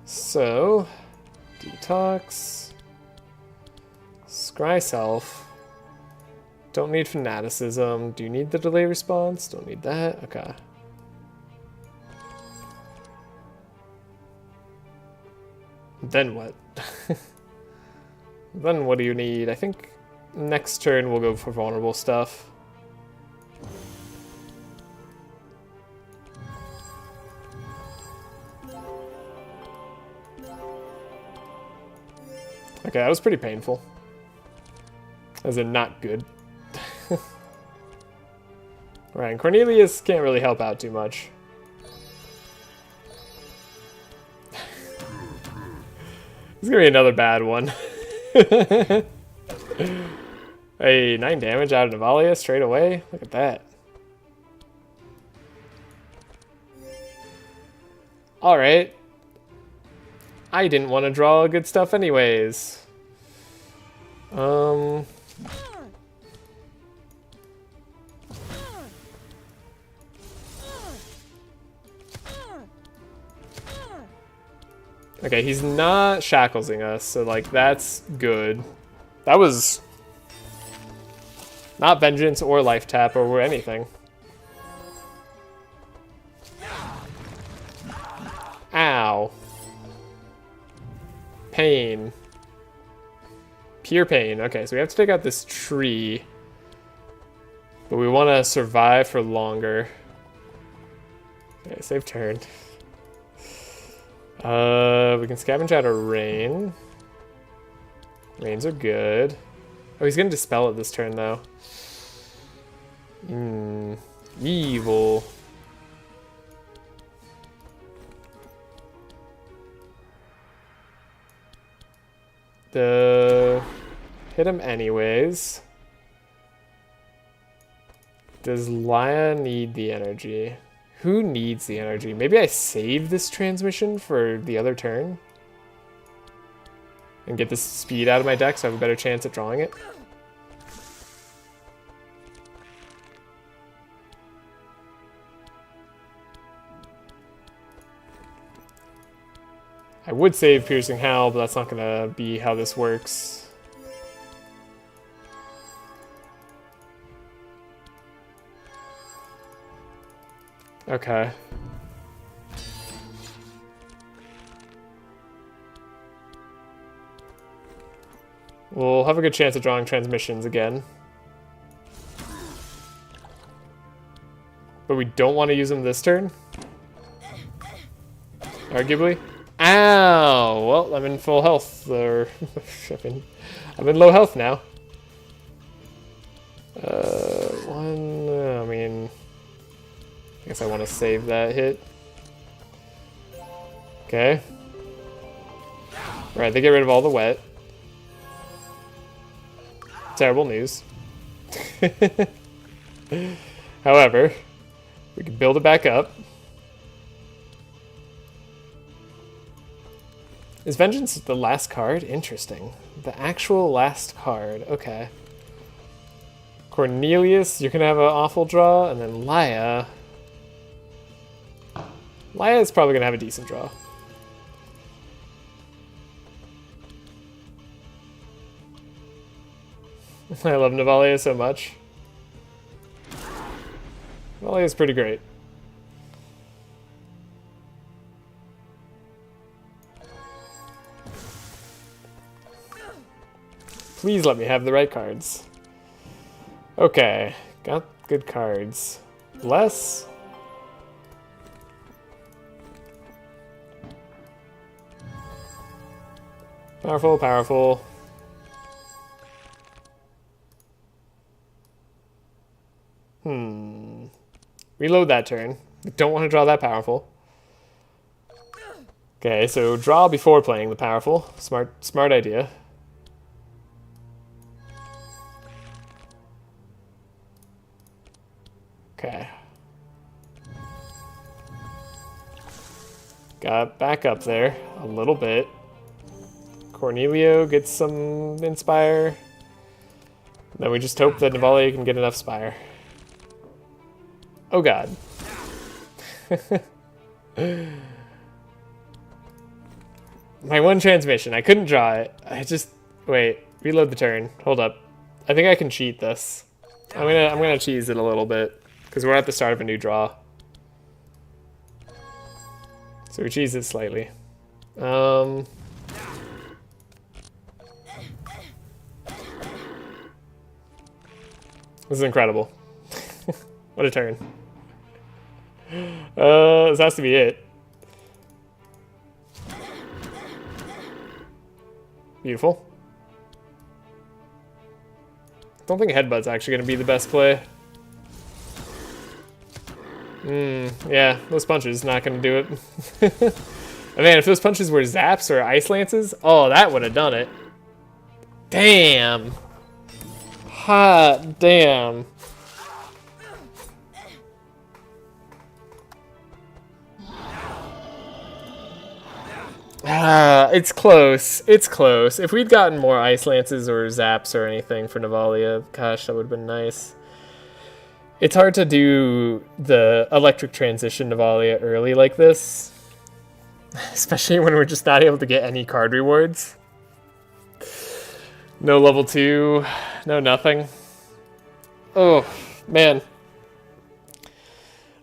So, detox, scry self. Don't need fanaticism. Do you need the delay response? Don't need that. Okay. Then what? Then what do you need? I think next turn we'll go for vulnerable stuff. Okay, that was pretty painful. As in, not good. Right, and Cornelius can't really help out too much. It's gonna be another bad one. Hey, 9 damage out of Amelia straight away. Look at that. Alright. I didn't want to draw good stuff anyways. Okay, he's not shacklesing us, so like that's good. That was not vengeance or life tap or anything. Ow. Pain. Pure pain. Okay, so we have to take out this tree. But we want to survive for longer. Okay, save turn. We can scavenge out a rain. Rains are good. Oh, he's gonna dispel it this turn though. Evil. Hit him anyways. Does Laia need the energy? Who needs the energy? Maybe I save this transmission for the other turn? And get this speed out of my deck so I have a better chance at drawing it? I would save Piercing Howl, but that's not gonna be how this works. Okay. We'll have a good chance at drawing transmissions again. But we don't want to use them this turn? Arguably? Ow! Well, I'm in full health. Or I'm in low health now. I mean... I guess I want to save that hit. Okay. Right, they get rid of all the wet. Terrible news. However, we can build it back up. Is Vengeance the last card? Interesting. The actual last card. Okay. Cornelius, you're gonna have an awful draw, and then Laia. Laia is probably gonna have a decent draw. I love Navalia so much. Navalia is pretty great. Please let me have the right cards. Okay, got good cards. Less. Powerful, powerful. Reload that turn. We don't want to draw that powerful. Okay, so draw before playing the powerful. Smart idea. Okay. got back up there a little bit. Cornelio gets some Inspire. Then we just hope that Navalia can get enough Spire. Oh god. My one transmission. I couldn't draw it. I just... Wait. Reload the turn. Hold up. I think I can cheat this. I'm gonna cheese it a little bit. Because we're at the start of a new draw. So we cheese it slightly. This is incredible. What a turn. This has to be it. Beautiful. Don't think Headbutt's actually going to be the best play. Yeah, those punches not going to do it. Man, if those punches were zaps or ice lances, oh, that would have done it. Damn. Hot damn. It's close. It's close. If we'd gotten more ice lances or zaps or anything for Navalia, gosh, that would have been nice. It's hard to do the electric transition Navalia early like this, especially when we're just not able to get any card rewards. No level 2, no nothing. Oh, man.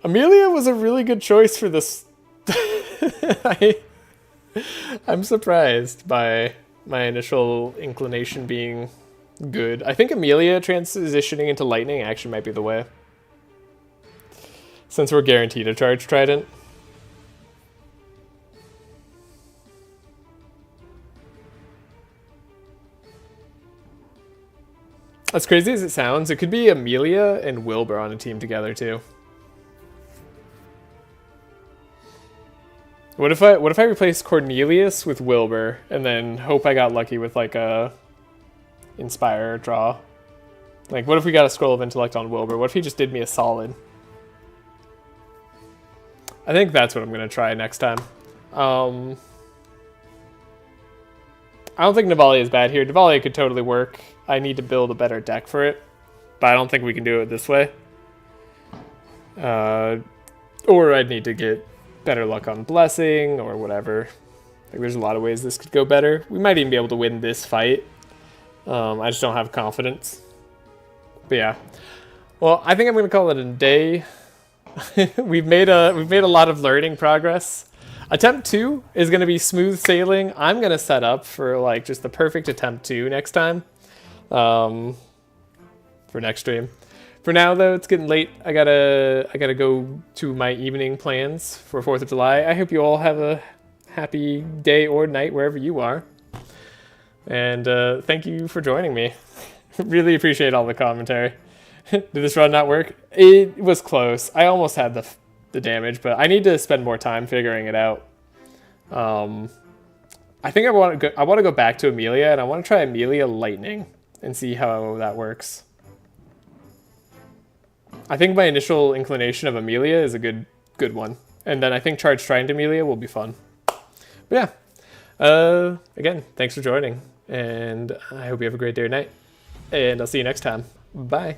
Amelia was a really good choice for this. I'm surprised by my initial inclination being good. I think Amelia transitioning into lightning actually might be the way, since we're guaranteed a charge trident. As crazy as it sounds, it could be Amelia and Wilbur on a team together too. What if I replace Cornelius with Wilbur and then hope I got lucky with like a Inspire draw? Like, what if we got a Scroll of Intellect on Wilbur? What if he just did me a solid? I think that's what I'm gonna try next time. I don't think Navalia is bad here. Navalia could totally work. I need to build a better deck for it, but I don't think we can do it this way. Or I'd need to get better luck on Blessing or whatever. Like, there's a lot of ways this could go better. We might even be able to win this fight. I just don't have confidence. But yeah. Well, I think I'm gonna call it a day. we've made a lot of learning progress. Attempt 2 is gonna be smooth sailing. I'm gonna set up for like just the perfect attempt 2 next time. For next stream. For now, though, it's getting late. I gotta go to my evening plans for 4th of July. I hope you all have a happy day or night wherever you are. And thank you for joining me. Really appreciate all the commentary. Did this run not work? It was close. I almost had the damage, but I need to spend more time figuring it out. I think I want to go back to Amelia, and I want to try Amelia Lightning and see how that works. I think my initial inclination of Amelia is a good one. And then I think Charge Trident Amelia will be fun. But yeah. Again, thanks for joining. And I hope you have a great day or night. And I'll see you next time. Bye.